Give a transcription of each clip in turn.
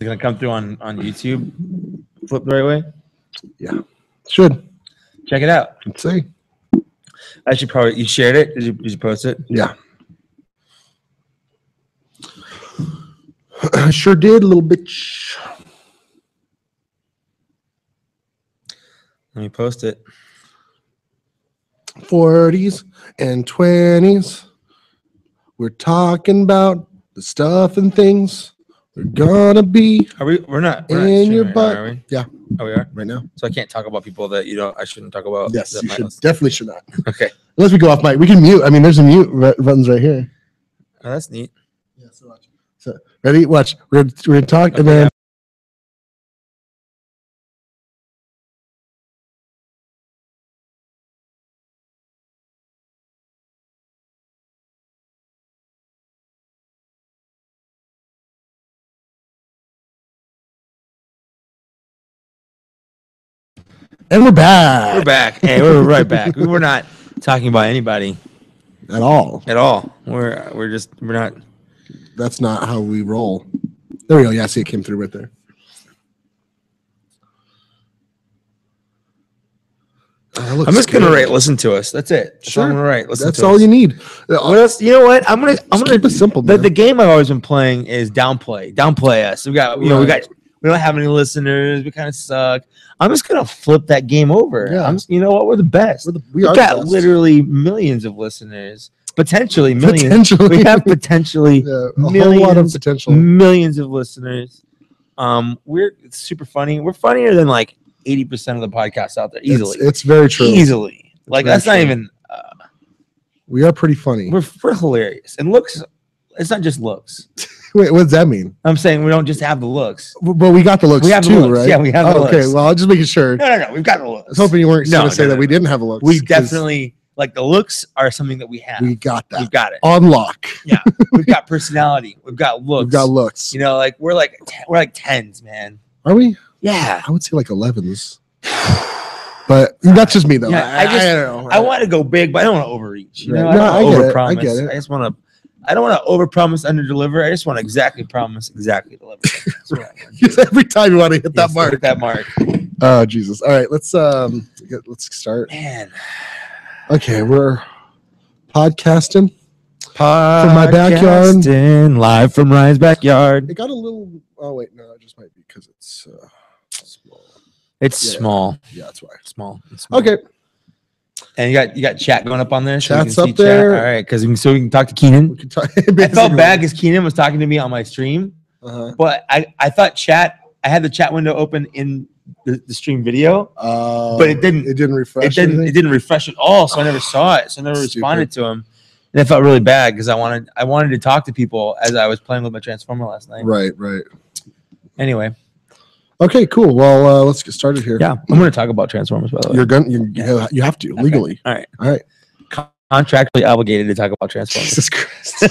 it gonna come through on YouTube? Flip the right way. Yeah, should Check it out. let's see. I should probably. You shared it? Did you post it? Yeah, I sure did, little bitch. Let me post it. 40s and 20s. We're talking about the stuff and things we're gonna be. Are we? We're not in your streaming right butt. now, are we? Yeah, Oh, we are. right now. So I can't talk about people that I shouldn't talk about. Yes, that you might should listen. definitely should not. Okay. Unless we go off mic, we can mute. I mean, there's a mute buttons right here. Oh, that's neat. Yeah, so watch. So ready? Watch. We're gonna talk, Okay, and then. yeah. And we're back. We're back. Hey, we're right back. We're not talking about anybody At all. at all. We're not. That's not how we roll. There we go. Yeah, see, it came through right there. I'm just gonna write. Listen to us. That's it. That's all I'm gonna write. Listen That's to all us. you need. What else? You know what? I'm gonna keep it simple. The Man. game I've always been playing is downplay us. We don't have any listeners. We kind of suck. I'm just gonna flip that game over. Yeah. You know what? We're the best. We are We've got the best. literally millions of listeners. Potentially millions. Potentially. We have potentially Yeah, a millions, whole lot of potential. millions of listeners. It's super funny. We're funnier than like 80% of the podcasts out there. Easily. It's very true. Easily. Like very that's not true. even. We are pretty funny. We're hilarious. And looks. It's not just looks. Wait, what does that mean? I'm saying we don't just have the looks. But we got the looks We have the too, looks. right? Yeah, we have the Okay, looks. well, I'll just making sure. No. We've got the I looks. was hoping you weren't going to say that no. we didn't have the looks. We 'cause definitely like the looks are something that we have. we got that We've got it. on lock. Yeah, we've got personality. We've got looks. We've got looks. You know, like we're like 10s, man. Are we? Yeah. I would say like 11s. But that's just me though. Yeah, I don't know. I want to go big, but I don't want to overreach. You know, Right. No, I I don't get want it. to overpromise. I get it. I just want to. I don't want to overpromise, underdeliver. I just want to exactly promise, exactly deliver. That's what I want to do. Every time you want to hit that Yes, mark. hit that mark. Oh Jesus! All right, let's start. Man. Okay, we're podcasting. From my backyard. Live from Ryan's backyard. It got a little. Oh wait, no, it just might be because it's small. It's Yeah. small. Yeah, that's why. It's small. Okay. And you got chat going up on there. So we Chat's can see up there. Chat. All right, because we can talk to Keenan. We can talk. I felt bad because Keenan was talking to me on my stream, but I thought chat. I had the chat window open in the stream video, but it didn't. It didn't refresh. It didn't refresh at all, so I never saw it. So I never responded to him, and I felt really bad because I wanted to talk to people as I was playing with my Transformer last night. Right. Anyway, Okay, cool. Well, let's get started here. yeah, I'm going to talk about Transformers by the way. You're gonna. You have to legally. All right. All right. Contractually obligated to talk about Transformers. Jesus Christ.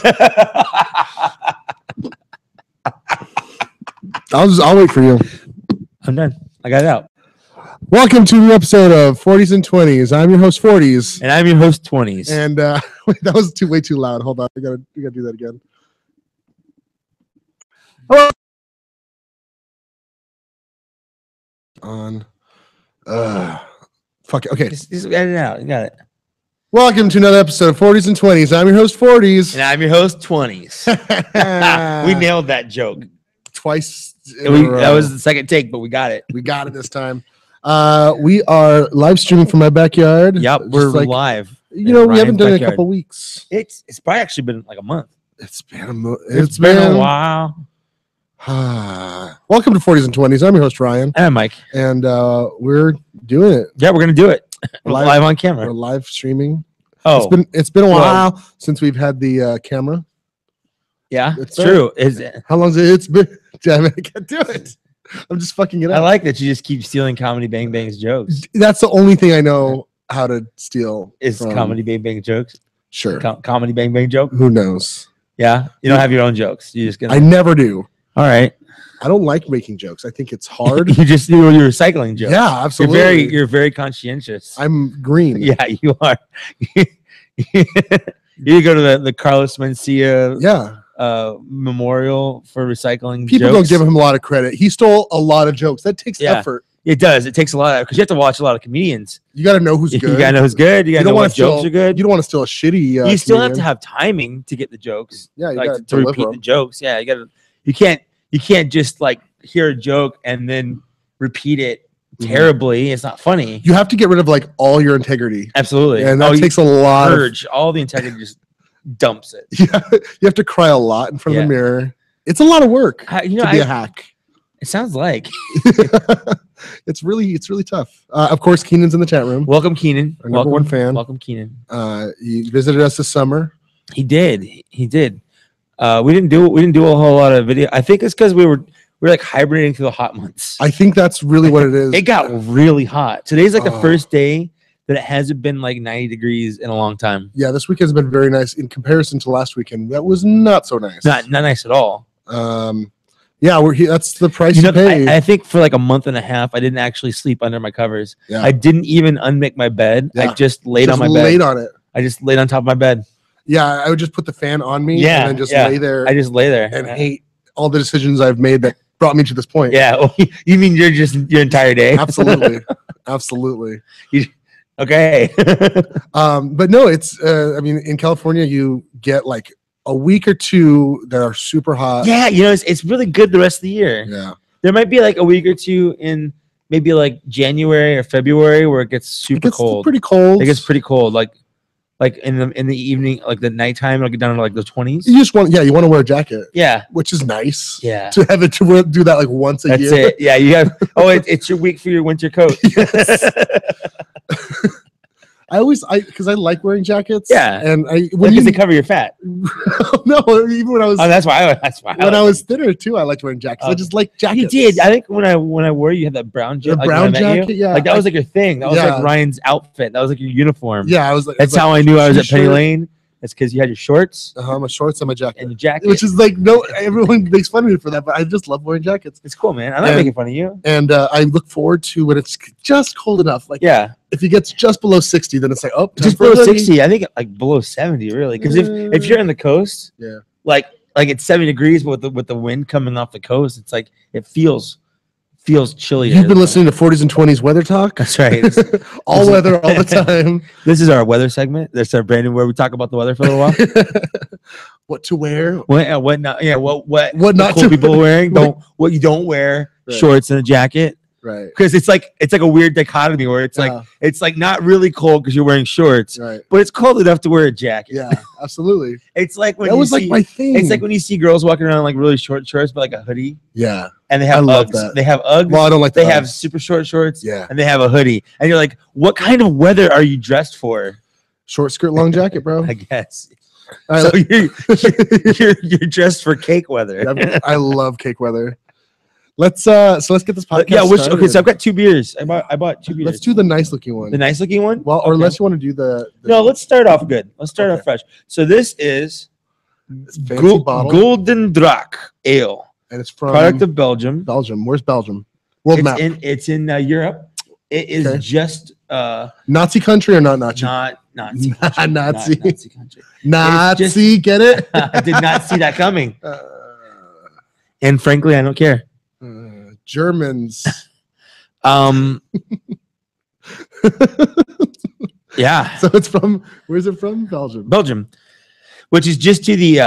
I'll wait for you. I'm done. I got it out. Welcome to the episode of 40s and 20s. I'm your host, 40s. And I'm your host, 20s. And wait, that was way too loud. Hold on. We gotta do that again. Hello. On. Fuck it. Okay. Just edit it out. You got it. Welcome to another episode of 40s and 20s. I'm your host, 40s. And I'm your host, 20s. We nailed that joke. Twice. That was the second take, but we got it. We got it this time. We are live streaming from my backyard. Yep, we're live. You know, we haven't done it in a couple weeks. It's probably actually been like a month. It's been a while. Welcome to 40s and 20s. I'm your host, Ryan. And I'm Mike. And we're doing it. Yeah, we're gonna do it. We're live on camera. We're live streaming. Oh, it's been a while since we've had the camera. Yeah, it's true. Is it? How long has it's been? Damn it, I can't do it. I'm just fucking it up. I like that you just keep stealing Comedy Bang Bang's jokes. That's the only thing I know how to steal. Is Comedy Bang Bang jokes? Sure. Comedy Bang Bang joke? Who knows? Yeah, you don't have your own jokes. You just gonna. I never do. All right. I don't like making jokes. I think it's hard. You're recycling jokes. Yeah, absolutely. You're very conscientious. I'm green. Yeah, you are. You go to the Carlos Mencia memorial for recycling. People jokes. don't give him a lot of credit. He stole a lot of jokes. That takes effort. It does. It takes a lot because you have to watch a lot of comedians. You got to know who's good. You got to know who's good. You got to know what jokes are good. You don't want to steal a shitty. You still have to have timing to get the jokes. Yeah, you like to repeat the jokes. Yeah, you got to. You can't just like hear a joke and then repeat it terribly. It's not funny. You have to get rid of like all your integrity. Absolutely, and that takes a lot. Purge all the integrity. Just dumps it. Yeah, you have to cry a lot in front of the mirror. It's a lot of work to be a hack. It sounds like it's really tough. Of course, Keenan's in the chat room. Welcome, Keenan. Our number one fan. Welcome, Keenan. He visited us this summer. He did. We didn't do a whole lot of video. I think it's because we were like hibernating through the hot months. I think that's really what it is. It got really hot. Today's like the first day that it hasn't been like 90 degrees in a long time. Yeah, this weekend's been very nice in comparison to last weekend. That was not so nice. Not nice at all. Yeah, that's the price you pay. I think for like a month and a half, I didn't actually sleep under my covers. Yeah. I didn't even unmake my bed. Yeah. I just laid on my bed. Laid on it. I just laid on top of my bed. Yeah, I would just put the fan on me and then just lay there. I just lay there and hate all the decisions I've made that brought me to this point. Yeah. Well, you mean your entire day? Absolutely. Absolutely. Okay. But no, it's I mean, in California you get like a week or two that are super hot. Yeah, it's really good the rest of the year. Yeah. There might be like a week or two in maybe like January or February where it gets super cold. Pretty cold. It gets pretty cold. Like in the evening, like the nighttime, it'll get down to like the 20s. You just want to wear a jacket. Yeah. Which is nice. Yeah. To have it to do that like once a year. That's it. Yeah, you have it's your week for your winter coat. Yes. Because I like wearing jackets. Yeah, and because they cover your fat. No, even when I was. Oh, that's why. When I was thinner too, I liked wearing jackets. I just like jackets. You did. I think when I wore you had that brown jacket. The brown jacket. Yeah. Like that was like your thing. That was like Ryan's outfit. That was like your uniform. Yeah, I was. Like, that's how I knew I was at Penny Lane. It's because you had your shorts. My shorts and my jacket. And your jacket. Which is like, no, everyone makes fun of me for that, but I just love wearing jackets. It's cool, man. I'm not making fun of you. And I look forward to when it's just cold enough. Like, yeah. If it gets just below 60, then it's like, oh, just below 60. I think like below 70, really. Because if you're on the coast, yeah, like it's 70 degrees, but with the wind coming off the coast, it's like it feels chillier. You've been listening to 40s and 20s weather talk. That's right. All weather, all the time. This is our weather segment. That's our brand new where we talk about the weather for a little while. What to wear? What not? Yeah. What not cool to people wearing? What you don't wear? Right. Shorts and a jacket. Right. Because it's like a weird dichotomy where it's like not really cold because you're wearing shorts, right? But it's cold enough to wear a jacket. Yeah, absolutely. It's like when like my thing. It's like when you see girls walking around in like really short shorts but like a hoodie. Yeah. And they have Uggs. That. They have Uggs. Well, I don't like. They have super short shorts. Yeah. And they have a hoodie. And you're like, what kind of weather are you dressed for? Short skirt, long jacket, bro. I guess. So you're dressed for cake weather. I love cake weather. Let's get this podcast. Yeah, okay, so I've got 2 beers. I bought 2 beers. Let's do the nice looking one. The nice looking one? Well, or unless you want to do the No, let's start off good. Let's start off fresh. So this is Golden Draak Ale. And it's from product of Belgium. Belgium. Where's Belgium? World map. It's in Europe. It is just Nazi country or not Nazi? Not Nazi. Not Nazi. Not Nazi country. Nazi, get it? I did not see that coming. And frankly, I don't care. Germans. Yeah. So it's from, where's it from? Belgium, which is just to the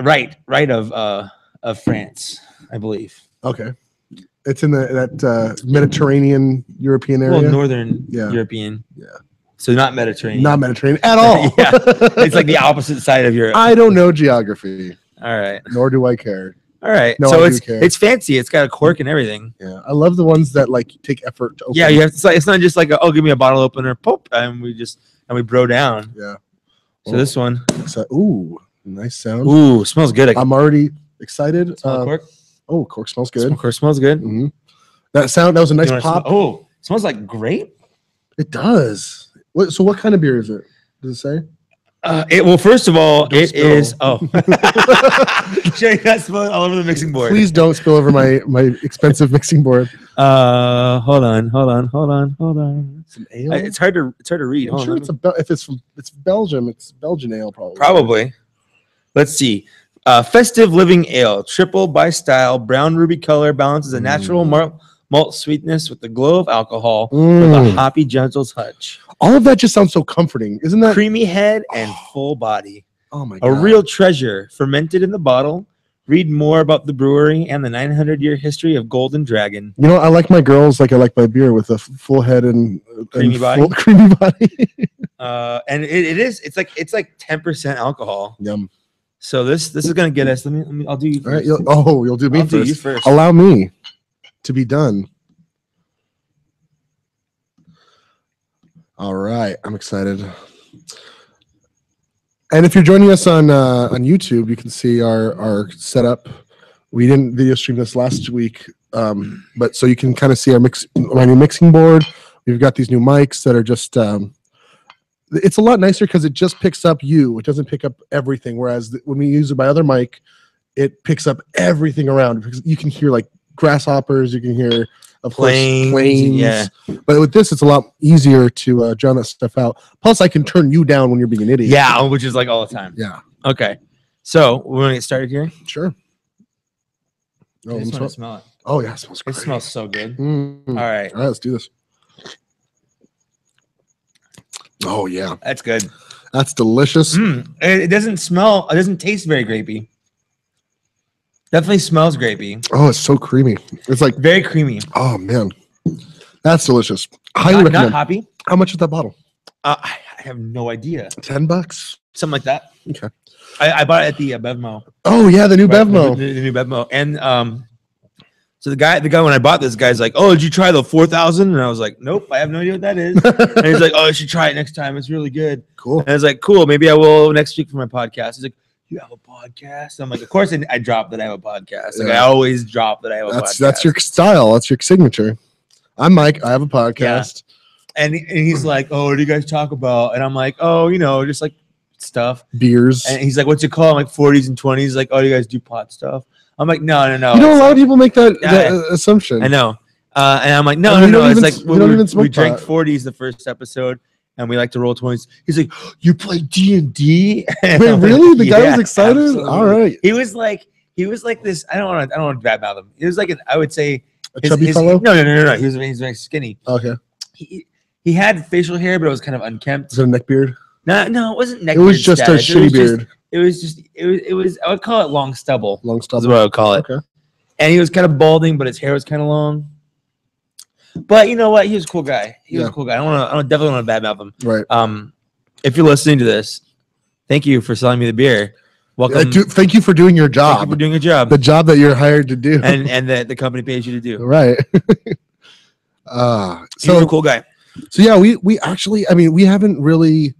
right of France, I believe. Okay. It's in that Mediterranean European area. Well, northern European. Yeah. So not Mediterranean. Not Mediterranean at all. Yeah. It's like the opposite side of Europe. I don't know geography. All right. Nor do I care. All right. No, so care. It's fancy. It's got a cork and everything. Yeah. I love the ones that like take effort to open. Yeah, you have to, it's not just like give me a bottle opener, pop, and we bro down. Yeah. So this one. Ooh, nice sound. Ooh, smells good. I'm already excited. Cork. Oh, cork smells good. Cork smells good. Mm-hmm. That was a nice pop. It smells like grape. It does. So what kind of beer is it? Does it say? Well, first of all, it is. Oh, sure, you got spilled all over the mixing board. Please don't spill over my expensive mixing board. Hold on. It's an ale. It's hard to read. I'm sure it's Belgium. It's Belgian ale, probably. Probably. Let's see. Festive Living Ale, triple by style, brown ruby color, balances a natural malt sweetness with the glow of alcohol with a hoppy, gentle touch. All of that just sounds so comforting, isn't that? Creamy head and full body. Oh my God. A real treasure, fermented in the bottle. Read more about the brewery and the 900-year history of Golden Dragon. You know, I like my girls like I like my beer with a full head and creamy body. Full creamy body. And it's like 10% alcohol. Yum. So this is gonna get us. I'll do you first. All right, you'll do me I'll first. Do you first. Allow me to be done. All right, I'm excited. And if you're joining us on YouTube, you can see our setup. We didn't video stream this last week, but so you can kind of see my new mixing board. We've got these new mics that are just. It's a lot nicer because it just picks up you. It doesn't pick up everything. Whereas when we use my other mic, it picks up everything around. Because you can hear like grasshoppers. You can hear planes. Yeah. But with this, it's a lot easier to drown that stuff out. Plus, I can turn you down when you're being an idiot. Yeah, which is like all the time. Yeah. Okay. So we're gonna get started here. Sure. I just want to smell it. Oh yeah, it smells great. It smells so good. Mm-hmm. All right. All right, let's do this. Oh yeah, that's good. That's delicious. It doesn't smell. It doesn't taste very grapey. Definitely smells grapey. Oh, it's so creamy. It's like very creamy. Oh man, that's delicious. Highly recommend. Not hoppy. How much is that bottle? I have no idea. $10, something like that. Okay. I bought it at the Bevmo. Oh yeah, the new Bevmo. The new Bevmo, and so the guy when I bought this, guy's like, "Oh, did you try the 4000?" And I was like, "Nope, I have no idea what that is." And he's like, "Oh, you should try it next time. It's really good." Cool. And I was like, "Cool, maybe I will next week for my podcast." He's like, "You have a podcast?" I'm like, "Of course I dropped that I have a podcast. Like I always drop that I have a podcast." That's your style. That's your signature. I'm Mike. I have a podcast. Yeah. And he's like, "Oh, what do you guys talk about?" And I'm like, "Oh, just like stuff, beers." And he's like, "What's it called?" I'm like, 40s and 20s. Like, "Oh, do you guys do pot stuff?" I'm like, no. You know, a lot of people make that assumption. I know. And I'm like, no. It's like we drank 40s the first episode, and we like to roll 20s. He's like, "You play D&D?" Wait, really? The guy was excited. Absolutely. All right. He was like this. I don't want to bad mouth him. He was like I would say a chubby fellow. No. He's very skinny. Okay. He had facial hair, but it was kind of unkempt. Was it a neck beard? No, it wasn't neck. It was just a shitty beard. It was. I would call it long stubble. Long stubble is what I would call it. Okay. And he was kind of balding, but his hair was kind of long. But you know what? He was a cool guy. He was a cool guy. I definitely want to badmouth him. Right. If you're listening to this, thank you for selling me the beer. Welcome. Thank you for doing your job. Thank you for doing your job. The job that you're hired to do. And that the company pays you to do. Right. So you're a cool guy. So yeah, we actually, I mean, we haven't really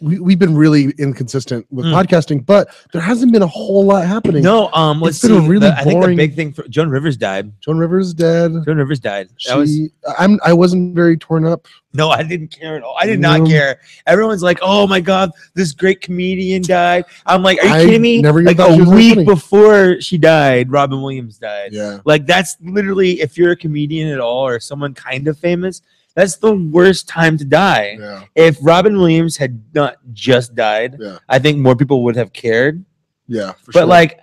we've been really inconsistent with podcasting, but there hasn't been a whole lot happening. No, let's see. I think the big thing for Joan Rivers died. Joan Rivers dead. Joan Rivers died. I wasn't very torn up. No, I didn't care at all. I did not care. Everyone's like, "Oh my God, this great comedian died." I'm like, "Are you kidding me?" Like a week before she died, Robin Williams died. Yeah. Like that's literally, if you're a comedian at all or someone kind of famous, that's the worst time to die. Yeah. If Robin Williams had not just died, I think more people would have cared. Yeah, for but sure. like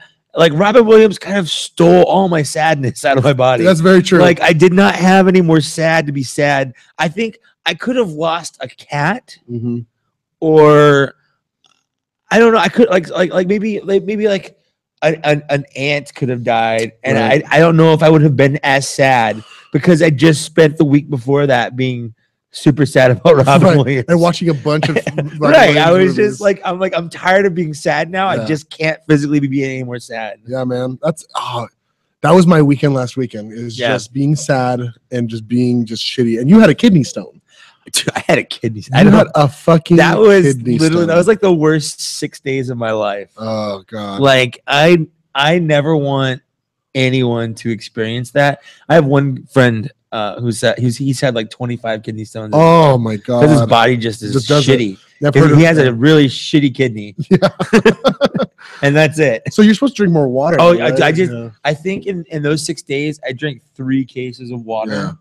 Robin Williams kind of stole all my sadness out of my body. That's very true. Like I did not have any more sad to be sad. I think I could have lost a cat, or I don't know. I could maybe an aunt could have died, and I don't know if I would have been as sad. Because I just spent the week before that being super sad about Robin Williams and watching a bunch of right. I was just like, I'm tired of being sad now. I just can't physically be any more sad. Yeah, man. That was my weekend last weekend. It was just being sad and just being shitty. And you had a kidney stone. I had a kidney stone. I had a fucking that was kidney literally stone. That was like the worst 6 days of my life. Oh God. Like I never want anyone to experience that. I have one friend he's had like 25 kidney stones. Oh my God. Because his body just is shitty. He has a really shitty kidney. Yeah. And that's it. So you're supposed to drink more water. Oh, right? I think in those 6 days I drank 3 cases of water.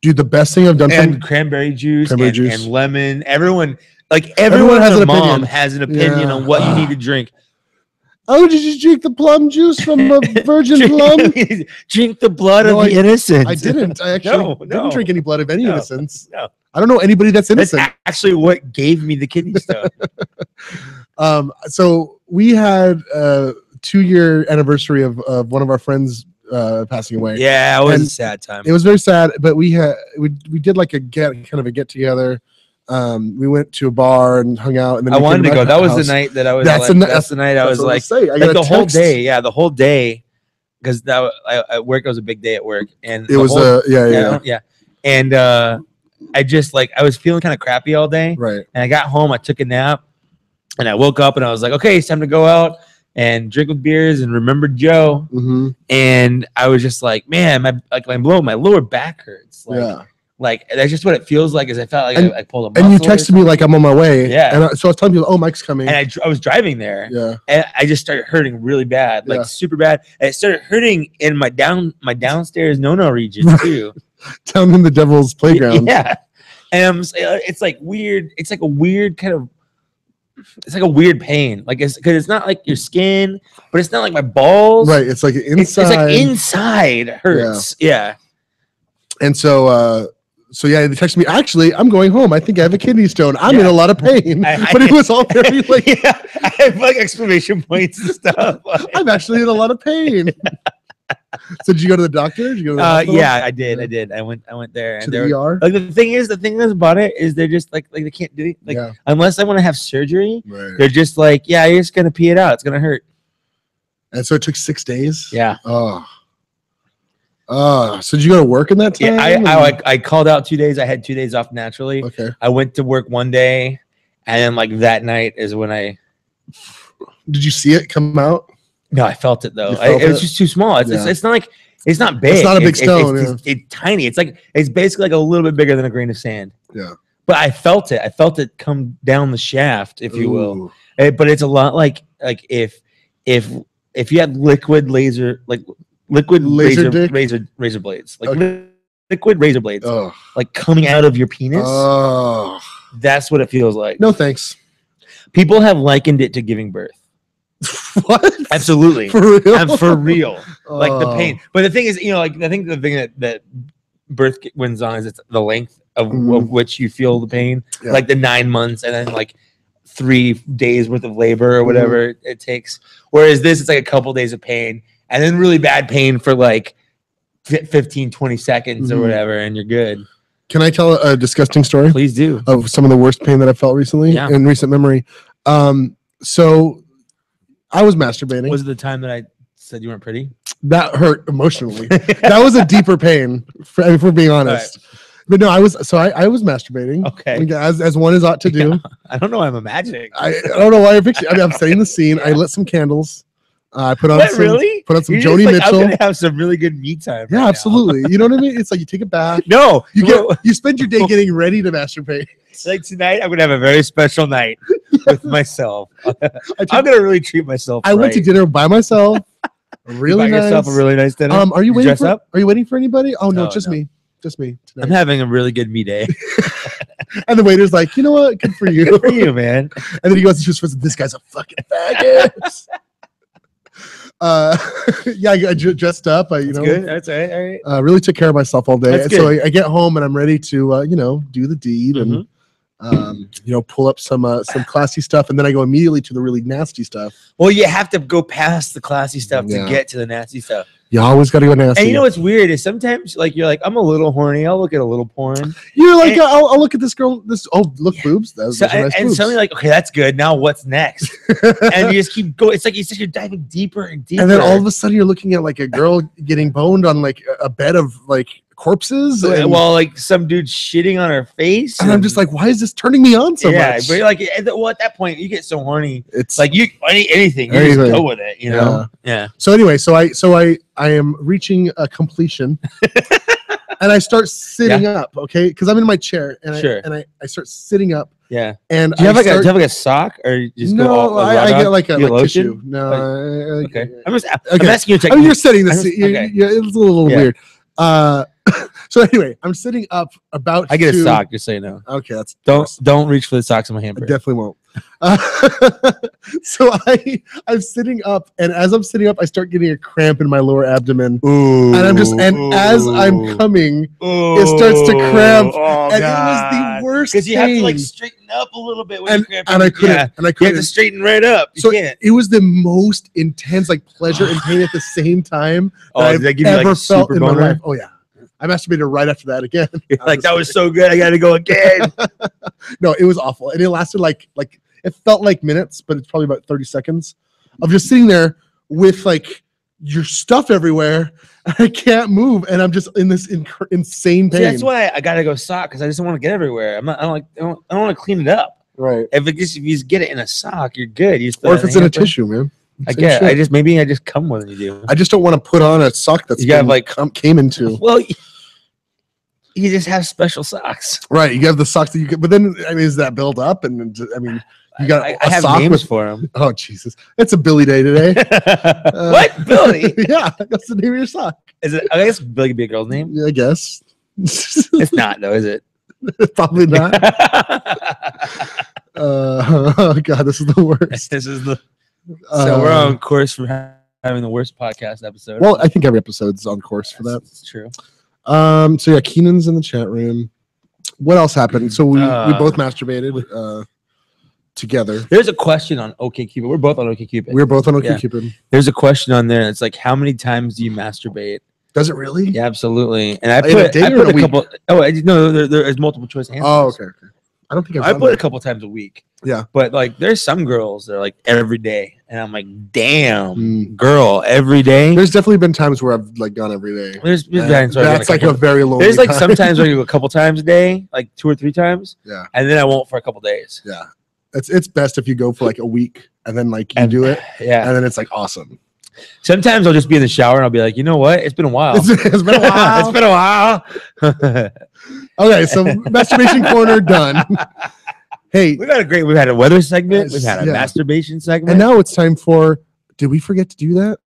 Dude, the best thing I've done and cranberry juice and lemon. Everyone has an opinion on what you need to drink. Oh, did you drink the plum juice from a virgin plum? Drink the blood of the innocent. I didn't. I actually didn't drink any blood of any innocence. No. I don't know anybody that's innocent. That's actually what gave me the kidney stone. So we had a 2-year anniversary of one of our friends passing away. Yeah, it was a sad time. It was very sad, but we did like a get together. We went to a bar and hung out, and then I wanted to go. That was the night that I was. That's the night I was like the whole day. Yeah, the whole day, because that at work it was a big day at work, and it was yeah. And I just I was feeling kind of crappy all day, right? And I got home, I took a nap, and I woke up and I was like, okay, it's time to go out and drink with beers and remember Joe. Mm-hmm. And I was just like, man, my lower back hurts. Like that's just what it feels like. Is I felt like I pulled a muscle. And you texted me like I'm on my way. Yeah. And so I was telling people, oh, Mike's coming. And I was driving there. Yeah. And I just started hurting really bad, super bad. And it started hurting in my downstairs no region too. Down in the devil's playground. Yeah. And it's like weird. It's like a weird kind of. It's like a weird pain. Like because it's not like your skin, but it's not like my balls. Right. It's like inside. It's like inside hurts. Yeah. And so yeah, they texted me, actually, I'm going home. I think I have a kidney stone. I'm in a lot of pain. But it was all very like... Yeah, I have like exclamation points and stuff. I'm actually in a lot of pain. So did you go to the doctor? Did you go to the hospital? Yeah, I did. I went there. And to the ER? Like the thing is about it is they're just like they can't do it. Unless I want to have surgery, they're just like, yeah, you're just going to pee it out. It's going to hurt. And so it took 6 days? Yeah. So did you go to work in that time? Yeah, I called out 2 days. I had 2 days off naturally. Okay. I went to work one day, and then that night is when I. Did you see it come out? No, I felt it though. It was just too small. It's not like it's not big. It's not a big stone. It's tiny. It's basically like a little bit bigger than a grain of sand. Yeah. But I felt it. I felt it come down the shaft, if you will. But it's a lot like if you had liquid razor blades, liquid razor blades, like coming out of your penis. That's what it feels like. No thanks. People have likened it to giving birth. What? Absolutely. For real? I'm for real. Like the pain. But the thing is, I think the thing that birth wins on is it's the length of which you feel the pain. Yeah. Like the 9 months and then 3 days worth of labor or whatever it takes. Whereas this, it's like a couple days of pain and then really bad pain for 15, 20 seconds or whatever, and you're good. Can I tell a disgusting story? Please do. Of some of the worst pain that I felt recently in recent memory. So I was masturbating. Was it the time that I said you weren't pretty? That hurt emotionally. That was a deeper pain, if we're being honest. Right. But no, I was masturbating. Okay. As one is ought to do. Yeah. I don't know why I'm imagining. I don't know why you're picturing. I mean, I'm setting the scene. I lit some candles. I put on some Joni Mitchell. I'm gonna have some really good me time. Yeah, absolutely. You know what I mean? It's like you take a bath. No, you spend your day getting ready to masturbate. Like tonight, I'm gonna have a very special night with myself. I'm gonna really treat myself. I went to dinner by myself. Really nice. Yourself a really nice dinner. Are you waiting for? Are you waiting for anybody? Oh no, just me. Just me tonight. I'm having a really good me day. And the waiter's like, you know what? Good for you. Good for you, man. And then he goes to his this guy's a fucking faggot. Yeah, I dressed up. That's good. That's all right. Really took care of myself all day. That's so I get home and I'm ready to, do the deed and, pull up some classy stuff. And then I go immediately to the really nasty stuff. Well, you have to go past the classy stuff to get to the nasty stuff. You always got to go nasty. And you know what's weird is sometimes you're like, I'm a little horny. I'll look at a little porn. You're like, I'll look at this girl. Look, boobs. Those are nice boobs. Suddenly like, okay, that's good. Now what's next? And you just keep going. It's like you're diving deeper and deeper. And then all of a sudden you're looking at a girl getting boned on a bed of corpses. Some dude shitting on her face. And I'm just like, why is this turning me on so much? Yeah, but at that point you get so horny. It's like anything. You just go with it, Yeah. So anyway, so I am reaching a completion. And I start sitting up, okay? Because I'm in my chair and I start sitting up. Yeah. And do you have like a sock or you just go I get like a lotion? Tissue. No. Okay. I'm asking you to I mean, you're setting the scene. Okay. It's a little weird. So anyway, I'm sitting up about. I get a sock, just so you know. Okay, that's don't reach for the socks in my hamper. I definitely won't. So I'm sitting up, and as I'm sitting up, I start getting a cramp in my lower abdomen. Ooh, and as I'm coming, it starts to cramp, and God. it was the worst. Because you have to like straighten up a little bit when you cramp. And I couldn't. And I couldn't. You have to straighten right up. You can't. It was the most intense, like pleasure and pain at the same time that I've did that give ever you like a felt super in boner? my life. Oh yeah. I masturbated right after that again. Like that was so good. I got to go again. No, it was awful, and it lasted like it felt like minutes, but it's probably about 30 seconds of just sitting there with like your stuff everywhere. And I can't move, and I'm just in this insane pain. See, that's why I got to go sock because I just don't want to get everywhere. I don't want to clean it up. Right. If you just get it in a sock, you're good. You or if it's in a tissue, man. Maybe I just come more than you do. I just don't want to put on a sock that's came into. Well, you just have special socks, right? You have the socks that you get, but then I mean, is that build up? And I mean, you got I have sock names for them. Oh Jesus, it's a Billy day today. What Billy? Yeah, that's the name of your sock. Is it? I guess Billy could be a girl's name. Yeah, I guess it's not though, is it? Probably not. Oh God, this is the worst. This is the. So we're on course for having the worst podcast episode. Well, I think every episode's on course for that. That's true. So yeah, Keenan's in the chat room. What else happened? So we both masturbated together. There's a question on OkCupid. We're both on OkCupid. We're both on OkCupid. Yeah. There's a question on there. It's like, how many times do you masturbate? Does it really? Yeah, absolutely. And I put a couple. Oh, no, there's multiple choice answers. Oh, okay. I don't think I put a couple times a week. Yeah, but like, there's some girls that are like every day, and I'm like, damn, girl, every day. There's definitely been times where I've like gone every day. There's times where that's like a very low. There's like sometimes where I go a couple times a day, like 2 or 3 times. Yeah, and then I won't for a couple days. Yeah, it's best if you go for like a week and then like you do it. Yeah, and then it's like awesome. Sometimes I'll just be in the shower and I'll be like, you know what? It's been a while. It's been a while. It's been a while. Okay, so masturbation corner done. Hey, we've had a weather segment. We've had a masturbation segment. And now it's time for, did we forget to do that?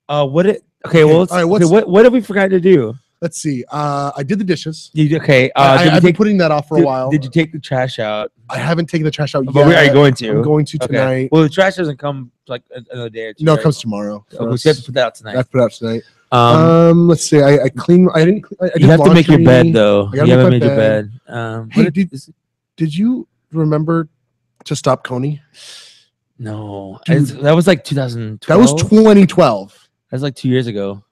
What have we forgotten to do? Let's see. I did the dishes. I've been putting that off for a while. Did you take the trash out? I haven't taken the trash out yet. But where are you going to? I'm going to tonight. Well, the trash doesn't come like another day or two. No, it comes tomorrow. Okay, so you have to put that out tonight. I have to put it out tonight. Let's see. I clean. I didn't. You have to make your bed though. You haven't made your bed. Hey, did you remember to stop Kony? No, that was like 2012. That was 2012. That was like 2 years ago.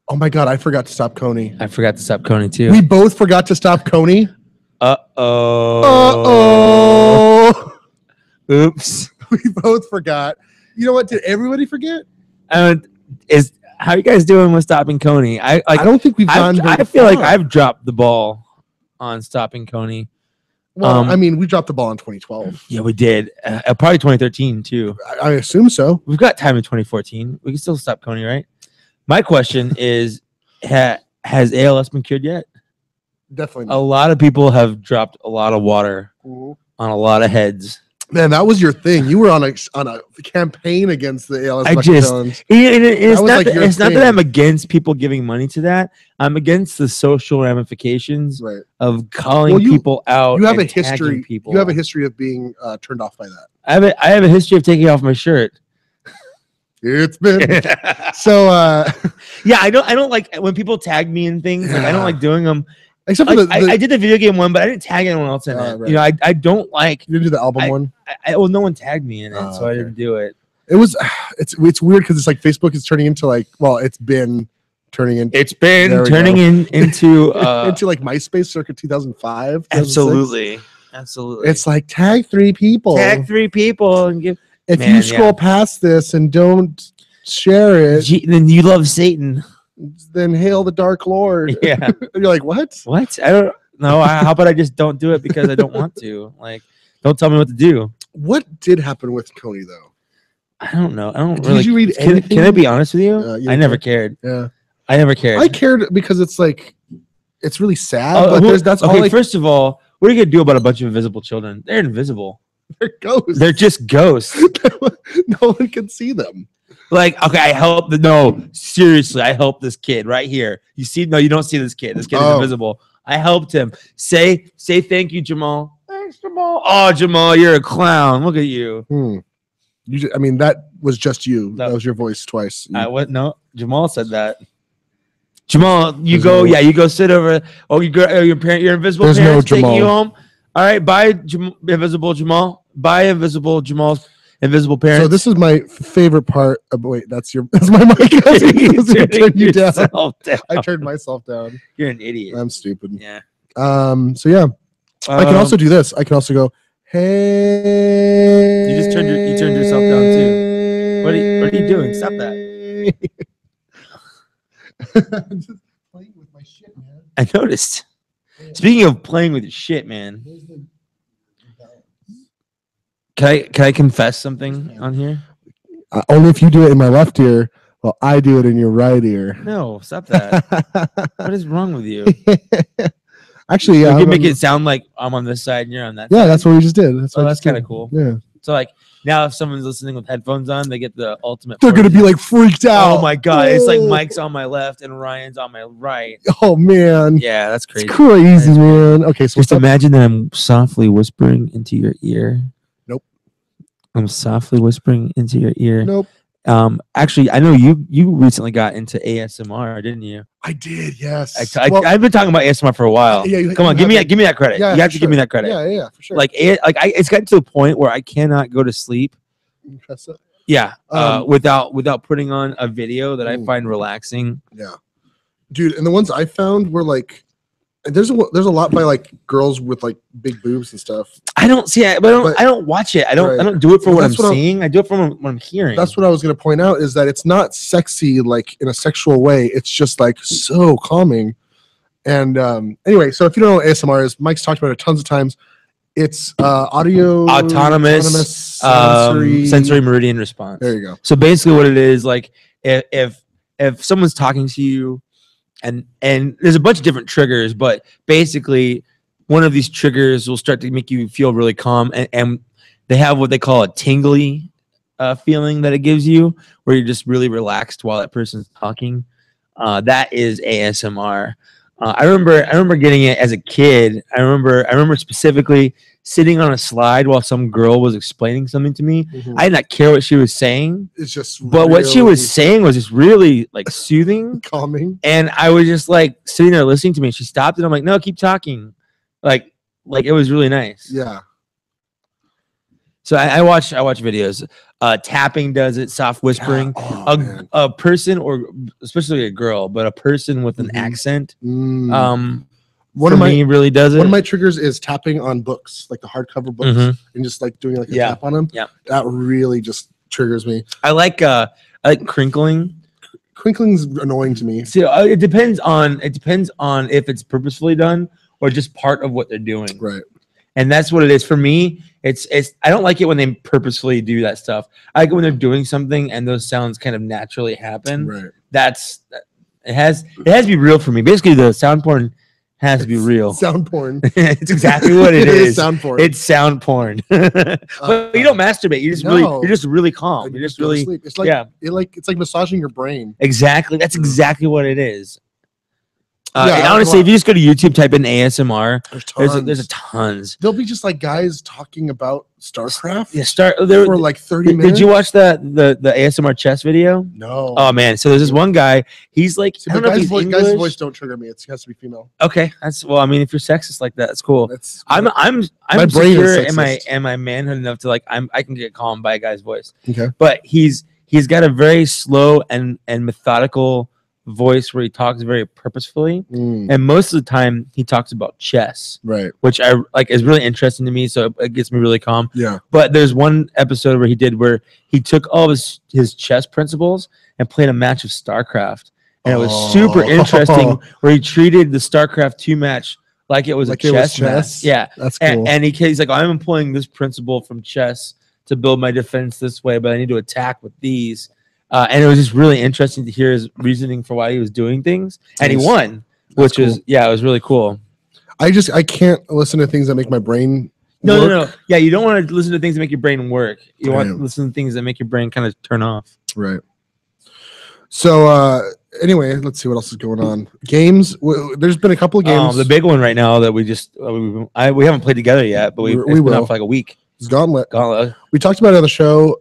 Oh my God, I forgot to stop Kony. I forgot to stop Kony too. We both forgot to stop Kony. Uh-oh. Oops. We both forgot. You know what? Did everybody forget? How are you guys doing with stopping Kony? I don't think we've gone. I feel like I've dropped the ball on stopping Kony. Well, I mean, we dropped the ball in 2012. Yeah, we did. Probably 2013 too. I assume so. We've got time in 2014. We can still stop Kony, right? My question is, has ALS been cured yet? Definitely not. A lot of people have dropped a lot of water on a lot of heads. Man, that was your thing. You were on a campaign against the ALS. It's not that I'm against people giving money to that. I'm against the social ramifications of calling people out. You have a history. People. You have a history of being turned off by that. I have a history of taking off my shirt. It's been so. Yeah, I don't like when people tag me in things. Like, I don't like doing them. Except for I did the video game one, but I didn't tag anyone else in it. Right. You know, I don't like. You didn't do the album one. Well, no one tagged me in it, so I didn't do it. It was. It's weird because it's like Facebook is turning into like. Well, it's been turning into. It's been turning into into like MySpace circa 2005. Absolutely. It's like tag 3 people. Tag 3 people and give. If you scroll past this and don't share it, then you love Satan. Then hail the Dark Lord. Yeah. And you're like, what? What? I don't know. How about I just don't do it because I don't want to? Like, don't tell me what to do. What did happen with Kony though? I don't know. I don't really. Did you read anything? Can I be honest with you? I never cared. Yeah. I never cared. I cared because it's like, it's really sad. But that's okay. All first of all, what are you gonna do about a bunch of invisible children? They're invisible. They're ghosts. They're just ghosts. No one can see them. Like, okay, I help no, seriously, I helped this kid right here. You see, no, you don't see this kid. This kid is invisible. I helped him. Say thank you, Jamal. Thanks, Jamal. Oh, Jamal, you're a clown. Look at you. I mean, that was just you. That was your voice twice. What? No, Jamal said that. Jamal, you go sit over. Oh, your invisible parents taking you home. All right, bye, invisible Jamal. Bye, invisible Jamal's invisible parents. So this is my favorite part. Wait, that's my mic. You down. I turned myself down. You're an idiot. I'm stupid. Yeah. So yeah, I can also do this. I can also go, hey. You just turned yourself down too. What are you doing? Stop that. I'm just playing with my shit, man. I noticed. Yeah. Speaking of playing with your shit, man. Can I confess something on here? Only if you do it in my left ear, while I do it in your right ear. No, stop that. What is wrong with you? Actually, yeah, you make it sound like I'm on this side and you're on that side. Yeah, that's what we just did. That's kind of cool. Yeah. So like now, if someone's listening with headphones on, they get the ultimate. They're gonna be like freaked out. Oh my god! It's like Mike's on my left and Ryan's on my right. Oh man. Yeah, that's crazy. It's crazy, man. Okay, so just imagine that I'm softly whispering into your ear. Nope. I'm softly whispering into your ear. Nope. Actually, I know you recently got into ASMR, didn't you? I did, yes. I've been talking about ASMR for a while. Yeah, come on, give me that credit. Yeah, you have to give me that credit. Yeah, for sure. It's gotten to the point where I cannot go to sleep. Yeah, without putting on a video that I find relaxing. Yeah, dude, and the ones I found were like, there's a lot by like girls with like big boobs and stuff. I don't see it, but I don't watch it. I don't do it for what I'm seeing. I do it for what I'm hearing. That's what I was gonna point out, is that it's not sexy like in a sexual way. It's just like so calming. And anyway, so if you don't know what ASMR is, Mike's talked about it tons of times. It's autonomous sensory meridian response. There you go. So basically what it is, like if someone's talking to you and there's a bunch of different triggers, but basically one of these triggers will start to make you feel really calm, and they have what they call a tingly feeling that it gives you, where you're just really relaxed while that person's talking. That is ASMR. I remember getting it as a kid. I remember specifically sitting on a slide while some girl was explaining something to me. I did not care what she was saying. It's just but what she was saying was just really like soothing, calming. And I was just like sitting there listening to me. She stopped and I'm like, no, keep talking. Like it was really nice. Yeah. So I watch videos. Tapping does it, soft whispering. Yeah. A person, or especially a girl, but a person with an accent. One of my really does it. One of my triggers is tapping on books, like the hardcover books, and just like doing like a tap on them. Yeah, that really just triggers me. I like crinkling. Crinkling's annoying to me. So it depends on if it's purposefully done or just part of what they're doing. Right. And that's what it is for me. It's I don't like it when they purposefully do that stuff. I like it when they're doing something and those sounds kind of naturally happen. Right. It has to be real for me. Basically, the sound porn has to be real. Sound porn. It's exactly what it is. Sound porn. It's sound porn. But you don't masturbate. You're just really calm. You're just really sleep. It's like it's like massaging your brain. Exactly. That's exactly what it is. And honestly, if you just go to YouTube, type in ASMR, there's a tons. There'll be just like guys talking about StarCraft. Yeah, for like 30 minutes. Did you watch the ASMR chess video? No. Oh man, so there's this one guy. He's like, I don't know if he's English. Guy's voice don't trigger me. It has to be female. Okay, I mean, if you're sexist like that, that's cool. I'm my brain secure is in my manhood enough to like I can get calmed by a guy's voice. Okay. But he's got a very slow and methodical voice where he talks very purposefully, and most of the time he talks about chess, right, which I like is really interesting to me, so it gets me really calm. Yeah. But there's one episode where he took all of his chess principles and played a match of StarCraft, and it was super interesting where he treated the StarCraft 2 match like it was a chess match. Yeah, that's cool. And he's like, I'm employing this principle from chess to build my defense this way, but I need to attack with these. And it was just really interesting to hear his reasoning for why he was doing things, and he won, which was it was really cool. I can't listen to things that make my brain No. Yeah, you don't want to listen to things that make your brain work. You want to listen to things that make your brain kind of turn off. Right. So anyway, let's see what else is going on. Games. There's been a couple of games. The big one right now that we just we haven't played together yet, but it's been out for like a week. It's Gauntlet. Gauntlet. We talked about it on the show.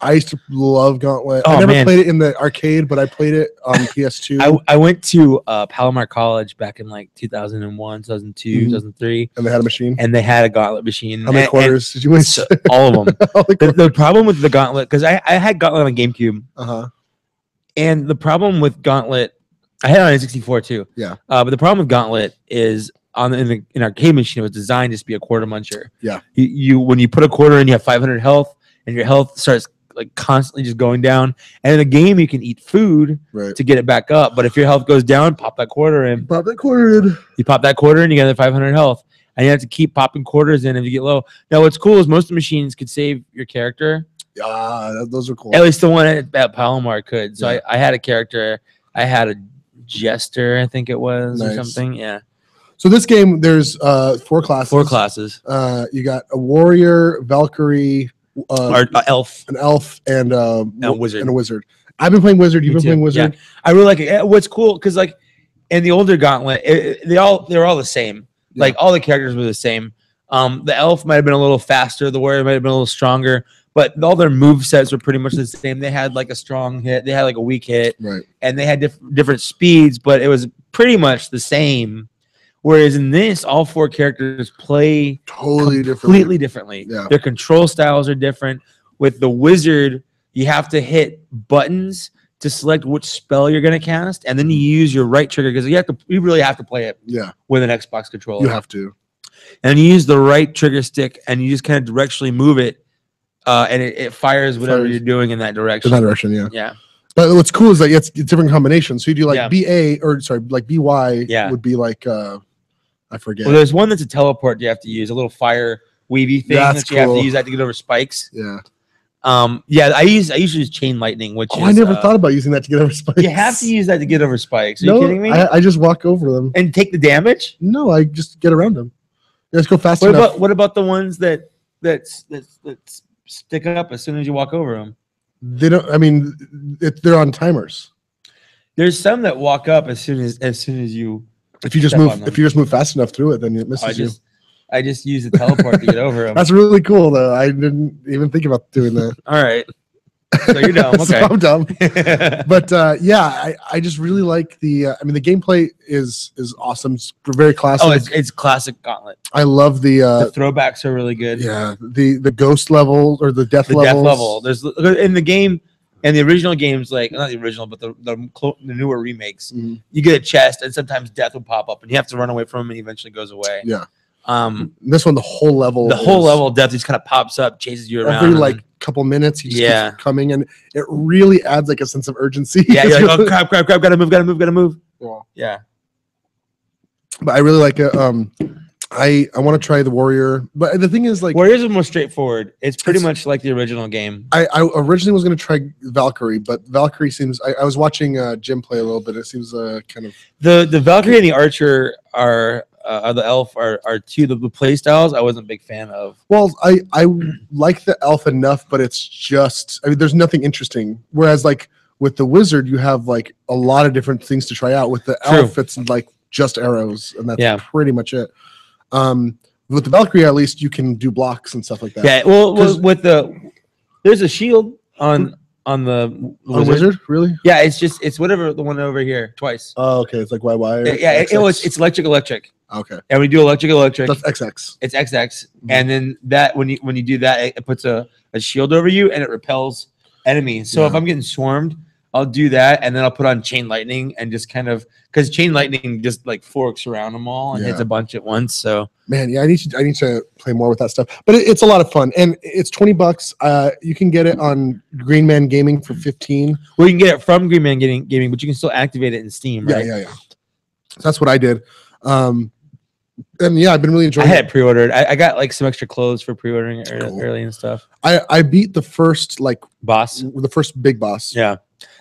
I used to love Gauntlet. I never played it in the arcade, but I played it on PS2. I went to Palomar College back in like 2001, 2002, 2003. And they had a machine? And they had a Gauntlet machine. How many quarters did you win? All of them. The problem with the Gauntlet, because I had Gauntlet on GameCube. And the problem with Gauntlet, I had it on N64 too. Yeah. But the problem with Gauntlet is in arcade machine, it was designed just to be a quarter muncher. Yeah. You when you put a quarter in, you have 500 health, and your health starts like constantly just going down. And in the game, you can eat food to get it back up. But if your health goes down, pop that quarter in. Pop that quarter in. You pop that quarter in, you get another 500 health. And you have to keep popping quarters in if you get low. Now, what's cool is most of the machines could save your character. Yeah, those are cool. At least the one at Palomar could. So I had a character. I had a Jester, I think it was, or something. Yeah. So this game, there's 4 classes. 4 classes. You got a warrior, Valkyrie, elf, an elf, and a wizard. And a wizard. I've been playing wizard. You've been playing wizard. Yeah. I really like it. What's cool because like in the older Gauntlet, they're all the same. Yeah. Like all the characters were the same. The elf might have been a little faster. The warrior might have been a little stronger. But all their move sets were pretty much the same. They had like a strong hit. They had like a weak hit. Right. And they had different speeds, but it was pretty much the same. Whereas in this, all 4 characters play completely differently. Yeah. Their control styles are different. With the wizard, you have to hit buttons to select which spell you're going to cast, and then you use your right trigger because you really have to play it with an Xbox controller. You have to. And you use the right trigger stick, and you just kind of directionally move it. And it fires whatever you're doing in that direction. In that direction, yeah. Yeah. But what's cool is that it's different combinations. So you do like BA like BY would be like I forget. Well, there's one that's a teleport you have to use, a little fire weavy thing that you have to use that to get over spikes. Yeah. I usually use chain lightning, which I never thought about using that to get over spikes. You have to use that to get over spikes. Are you kidding me? I just walk over them. And take the damage? No, I just get around them. Let's go fast enough. What about the ones that stick up as soon as you walk over them? They don't. I mean, they're on timers. There's some that walk up as soon as you. If you just move fast enough through it, then it misses you. I just use the teleport to get over them. That's really cool, though. I didn't even think about doing that. All right. So you're dumb. Okay. So I'm dumb. But I just really like the. I mean, the gameplay is awesome. It's very classic. Oh, it's classic Gauntlet. I love the throwbacks are really good. Yeah, the ghost level or the death level. Death level. There's in the game. And the original games, like not the original, but the newer remakes, you get a chest, and sometimes death will pop up, and you have to run away from him, and he eventually goes away. Yeah. This one, the whole level of death just kind of pops up, chases you around every like couple minutes. He just keeps coming, and it really adds like a sense of urgency. Yeah, you're like, oh crap, gotta move. Yeah. But I really like it. I want to try the warrior, but the thing is, like, warriors are more straightforward. It's pretty much like the original game. I originally was going to try Valkyrie, but Valkyrie seems. I was watching Jim play a little bit. It seems kind of the Valkyrie and the archer are the elf are two of the play styles I wasn't a big fan of. Well, I like the elf enough, but it's just there's nothing interesting. Whereas like with the wizard, you have like a lot of different things to try out. With the elf, it's like just arrows, and that's pretty much it. With the Valkyrie, at least you can do blocks and stuff like that. Yeah, well with there's a shield on the wizard, really? Yeah, it's whatever the one over here twice. Oh, okay, it's like YY. Yeah, it's electric. Okay, and we do electric. That's XX. It's XX, and then that when you do that, it puts a shield over you and it repels enemies. So if I'm getting swarmed, I'll do that, and then I'll put on chain lightning and just kind of because chain lightning just like forks around them all and hits a bunch at once. So man, I need to play more with that stuff. But it's a lot of fun, and it's $20. You can get it on Green Man Gaming for $15. Well, you can get it from Green Man Gaming, but you can still activate it in Steam, right? Yeah. So that's what I did. And yeah, I've been really enjoying I had it pre-ordered. I got like some extra clothes for pre-ordering it early and stuff. I beat the first the first big boss. Yeah.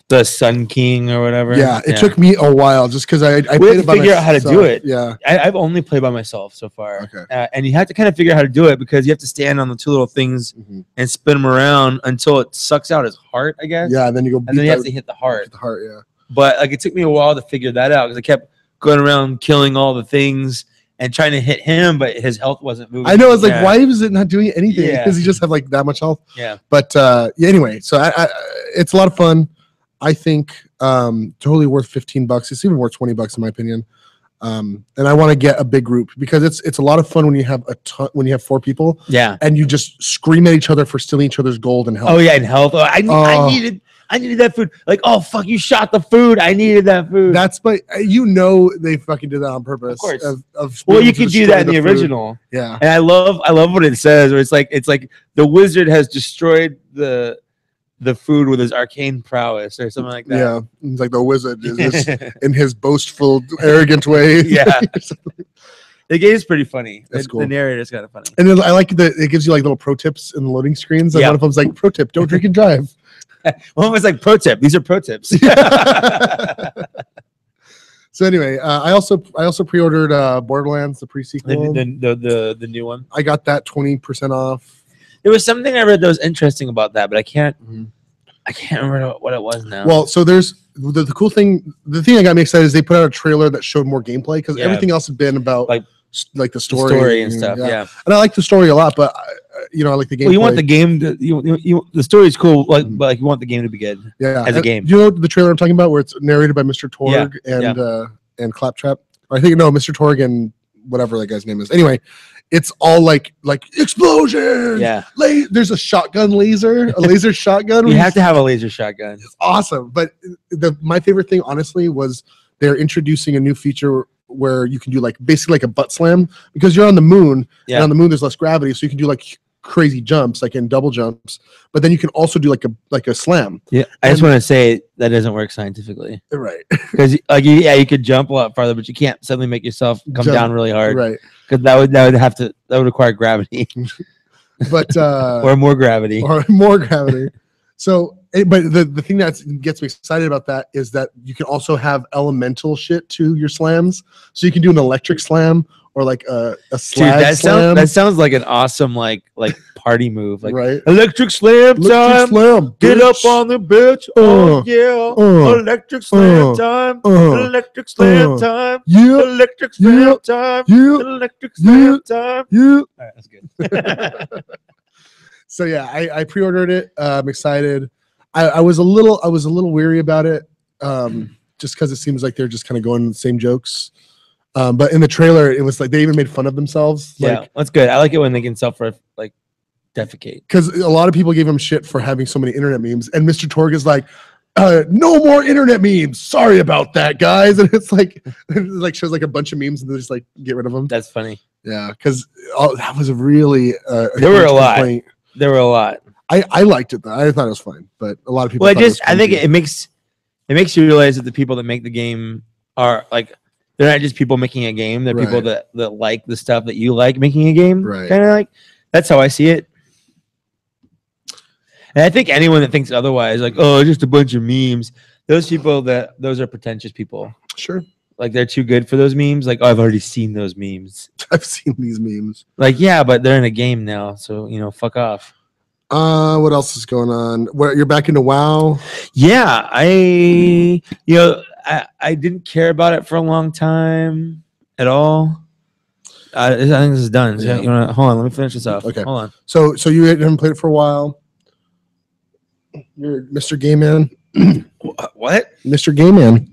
The Sun King or whatever. Yeah, it took me a while just because I played to figure out how to do it. Yeah, I've only played by myself so far. Okay. And you have to kind of figure out how to do it because you have to stand on the two little things and spin them around until it sucks out his heart, I guess. Yeah, and then you go. And then you have to hit the heart. The heart, yeah. But like it took me a while to figure that out because I kept going around killing all the things and trying to hit him, but his health wasn't moving. I know. It's like, why is it not doing anything? Yeah. Because he just have like that much health. Yeah. But yeah, anyway, so it's a lot of fun. I think totally worth $15. It's even worth $20 in my opinion. And I want to get a big group because it's a lot of fun when you have when you have 4 people. Yeah. And you just scream at each other for stealing each other's gold and health. Oh yeah, and health. I needed that food. Like, oh fuck, you shot the food. I needed that food. That's they fucking did that on purpose. Of course. Well, you can do that in the original. Yeah. And I love what it says, where it's like the wizard has destroyed the food with his arcane prowess or something like that. Yeah. It's like the wizard is just in his boastful, arrogant way. Yeah. The game is pretty funny. That's cool. The narrator's kind of funny. And then I like that it gives you like little pro tips in the loading screens. And one of them's like, pro tip, don't drink and drive. One was like, pro tip. These are pro tips. So anyway, I also pre-ordered Borderlands, the pre-sequel. The new one. I got that 20% off. There was something I read that was interesting about that, but I can't remember what it was now. Well, so there's the cool thing. The thing that got me excited is they put out a trailer that showed more gameplay because everything else had been about like the story and stuff. Yeah, and I like the story a lot, but I like the game. Well, you want the game to the story's cool, but like you want the game to be good. Yeah, as a game. You know the trailer I'm talking about, where it's narrated by Mr. Torg and Claptrap. Or I think Mr. Torg and whatever that guy's name is. Anyway. It's all like explosion. Yeah. There's a laser shotgun. You have to have a laser shotgun. It's awesome. But my favorite thing, honestly, was they're introducing a new feature where you can do basically a butt slam because you're on the moon. Yeah. And on the moon, there's less gravity. So you can do crazy jumps, like in double jumps. But then you can also do like a slam. Yeah. I just want to say that doesn't work scientifically. Right. Because you could jump a lot farther, but you can't suddenly make yourself come down really hard. Right. Because that would require gravity. But or more gravity. So, but the thing that gets me excited about that is that you can also have elemental shit to your slams. So you can do an electric slam or like a slag slam. That sounds like an awesome like party move. Like right? Electric slam time. Get up on the bitch. Oh yeah. Electric slam time. Electric slam time. Yeah. Electric slam time. Yeah. Electric slam time. Yeah. All right, that's good. So yeah, I pre-ordered it. I'm excited. I was a little weary about it, just because it seems like they're just kind of going the same jokes. But in the trailer, it was like they even made fun of themselves. Yeah, that's good. I like it when they can defecate. Because a lot of people gave him shit for having so many internet memes, and Mr. Torg is like, no more internet memes. Sorry about that, guys. And it's like shows like a bunch of memes and they just like get rid of them. That's funny. Yeah, because that was a really there were a lot. There were a lot. I liked it though. I thought it was fine, but a lot of people. Well, I think it makes you realize that the people that make the game are like they're not just people making a game. They're people that like the stuff that you like making a game. Right. Kind of like that's how I see it. And I think anyone that thinks otherwise, like just a bunch of memes, those are pretentious people. Sure. Like they're too good for those memes. Like I've already seen those memes. I've seen these memes. Like yeah, but they're in a game now, so fuck off. What else is going on? You're back into WoW? Yeah, I didn't care about it for a long time at all. I think this is done. So hold on, let me finish this off. Okay, hold on. So you haven't played it for a while. You're Mr. Gay Man. What? Mr. Gay Man.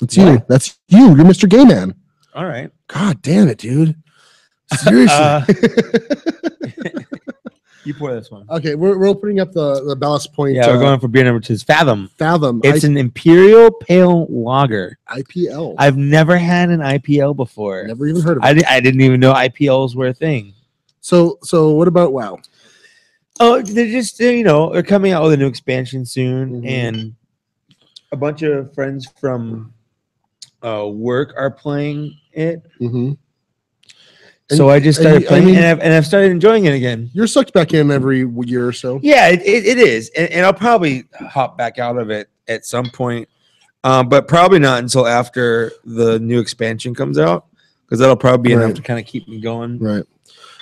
That's you. That's you. You're Mr. Gay Man. All right. God damn it, dude. Seriously. You pour this one. Okay, we're opening up the Ballast Point. Yeah, we're going for beer number 2. Fathom. Fathom. It's an Imperial Pale Lager. IPL. I've never had an IPL before. Never even heard of it. I didn't even know IPLs were a thing. So what about WoW? Oh, they're just they're coming out with a new expansion soon, and a bunch of friends from work are playing it. So I just started playing, and I've started enjoying it again. You're sucked back in every year or so. Yeah, it is, and I'll probably hop back out of it at some point, but probably not until after the new expansion comes out, because that'll probably be enough to kind of keep me going. Right.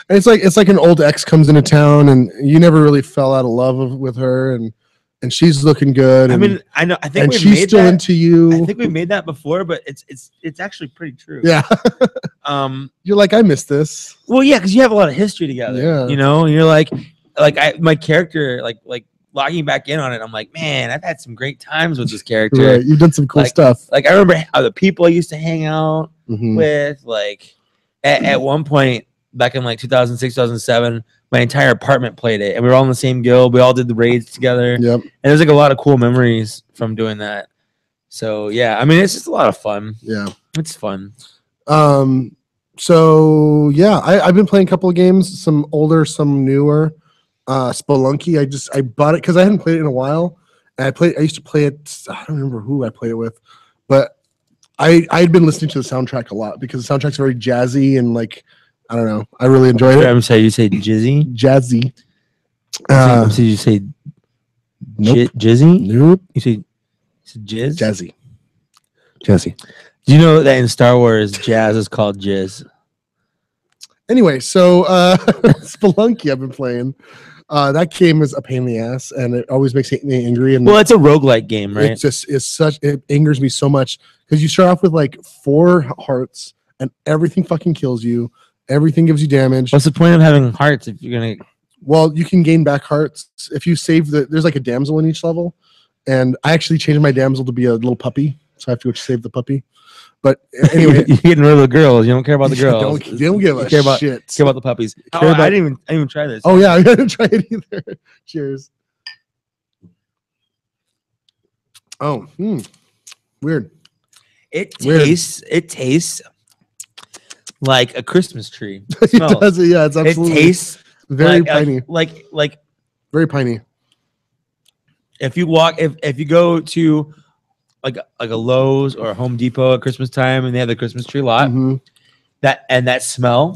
And it's like an old ex comes into town, and you never really fell out of love with her, and she's looking good. I mean, I know. I think and she's still into you. I think we made that before, but it's actually pretty true. Yeah. You're like, I miss this. Well, yeah, because you have a lot of history together. Yeah. You know, and you're like my character, like logging back in on it. I'm like, man, I've had some great times with this character. Right. You've done some cool stuff. Like I remember the people I used to hang out with. Like at one point back in like 2006, 2007. My entire apartment played it, and we were all in the same guild. We all did the raids together. Yep. And there's like a lot of cool memories from doing that. So yeah, I mean, it's just a lot of fun. Yeah, it's fun. So yeah, I've been playing a couple of games, some older, some newer. Spelunky, I bought it because I hadn't played it in a while. And I used to play it. I don't remember who I played it with, but I'd been listening to the soundtrack a lot because the soundtrack's very jazzy and like. I don't know. I really enjoyed it. I'm sorry, you say jizzy? Jazzy. So you say nope. Jizzy? Nope. You say jizz? Jazzy. Do you know that in Star Wars, jazz is called jizz? Anyway, so Spelunky I've been playing. That game is a pain in the ass, and it always makes me angry. And well, it's a roguelike game, right? It angers me so much because you start off with like 4 hearts, and everything fucking kills you. Everything gives you damage. What's the point of having hearts if you're gonna? Well, you can gain back hearts if you save there's like a damsel in each level, and I actually changed my damsel to be a little puppy, so I have to go save the puppy. But anyway, you're getting rid of the girls. You don't care about the girls. Don't give a shit. Care about the puppies. I didn't even try this. Oh yeah, I didn't try it either. Cheers. Oh, weird. It tastes like a Christmas tree. It does. Yeah, it's absolutely. It tastes very piney. Like very piney. If you go to like a Lowe's or a Home Depot at Christmas time and they have the Christmas tree lot, that smell,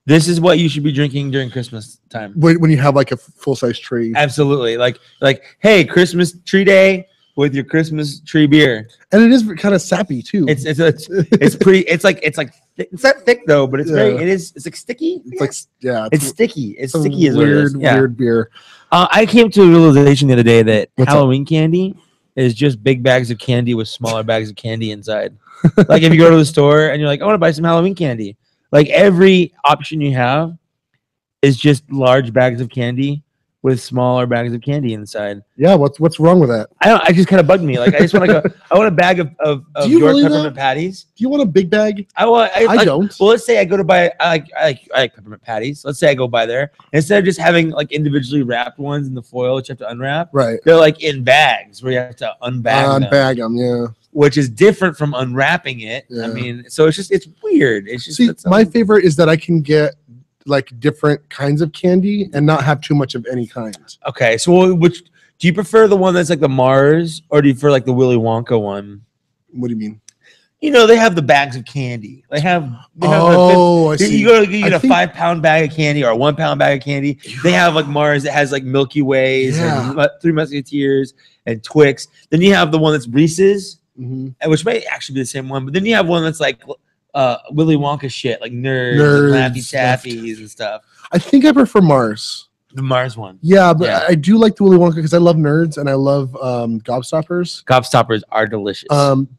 this is what you should be drinking during Christmas time. When you have like a full size tree. Absolutely. Like hey, Christmas tree day with your Christmas tree beer. And it is kind of sappy too. It's pretty. It's like thick. It's not thick though, but it's it's like sticky. It's like it's sticky. It's sticky as weird beer. I came to a realization the other day that Halloween candy is just big bags of candy with smaller bags of candy inside. Like if you go to the store and you're like, I want to buy some Halloween candy. Like every option you have is just large bags of candy with smaller bags of candy inside. Yeah, what's wrong with that? I just kind of bugged me. Like I just want to go. I want a bag of York peppermint patties. Do you want a big bag? I don't. Well, let's say I go to buy. I like peppermint patties. Let's say I go by there instead of just having like individually wrapped ones in the foil that you have to unwrap. Right. They're like in bags where you have to unbag them. Yeah. Which is different from unwrapping it. Yeah. I mean, so it's weird. It's just my favorite is that I can get like different kinds of candy and not have too much of any kind. Okay, so which do you prefer, the one that's like the Mars, or do you prefer like the Willy Wonka one? What do you mean? You know, they have the bags of candy. I see. You get a 5-pound bag of candy or a 1-pound bag of candy. They have like Mars that has like Milky Ways and Three Musketeers and Twix. Then you have the one that's Reese's, which may actually be the same one. But then you have one that's like Willy Wonka shit, like nerds and Laffy Taffies and stuff. I think I prefer Mars. The Mars one. Yeah, but I do like the Willy Wonka because I love nerds and I love gobstoppers. Gobstoppers are delicious.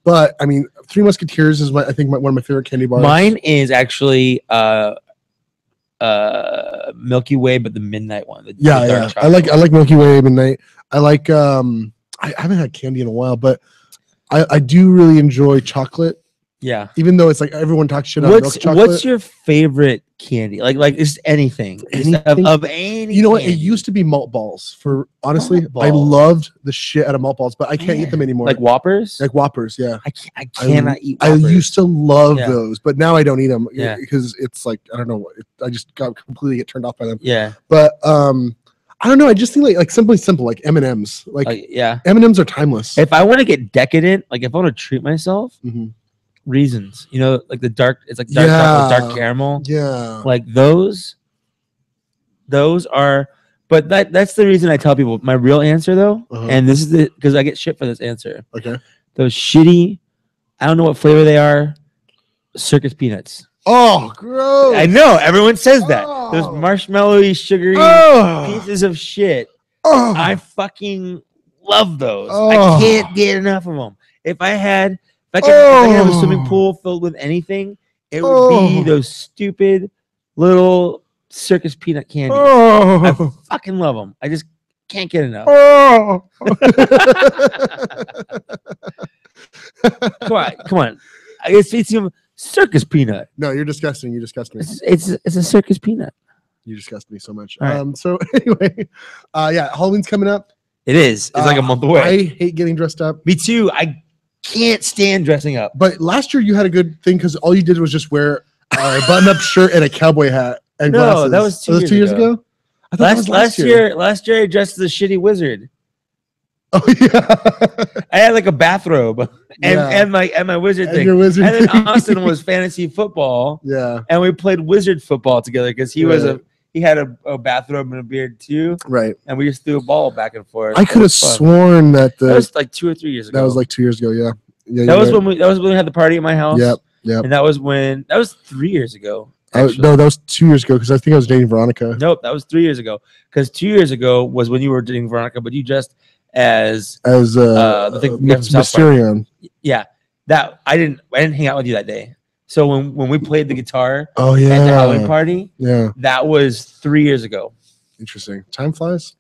But I mean, Three Musketeers is one of my favorite candy bars. Mine is actually Milky Way, but the midnight one. I like Milky Way midnight. I like I haven't had candy in a while, but I do really enjoy chocolate. Yeah. Even though it's like everyone talks shit about milk chocolate. What's your favorite candy? Like just anything. Of any. You know what? It used to be malt balls. Honestly, I loved the shit out of malt balls, but I can't eat them anymore. Like Whoppers? Like Whoppers, yeah. I cannot eat Whoppers. I used to love those, but now I don't eat them because it's like, I don't know. I just got completely get turned off by them. Yeah. But I don't know. I just think like Simply Simple, like M&Ms. Like M&Ms are timeless. If I want to get decadent, like if I want to treat myself, Reasons. You know, like the dark. It's like dark chocolate, dark caramel. Yeah. Like those are. But that's the reason I tell people my real answer though, and this is because I get shit for this answer. Okay. Those shitty, I don't know what flavor they are, circus peanuts. Oh, gross! I know everyone says that. Those marshmallowy, sugary pieces of shit. I fucking love those. I can't get enough of them. If I could have a swimming pool filled with anything, it would be those stupid little circus peanut candies. I fucking love them. I just can't get enough. Come on. It's circus peanut. No, you're disgusting. You disgust me. It's a circus peanut. You disgust me so much. Right. So anyway, yeah, Halloween's coming up. It is. It's like a month away. I hate getting dressed up. Me too. I can't stand dressing up. But last year you had a good thing because all you did was just wear a button-up shirt and a cowboy hat and glasses. That was 2 years ago. I thought that was last year. Last year I dressed as a shitty wizard. Oh yeah. I had like a bathrobe and my wizard thing. Your wizard and then thing. Austin was fantasy football. Yeah. And we played wizard football together because he had a bathrobe and a beard too. Right. And we just threw a ball back and forth. I could have sworn that that was like 2 or 3 years ago. That was like 2 years ago, yeah. That was when we had the party at my house. Yep. And that was 3 years ago. No, that was 2 years ago because I think I was dating Veronica. Nope, that was 3 years ago. Because 2 years ago was when you were dating Veronica, but you dressed as the thing Mysterion. Yeah, that I didn't hang out with you that day. So when we played the guitar at the Halloween party, that was 3 years ago. Interesting. Time flies.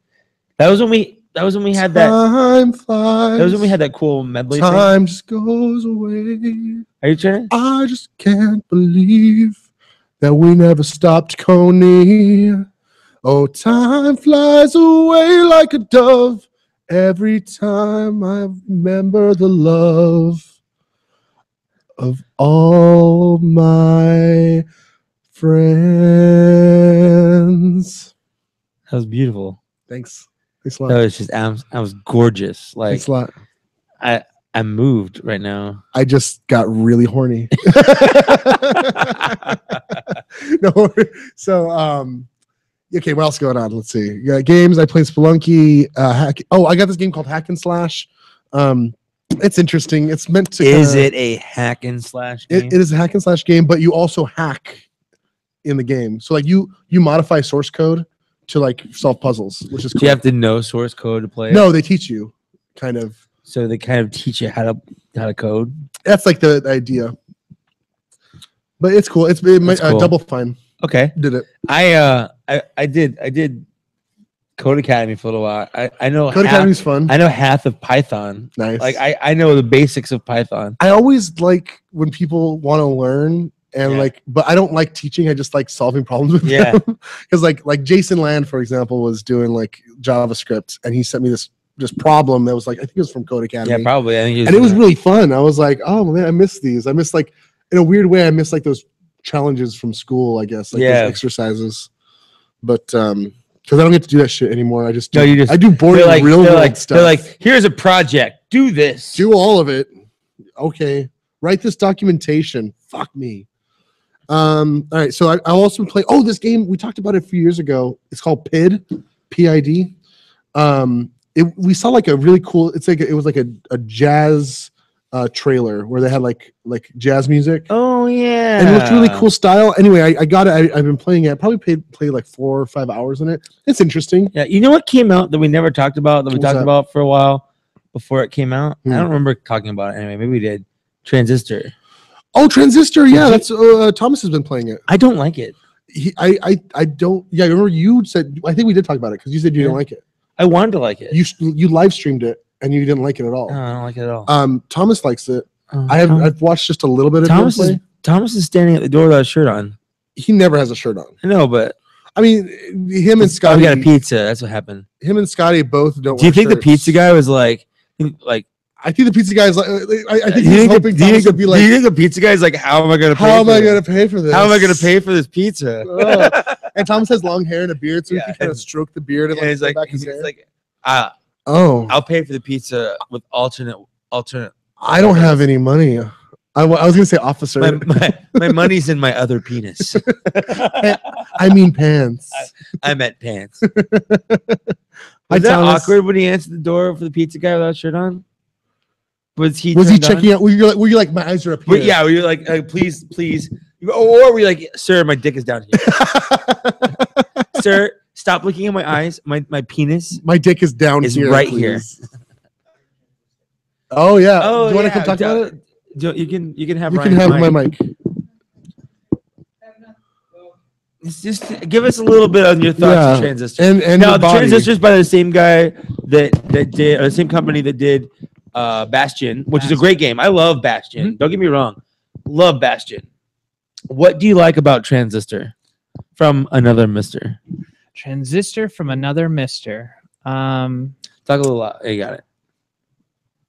That was when we had that. Time flies. That was when we had that cool medley. Time just goes away. Are you trying? I just can't believe that we never stopped, Kony. Oh, time flies away like a dove every time I remember the love of all my friends. That was beautiful. Thanks. Thanks a lot. That was just I was gorgeous. Like thanks a lot. I'm moved right now. I just got really horny. No, so okay, what else going on? Let's see. Yeah, games. I played Spelunky. I got this game called Hack and Slash. It's interesting. It's meant to. Is it a hack and slash game? It is a hack and slash game, but you also hack in the game. So like you modify source code to like solve puzzles, which is cool. Do you have to know source code to play it? No, they teach you kind of. So they kind of teach you how to code. That's like the idea. But it's cool. It's cool. Double Fine. Okay. Did it. I did Code Academy for a little while. I know Code Academy's fun. I know half of Python. Nice. Like I know the basics of Python. I always like when people want to learn and but I don't like teaching. I just like solving problems with them. Because like Jason Land, for example, was doing like JavaScript and he sent me this problem that was like, I think it was from Code Academy. Yeah, probably. I think it was really fun. I was like, oh man, I miss these. I miss like in a weird way, I miss like those challenges from school, I guess. Like those exercises. But because I don't get to do that shit anymore. I just do, I do boring real world stuff. They're like, here's a project. Do this. Do all of it. Okay. Write this documentation. Fuck me. All right. So I also play this game. We talked about it a few years ago. It's called PID. PID. We saw like a really cool, it was like a jazz trailer where they had like jazz music. Oh yeah. And it looked really cool style. Anyway, I got it. I've been playing it. I probably played like 4 or 5 hours in it. It's interesting. Yeah. You know what came out that we never talked about, that we talked about for a while before it came out? I don't remember talking about it anyway. Maybe we did. Transistor. Oh, Transistor. Yeah, that's Thomas has been playing it. I don't like it. I don't. Yeah, I remember you said, I think we did talk about it because you said you didn't like it. I wanted to like it. You live streamed it and you didn't like it at all. No, I don't like it at all. Thomas likes it. I've watched just a little bit of it. Thomas is standing at the door without a shirt on. He never has a shirt on. I know, but I mean, him and Scotty. We got a pizza. That's what happened. Him and Scotty both don't. Do you think shirts. the pizza guy was like? I think the pizza guy is like. I think he's hoping Thomas would be like. Do you think the pizza guy is like, how am I going to pay? How am I going to pay for this? How am I going to pay for this pizza? And Thomas has long hair and a beard, so he can kind of stroke the beard and he's like, back his hair. I'll pay for the pizza with alternate. I don't have any money. I was gonna say officer. My money's in my other penis. I mean pants. I meant pants. Was that awkward when he answered the door for the pizza guy without a shirt on? Was he checking out? Were you like my eyes are up here? Yeah, were you like please, or were you like, sir, my dick is down here. Sir, stop looking at my eyes. My penis. My dick is down here. Right here. Oh yeah. Do you want to come talk about it? You can have. You can have my mic. Just give us a little bit on your thoughts on Transistor. And now the Transistor's by the same guy that did, or the same company that did Bastion, which is a great game. I love Bastion. Mm-hmm. Don't get me wrong, love Bastion. What do you like about Transistor from another Mister? Transistor from another Mister. Talk a little loud. You got it.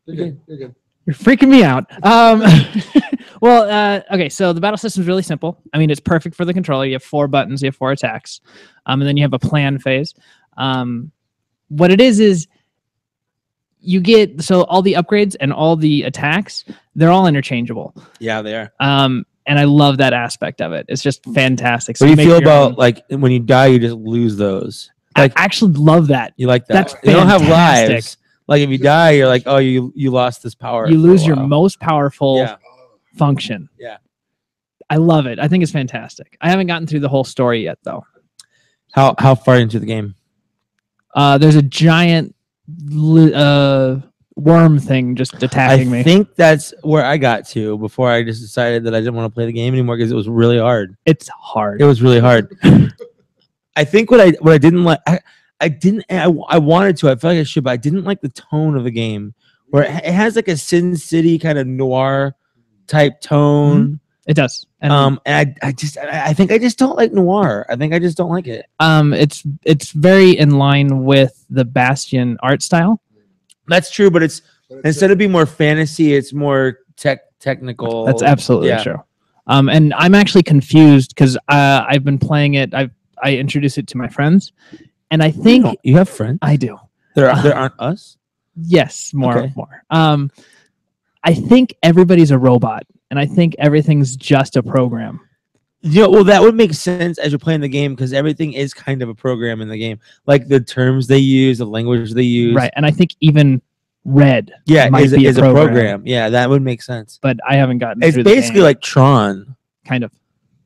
You're good. You're good. You're freaking me out. Well, okay, so the battle system is really simple. I mean, it's perfect for the controller. You have 4 buttons, you have 4 attacks, and then you have a plan phase. What it is you get, so all the upgrades and all the attacks, they're all interchangeable. Yeah, they are. And I love that aspect of it. It's just fantastic. So what do you feel about like when you die, you just lose those? Like, I actually love that. You like that? That's you don't have lives. Like if you die, you're like, oh, you lost this power. You lose your most powerful function. Yeah. I love it. I think it's fantastic. I haven't gotten through the whole story yet, though. How far into the game? There's a giant worm thing just attacking me. I think that's where I got to before I just decided that I didn't want to play the game anymore because it was really hard. It's hard. It was really hard. I think what I didn't like, I wanted to. I felt like I should, but I didn't like the tone of the game, where it has like a Sin City kind of noir type tone. Mm-hmm. It does. And I think I just don't like noir. I think I just don't like it. It's very in line with the Bastion art style. That's true, but it's instead of being more fantasy, it's more technical. That's absolutely true. And I'm actually confused because I've been playing it. I introduced it to my friends. And I think you have friends. I do. There aren't us. Yes, more. I think everybody's a robot, and I think everything's just a program. Yeah, well, that would make sense as you're playing the game because everything is kind of a program in the game, like the terms they use, the language they use. Right, and I think even Red, is a program. Yeah, that would make sense. But I haven't gotten. It's basically like Tron, kind of.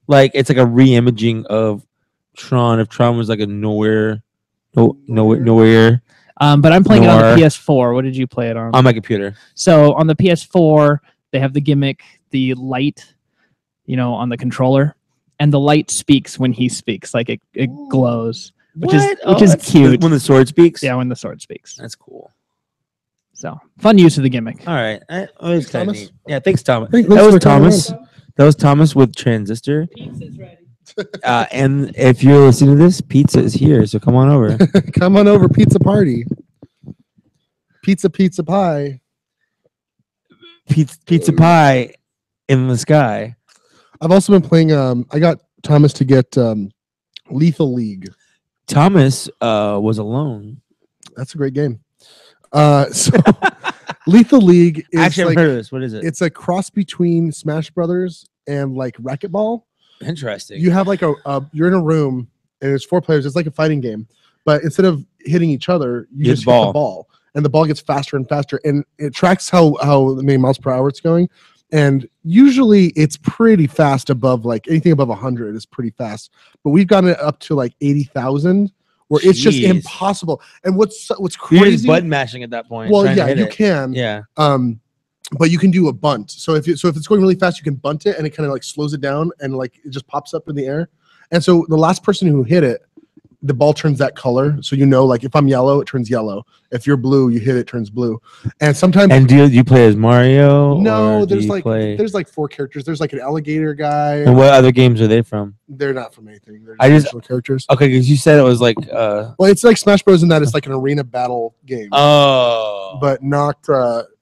Like it's like a re-imaging of Tron. If Tron was like a nowhere. But I'm playing it on the PS4. What did you play it on? On my computer. So on the PS4, they have the gimmick, the light, on the controller, and the light speaks when he speaks, like it glows, which is cute. When the sword speaks. Yeah, when the sword speaks. That's cool. So fun use of the gimmick. All right, always kind of neat. Yeah, thanks, Thomas. That was Thomas. That was Thomas with Transistor. Pizza's ready. And if you're listening to this, pizza is here, so come on over. Come on over, pizza party. Pizza pie. Pizza pie in the sky. I've also been playing. I got Thomas to get Lethal League. Thomas was alone. That's a great game. So Lethal League is actually, I've heard of this. What is it? It's a cross between Smash Brothers and like Racquetball. Interesting. You have like you're in a room and it's 4 players. It's like a fighting game, but instead of hitting each other, you just hit the ball, and the ball gets faster and faster, and it tracks how many miles per hour it's going. And usually it's pretty fast above like anything above 100 is pretty fast, but we've gotten it up to like 80,000 where it's just impossible. And what's crazy? You're just button mashing at that point. Well, yeah, you can. Yeah. But you can do a bunt. So if it's going really fast, you can bunt it, and it kind of like slows it down, and like it just pops up in the air. And so the last person who hit it, the ball turns that color. So like if I'm yellow, it turns yellow. If you're blue, you hit it, turns blue. And sometimes. And do you play as Mario? No, there's like 4 characters. There's like an alligator guy. And what other games are they from? They're not from anything. They're just characters. Okay, because you said it was like. Well, it's like Smash Bros. In that it's like an arena battle game. Oh. But not.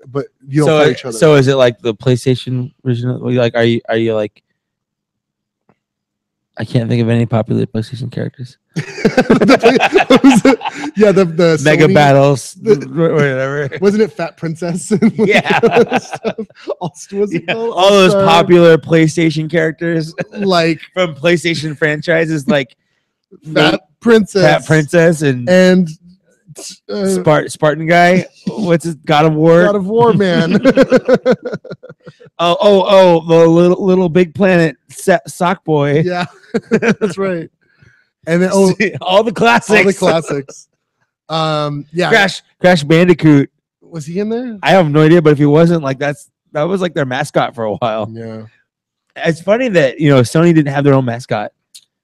But you don't play each other. So is it like the PlayStation original? Like, are you like? I can't think of any popular PlayStation characters. Yeah, the Mega Sony, Battles, whatever. Wasn't it Fat Princess? Yeah. What's it called? All those All-Star, popular PlayStation characters like from PlayStation franchises, like Fat Princess, and Spartan guy. What's his God of War? God of War, man. The little Big Planet sock boy. Yeah, that's right. And then all the classics. All the classics. Yeah. Crash Bandicoot. Was he in there? I have no idea, but if he wasn't, like that was like their mascot for a while. Yeah. It's funny that Sony didn't have their own mascot.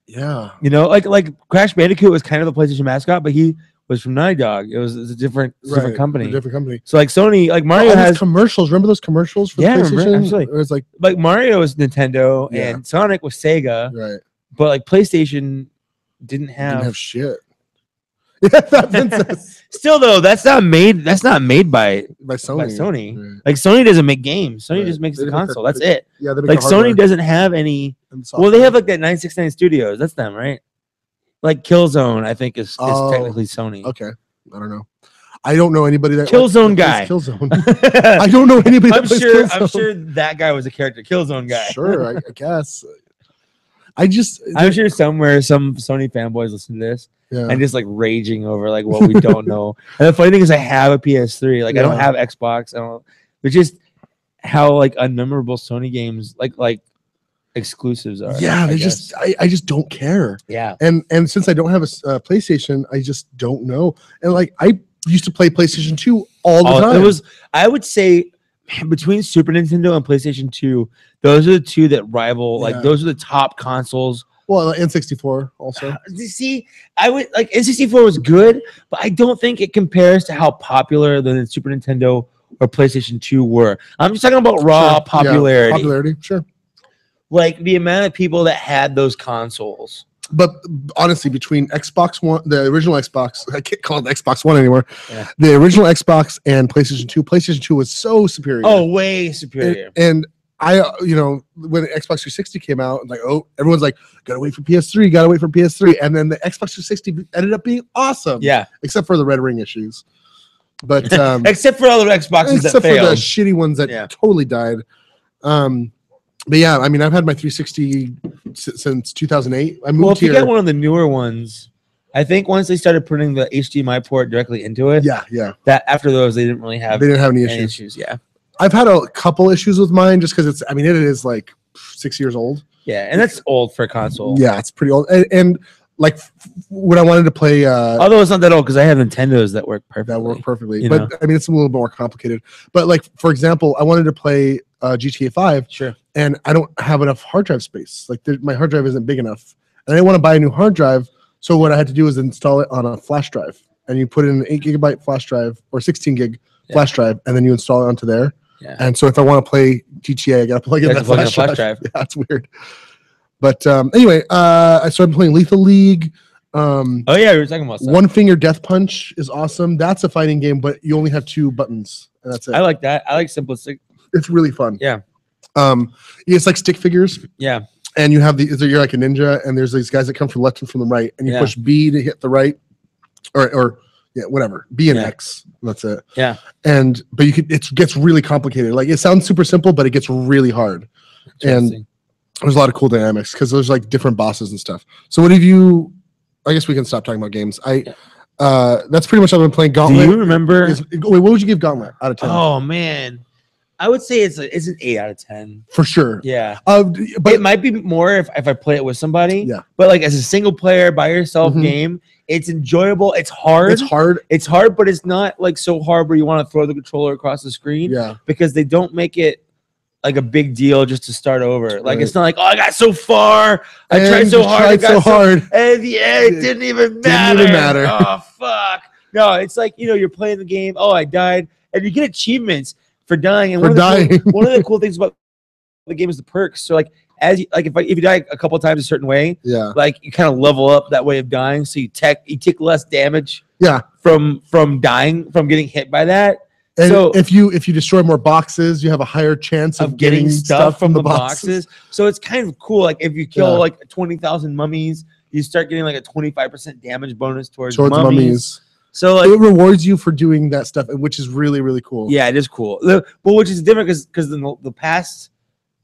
Yeah. Like Crash Bandicoot was kind of the PlayStation mascot, but he was from Naughty Dog. It was a different company. A different company. So like Sony, like Mario has commercials. Remember those commercials for PlayStation? Absolutely. It was like Mario was Nintendo and Sonic was Sega. Right. But like PlayStation didn't have shit. Yeah, Fat Princess. Still though, that's not made by Sony. Right. Like Sony doesn't make games. Sony Right. just makes They the make console. That's it. Yeah, they make like the hardware Sony doesn't have any. Well, they have like that 969 Studios. That's them, right? Like Killzone, I think is technically Sony. Okay, I don't know. I don't know anybody that Killzone guy. Killzone. I don't know anybody. I'm sure that guy was a character. Killzone guy. Sure, I guess. I'm sure somewhere some Sony fanboys listen to this and just like raging over like what we don't know. And the funny thing is, I have a PS3. Like I don't have Xbox. It's just how like unmemorable Sony games like exclusives are. Yeah, I just don't care. Yeah. And since I don't have a PlayStation, I just don't know. And like I used to play PlayStation 2 all the time. I would say between Super Nintendo and PlayStation 2, those are the two that rival. Like those are the top consoles. Well, N64 also. You see, I would like N64 was good, but I don't think it compares to how popular the Super Nintendo or PlayStation 2 were. I'm just talking about raw popularity. Yeah, popularity, sure. Like the amount of people that had those consoles. But honestly, between Xbox One, the original Xbox, I can't call it the Xbox One anymore. Yeah. The original Xbox and PlayStation 2 was so superior. Oh, way superior. And I, when Xbox 360 came out, like, everyone's like, gotta wait for PS3. And then the Xbox 360 ended up being awesome. Yeah. Except for the red ring issues. But except for other Xboxes that failed. Except for the shitty ones that totally died. But yeah, I mean, I've had my 360 since 2008. I moved if you get one of the newer ones, I think once they started putting the HDMI port directly into it, that after those they didn't really have. They didn't have any issues. Yeah, I've had a couple issues with mine just because it is like 6 years old. Yeah, and that's old for a console. Yeah, it's pretty old. And like when I wanted to play, although it's not that old because I have Nintendos that work perfectly. But I mean, it's a little bit more complicated. But like for example, I wanted to play GTA 5. Sure. And I don't have enough hard drive space. Like my hard drive isn't big enough. And I didn't want to buy a new hard drive. So what I had to do was install it on a flash drive. And you put in an 8 gigabyte flash drive or 16 gig flash drive, and then you install it onto there. Yeah. And so if I want to play GTA, I got to plug in that flash drive. Yeah, that's weird. But anyway, I started playing Lethal League. We were talking about stuff. One Finger Death Punch is awesome. That's a fighting game, but you only have 2 buttons. And that's it. I like that. I like simplistic. It's really fun. Yeah. It's like stick figures. Yeah. And you have you're like a ninja, and there's these guys that come from left and from the right, and you push B to hit the right, or whatever, B and X. That's it. Yeah. But it gets really complicated. Like it sounds super simple, but it gets really hard. And there's a lot of cool dynamics because there's like different bosses and stuff. So what have you? I guess we can stop talking about games. That's pretty much what I've been playing. Gauntlet. Do you remember? What would you give Gauntlet out of 10? Oh man. I would say it's an 8 out of 10 for sure. Yeah, but it might be more if I play it with somebody. Yeah, but like as a single player by yourself game, it's enjoyable. It's hard. It's hard, but it's not like so hard where you want to throw the controller across the screen. Yeah, because they don't make it like a big deal just to start over. Like it's not like I got so far, I tried so hard, and it didn't even matter. Oh fuck! No, it's like you're playing the game. Oh, I died, and you get achievements for dying. And one of the cool things about the game is the perks. So like if you die a couple of times a certain way, like you kind of level up that way of dying. So you take less damage. Yeah. From dying, from getting hit by that. And so if you destroy more boxes, you have a higher chance of getting stuff from the boxes. So it's kind of cool. Like if you kill like 20,000 mummies, you start getting like a 25% damage bonus towards Towards mummies. So like, it rewards you for doing that stuff, which is really, really cool. yeah, it is cool. But which is different because the past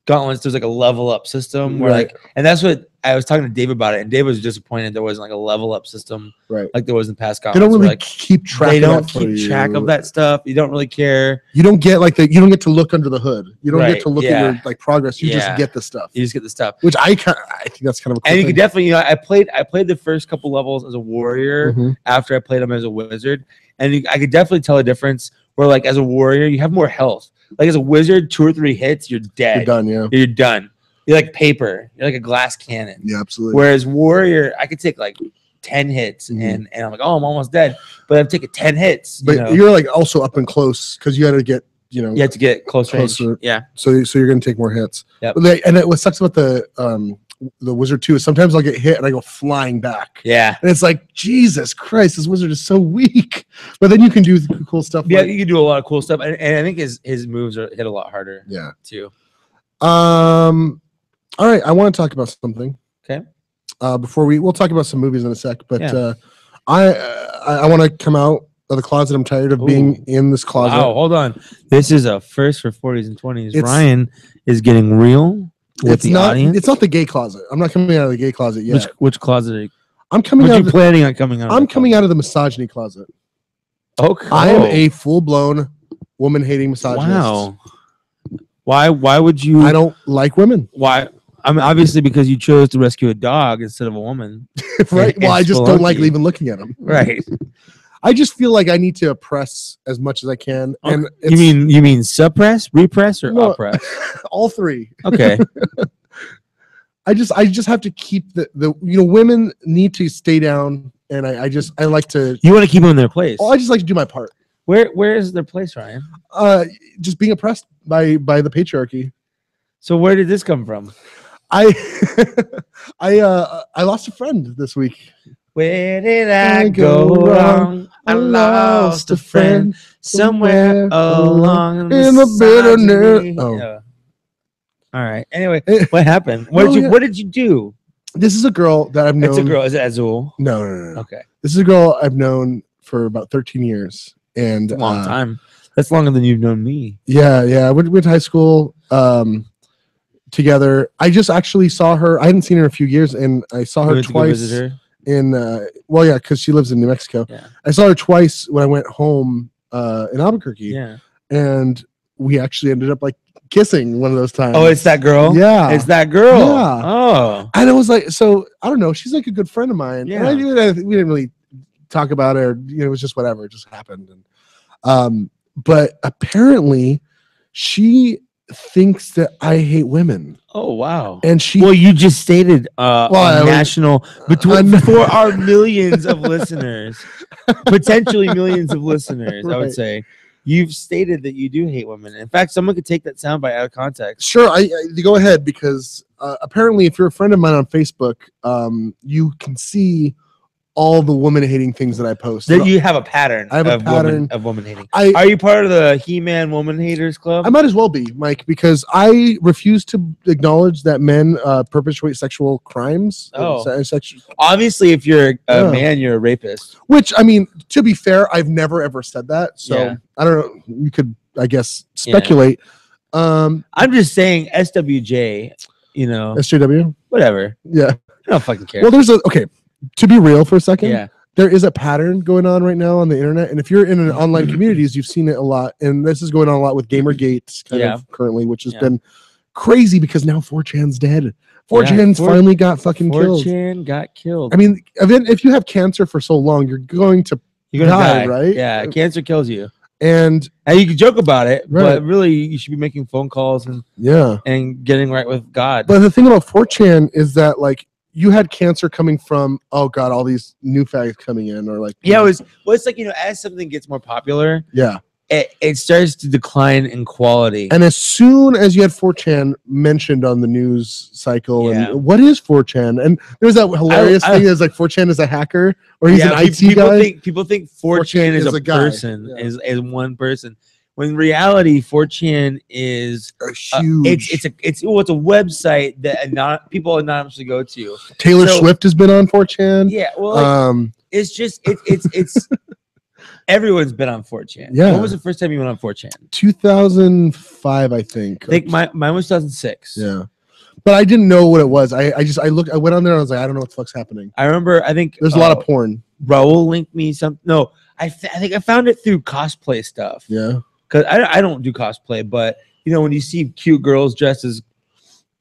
gauntlets, there's like a level up system where Right. like, and that's what I was talking to Dave about it, and Dave was disappointed there wasn't like a level up system Right. like there was in past They gauntlets. don't really where, like, keep track. they of don't that for keep track you. of that stuff. You don't really care. You don't get like you don't get to look under the hood. You don't Right, get to look yeah. at your like progress. You Yeah. just get the stuff. You just get the stuff. Which I think that's kind of a cool And you thing. could definitely, you know, I played the first couple levels as a warrior Mhm. after I played them as a wizard, and I could definitely tell a difference where like as a warrior you have more health. Like as a wizard, 2 or 3 hits, you're dead. You're done, yeah. You're done. You're like paper. You're like a glass cannon. Yeah, absolutely. Whereas warrior, I could take like 10 hits and I'm like, oh, I'm almost dead. But I'm taking 10 hits. But you know? you're like also up and close because you had to get, you know, You have to get closer. Closer. Yeah. so you're gonna take more hits. Yep. And what sucks about the wizard too is sometimes I'll get hit and I go flying back. Yeah. And it's like, Jesus Christ, this wizard is so weak. But then you can do cool stuff. Yeah, like, you can do a lot of cool stuff. And I think his moves hit a lot harder yeah. too. All right, I want to talk about something. Okay. Before we'll talk about some movies in a sec, but Yeah. I want to come out of the closet. I'm tired of being in this closet. Wow, hold on. This is a first for 40s and 20s. It's- Ryan is getting real with It's the not. audience. It's not the gay closet. I'm not coming out of the gay closet yet. Which closet are you? I'm coming What out. you Of the, planning on coming out? I'm coming out of the misogyny closet. Okay. I am a full-blown woman-hating misogynist. Wow. Why would you? I don't like women. Why? I mean, obviously because you chose to rescue a dog instead of a woman. Right? And Well, I just don't like Spelunky. even looking at them. Right. I just feel like I need to oppress as much as I can. And you mean suppress, repress, or No. oppress? all three? Okay. I just have to keep the women need to stay down, and I like to. You want to keep them in their place. I just like to do my part. Where is their place, Ryan? Just being oppressed by the patriarchy. So where did this come from? I I lost a friend this week. Where did I go wrong? I lost a friend somewhere along in the bitterness. Oh. Oh. All right. Anyway, what happened? What did you do? This is a girl that I've known. It's a girl. Is it Azul? No. Okay. This is a girl I've known for about 13 years, and That's a long time. That's longer than you've known me. Yeah. We went to high school together. I just actually saw her. I hadn't seen her in a few years, and I saw her You went to go twice. visit her? In because she lives in New Mexico. Yeah. I saw her twice when I went home in Albuquerque. Yeah. And we actually ended up like kissing one of those times. Oh, it's that girl? Yeah. It's that girl. Yeah. Oh. And I was like, so I don't know. She's like a good friend of mine. Yeah. And we didn't really talk about it. Or, it was just whatever. It just happened. And but apparently she thinks that I hate women. Oh, wow. And she Well, you just stated national for our millions of listeners, potentially millions of listeners, I would Right. say. You've stated that you do hate women. In fact, someone could take that soundbite out of context. Sure, I go ahead because apparently, if you're a friend of mine on Facebook, you can see all the woman-hating things that I post. That you have a pattern. I have a pattern of woman hating. I Are you part of the He-Man Woman Haters Club? might as well be, Mike, because I refuse to acknowledge that men perpetuate sexual crimes. Oh. Sexual, Obviously, if you're a Yeah. man, you're a rapist. which I mean, to be fair, I've never ever said that. So Yeah. I don't know. You could, I guess, speculate. I'm just saying, SWJ. SJW. Whatever. Yeah. I don't fucking care. Well, okay. To be real for a second. Yeah. There is a pattern going on right now on the internet, and if you're in an online communities, you've seen it a lot. And this is going on a lot with Gamergate kind of currently, which has been crazy because now 4chan's dead. 4chan's finally got fucking killed. 4chan got killed. I mean, if you have cancer for so long, you're going to You're gonna die, right? Yeah, cancer kills you. And you can joke about it, Right. but really, you should be making phone calls yeah. and getting right with God. But the thing about 4chan is that like you had cancer coming from, oh God, all these new fags coming in, or like it's like, as something gets more popular, yeah. it starts to decline in quality. And as soon as you had 4chan mentioned on the news cycle, Yeah. and what is 4chan? And there's that hilarious thing is like 4chan is a hacker or he's an IT guy. People think 4chan is a guy. person, Yeah. is one person. When in reality, 4chan is huge. It's a website that people anonymously go to. Taylor Swift has been on 4chan. Yeah, well, it's just it's everyone's been on 4chan. Yeah. When was the first time you went on 4chan? 2005, I think. I think mine was 2006. Yeah. But I didn't know what it was. I went on there and I was like, I don't know what the fuck's happening. I remember, I think there's a lot of porn. Raul linked me some. No, I think I found it through cosplay stuff. Yeah. Because I don't do cosplay, but you know, when you see cute girls dressed as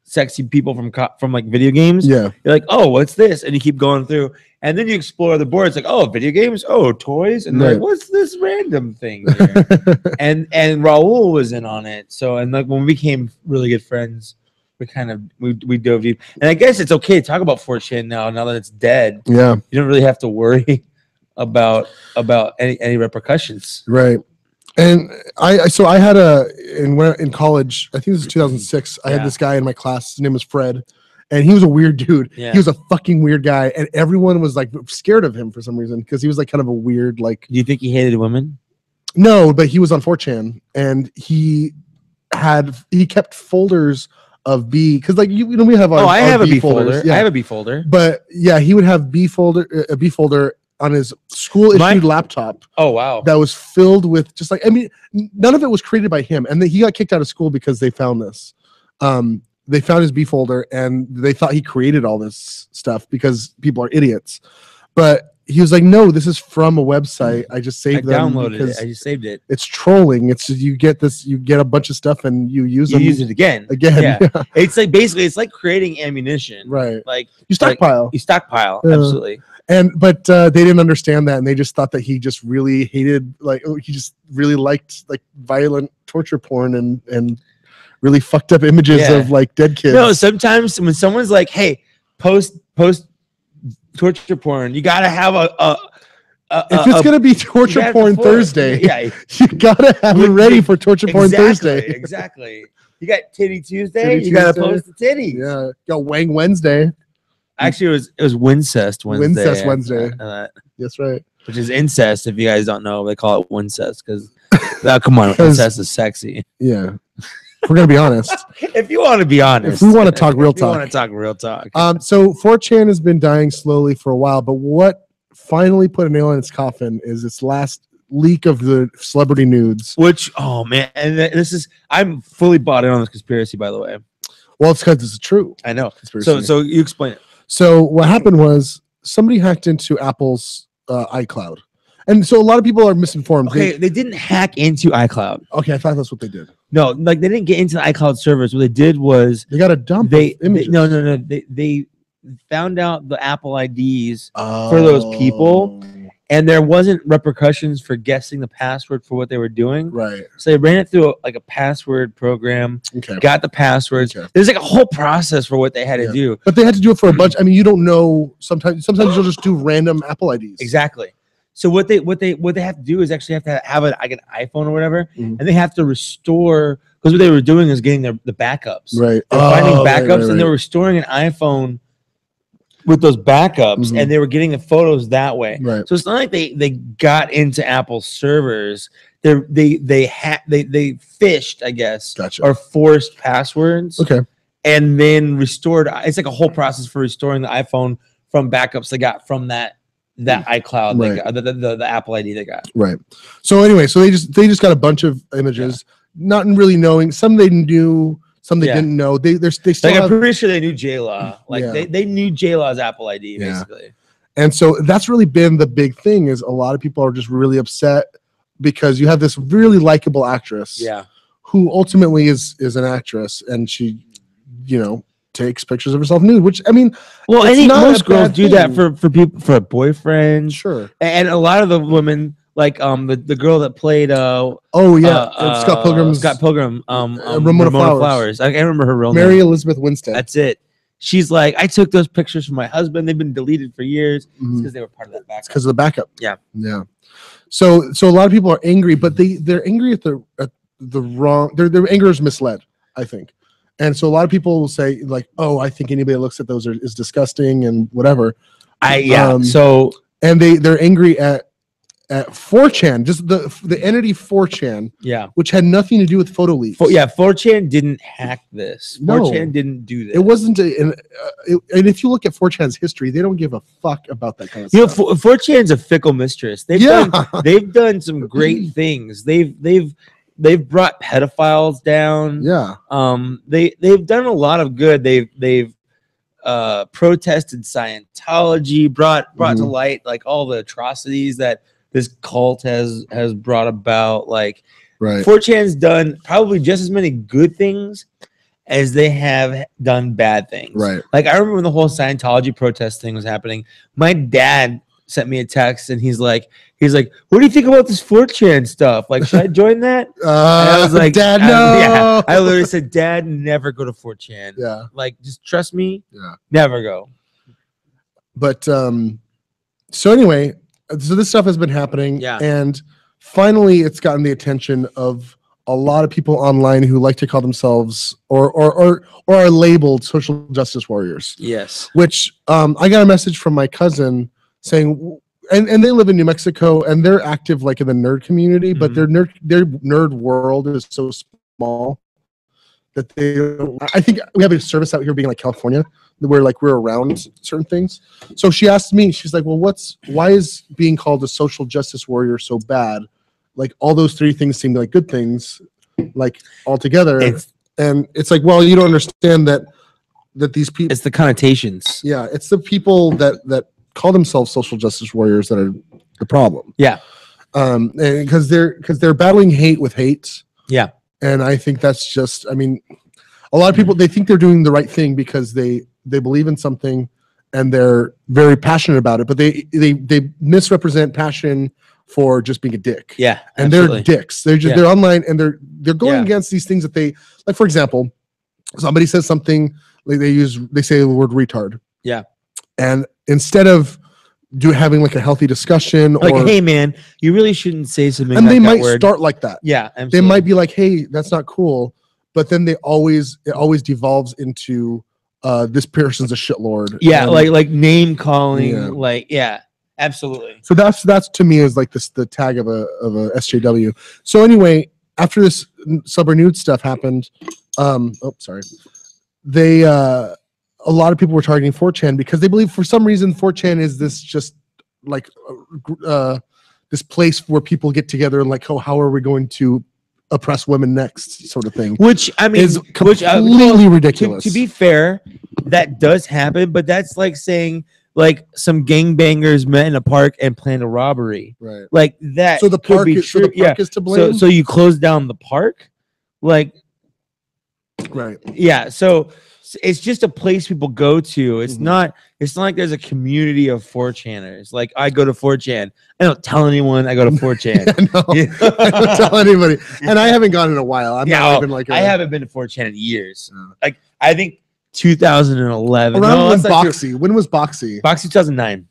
sexy people from like video games, yeah, you're like, oh, what's this? And you keep going through, and then you explore the board. It's like, oh, video games, oh, toys, and like, what's this random thing here? and Raul was in on it. So, and like when we became really good friends, we dove deep. And I guess it's okay to talk about 4chan now that it's dead. Yeah, you don't really have to worry about any repercussions. Right. And I had in college, I think this was 2006. I had this guy in my class. His name was Fred, and he was a weird dude. Yeah. He was a fucking weird guy, and everyone was like scared of him for some reason because he was like kind of a weird like. Do you think he hated women? No, but he was on 4chan, and he kept folders of B because like you know we have I have a B folders. folder. Yeah. I have a B folder. But yeah, he would have a B folder on his school issued laptop. Oh wow. That was filled with just like, I mean, none of it was created by him. And then he got kicked out of school because they found this. They found his B folder and they thought he created all this stuff because people are idiots. But he was like, no, this is from a website. I just saved them. Downloaded it. I just saved it. It's trolling. It's you get a bunch of stuff and you use it again. Yeah. It's like basically it's like creating ammunition. Right. Like you stockpile. Absolutely. But they didn't understand that, and they just thought that he just really hated, he just really liked like violent torture porn and really fucked up images of like dead kids. No, sometimes when someone's like, "Hey, post torture porn," you gotta have if it's gonna be torture porn Thursday, you gotta have it ready for torture porn Thursday. Exactly. You got Titty Tuesday. You gotta post the titties. Yeah. Got Wang Wednesday. Actually, it was Wincest Wednesday. Wincest Wednesday. That's right. Which is incest. If you guys don't know, they call it Wincest because, come on, incest is sexy. Yeah, we're gonna be honest. If you want to be honest, if we want to talk real talk, want to talk real talk. So 4chan has been dying slowly for a while, but what finally put a nail in its coffin is its last leak of the celebrity nudes. Which, oh man, and I'm fully bought in on this conspiracy, by the way. Well, it's because it's true. I know. Conspiracy. So you explain it. So what happened was somebody hacked into Apple's iCloud. And so a lot of people are misinformed. Okay, they didn't hack into iCloud. Okay, I thought that's what they did. No, like they didn't get into the iCloud servers. What they did was they got a dump of images. No. They found out the Apple IDs for those people, and there wasn't repercussions for guessing the password for what they were doing. Right. So they ran it through a password program. Okay. Got the passwords. Okay. There's like a whole process for what they had to do. But they had to do it for a bunch. I mean, you don't know. Sometimes you'll just do random Apple IDs. Exactly. So what they have to do is actually have to have an iPhone or whatever, and they have to restore, because what they were doing is getting the backups. Right. They're finding backups, and they were restoring an iPhone with those backups, and they were getting the photos that way. Right. So it's not like they got into Apple's servers. They fished, I guess, or forced passwords. Okay. And then restored. It's like a whole process for restoring the iPhone from backups they got from that iCloud, right. the Apple ID they got. Right. So anyway, so they just got a bunch of images, not really knowing. Some they knew. Some they didn't know. They still. Like, I'm pretty sure they knew J-Law. Like they knew J-Law's Apple ID basically. And so that's really been the big thing. Is a lot of people are just really upset because you have this really likable actress. Yeah. Who ultimately is an actress, and she, takes pictures of herself nude. Which I mean, well, most girls do that for people, for a boyfriend. Sure. And a lot of the women. Like the girl that played Scott Pilgrim Ramona Flowers. I can't remember her real name. Mary Elizabeth Winstead. That's it. She's like, I took those pictures from my husband. They've been deleted for years because they were part of that backup. Because of the backup. Yeah. So a lot of people are angry, but they're angry at the wrong. Their anger is misled, I think. And so a lot of people will say like, oh, I think anybody that looks at those is disgusting and whatever. And they're angry at 4chan, just the entity 4chan, Yeah. which had nothing to do with photo leaks. 4chan didn't hack this. No. 4chan didn't do this. It wasn't, and if you look at 4chan's history, they don't give a fuck about that kind of stuff. 4chan's a fickle mistress. They've done some great things. They've brought pedophiles down. Yeah. They've done a lot of good. They've protested Scientology, brought to light like all the atrocities that this cult has brought about. Like, right. 4chan's done probably just as many good things as they have done bad things. Right. Like, I remember when the whole Scientology protest thing was happening, my dad sent me a text and he's like, what do you think about this 4chan stuff? Like, should I join that? I was like, Dad, no. Yeah. I literally said, Dad, never go to 4chan. Yeah. Like, just trust me. Yeah. Never go. But so anyway, so this stuff has been happening. Yeah. And finally it's gotten the attention of a lot of people online who like to call themselves or are labeled social justice warriors. Yes. Which I got a message from my cousin saying, and they live in New Mexico and they're active like in the nerd community, but their nerd world is so small that they don't, I think we have a service out here being like California where like we're around certain things. So she asked me, she's like, well, why is being called a social justice warrior so bad? Like all those three things seem like good things, like all together. And it's like, well, you don't understand that these people, it's the connotations. Yeah. It's the people that call themselves social justice warriors that are the problem. Yeah. And because they're battling hate with hate. Yeah. And I think that's just, I mean, a lot of people, they think they're doing the right thing because they believe in something and they're very passionate about it, but they misrepresent passion for just being a dick. Yeah. And absolutely. they're dicks. They're just, they're online and they're going against these things that they, like, for example, somebody says something, like they say the word retard. Yeah. And instead of having like a healthy discussion, like, hey man, you really shouldn't say something. And like they might word. start like that. Yeah, absolutely. They might be like, hey, that's not cool, but then it always devolves into this person's a shitlord. Yeah, like name calling, absolutely. So that's to me is like the tag of a SJW. So anyway, after this Subber Nude stuff happened, they a lot of people were targeting 4chan because they believe for some reason 4chan is this just like this place where people get together and like, oh, how are we going to oppress women next, sort of thing. Which I mean is completely ridiculous. To be fair, that does happen, but that's like saying like some gangbangers met in a park and planned a robbery. Right. Like that. So the could park be is, true. so the park is to blame. So you close down the park, like. Right. Yeah. So it's just a place people go to. It's not like there's a community of 4chaners. Like I go to 4chan. I don't tell anyone I go to 4chan. I don't tell anybody. And I haven't gone in a while. I haven't been to 4chan in years. Like I think 2011. Around when Boxy. When was Boxy? Boxy 2009.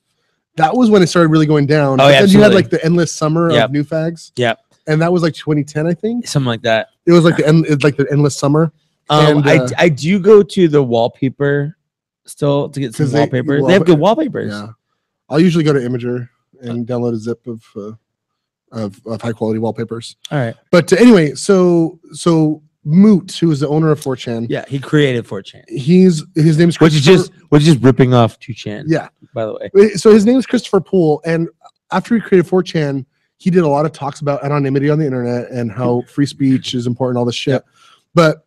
That was when it started really going down. Oh, yeah, then you had like the endless summer of new fags. Yep. And that was like 2010, I think. Something like that. It was like the endless summer. I do go to the wallpaper still to get some wallpaper. They have good wallpapers. Yeah, I'll usually go to Imager and download a zip of high quality wallpapers. All right, but anyway, so Moot, who is the owner of 4chan, he created 4chan. His name is which is just ripping off 2chan. Yeah, by the way. So his name is Christopher Poole, and after he created 4chan, he did a lot of talks about anonymity on the internet and how free speech is important, all this shit. But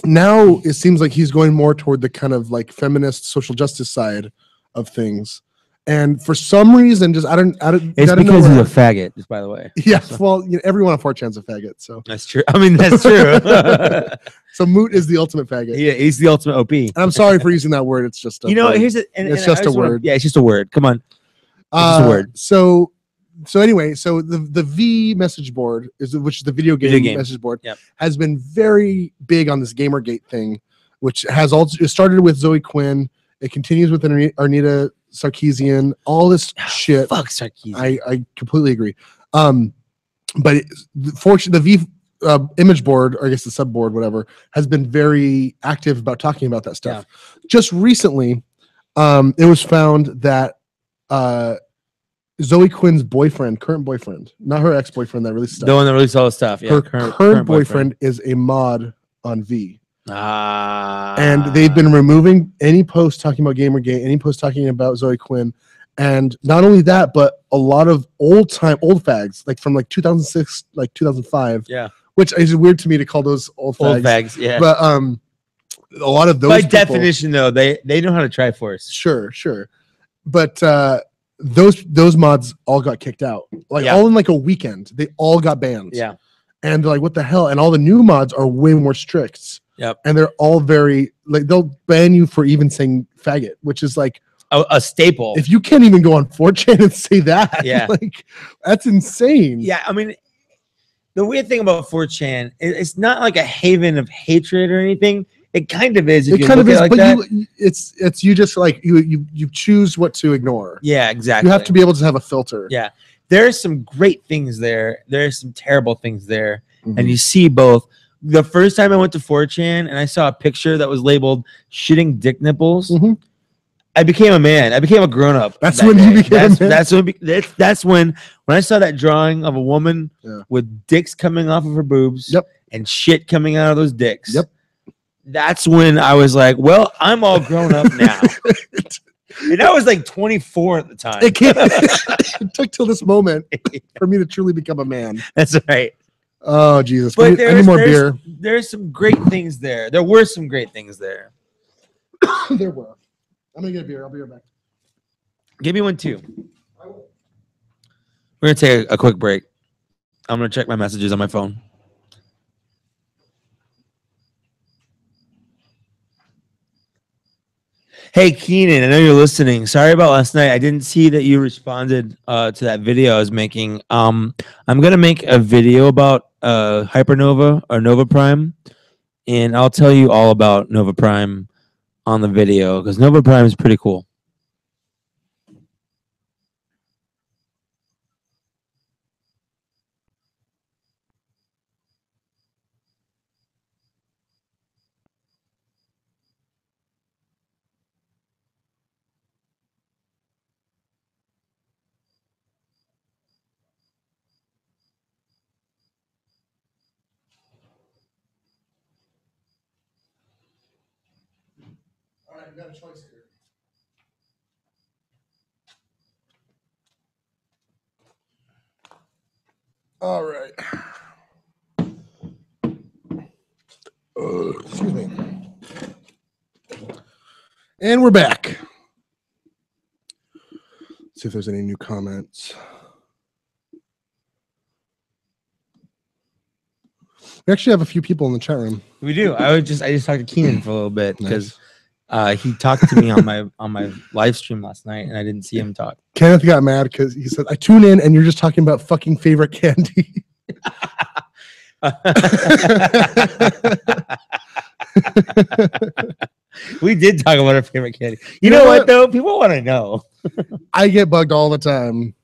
now it seems like he's going more toward the kind of like feminist social justice side of things, and for some reason, just I don't. It's because he's a faggot, just by the way. Yeah, so. Well, everyone on 4chan's a faggot, so that's true. I mean, that's true. So Moot is the ultimate faggot. Yeah, he's the ultimate OP. And I'm sorry for using that word. It's just it's just a word. Yeah, it's just a word. Come on, it's just a word. So anyway, so the V message board which is the video game message board has been very big on this Gamergate thing, which it started with Zoe Quinn. It continues with Arnita Sarkeesian, all this shit. Fuck Sarkeesian. I completely agree. But the V image board, or I guess the sub board, whatever, has been very active about talking about that stuff. Just recently, it was found that Zoe Quinn's boyfriend, current boyfriend, not her ex-boyfriend that released stuff. The one that released all the stuff. Yeah, Her current boyfriend is a mod on V. And they've been removing any post talking about Gamergate, any post talking about Zoe Quinn. And not only that, but a lot of old fags, like from like 2006, like 2005. Yeah. Which is weird to me to call those old fags. Old fags, yeah. But a lot of those by people, definition, though, they know how to Triforce. Sure. But those mods all got kicked out. Like all in like a weekend. They all got banned. Yeah. And they're like, what the hell? And all the new mods are way more strict. Yep. And they're all very like they'll ban you for even saying faggot, which is like a staple. If you can't even go on 4chan and say that, yeah, like that's insane. Yeah, I mean, the weird thing about 4chan, it's not like a haven of hatred or anything. It kind of is. If it kind of is, like but that. It's you just like you choose what to ignore. Yeah, exactly. You have to be able to have a filter. Yeah, there's some great things there. There's some terrible things there, and you see both. The first time I went to 4chan and I saw a picture that was labeled "shitting dick nipples," I became a man. I became a grown up. That's when you became a man. That's when I saw that drawing of a woman with dicks coming off of her boobs and shit coming out of those dicks. Yep. That's when I was like, well, I'm all grown up now. And I was like 24 at the time. It took till this moment for me to truly become a man. That's right. Oh, Jesus. But I need more beer. There's some great things there. There were some great things there. There were. I'm going to get a beer. I'll be right back. Give me one, too. We're going to take a quick break. I'm going to check my messages on my phone. Hey, Keenan, I know you're listening. Sorry about last night. I didn't see that you responded to that video I was making. I'm going to make a video about Hypernova or Nova Prime, and I'll tell you all about Nova Prime on the video because Nova Prime is pretty cool. All right, I've got a choice here. All right. Excuse me. And we're back. See if there's any new comments. We actually have a few people in the chat room. We do. I just talked to Keenan for a little bit because he talked to me on my live stream last night, and I didn't see him talk. Kenneth got mad because he said, "I tune in, and you're just talking about fucking favorite candy." We did talk about our favorite candy. You know what though? People want to know. I get bugged all the time.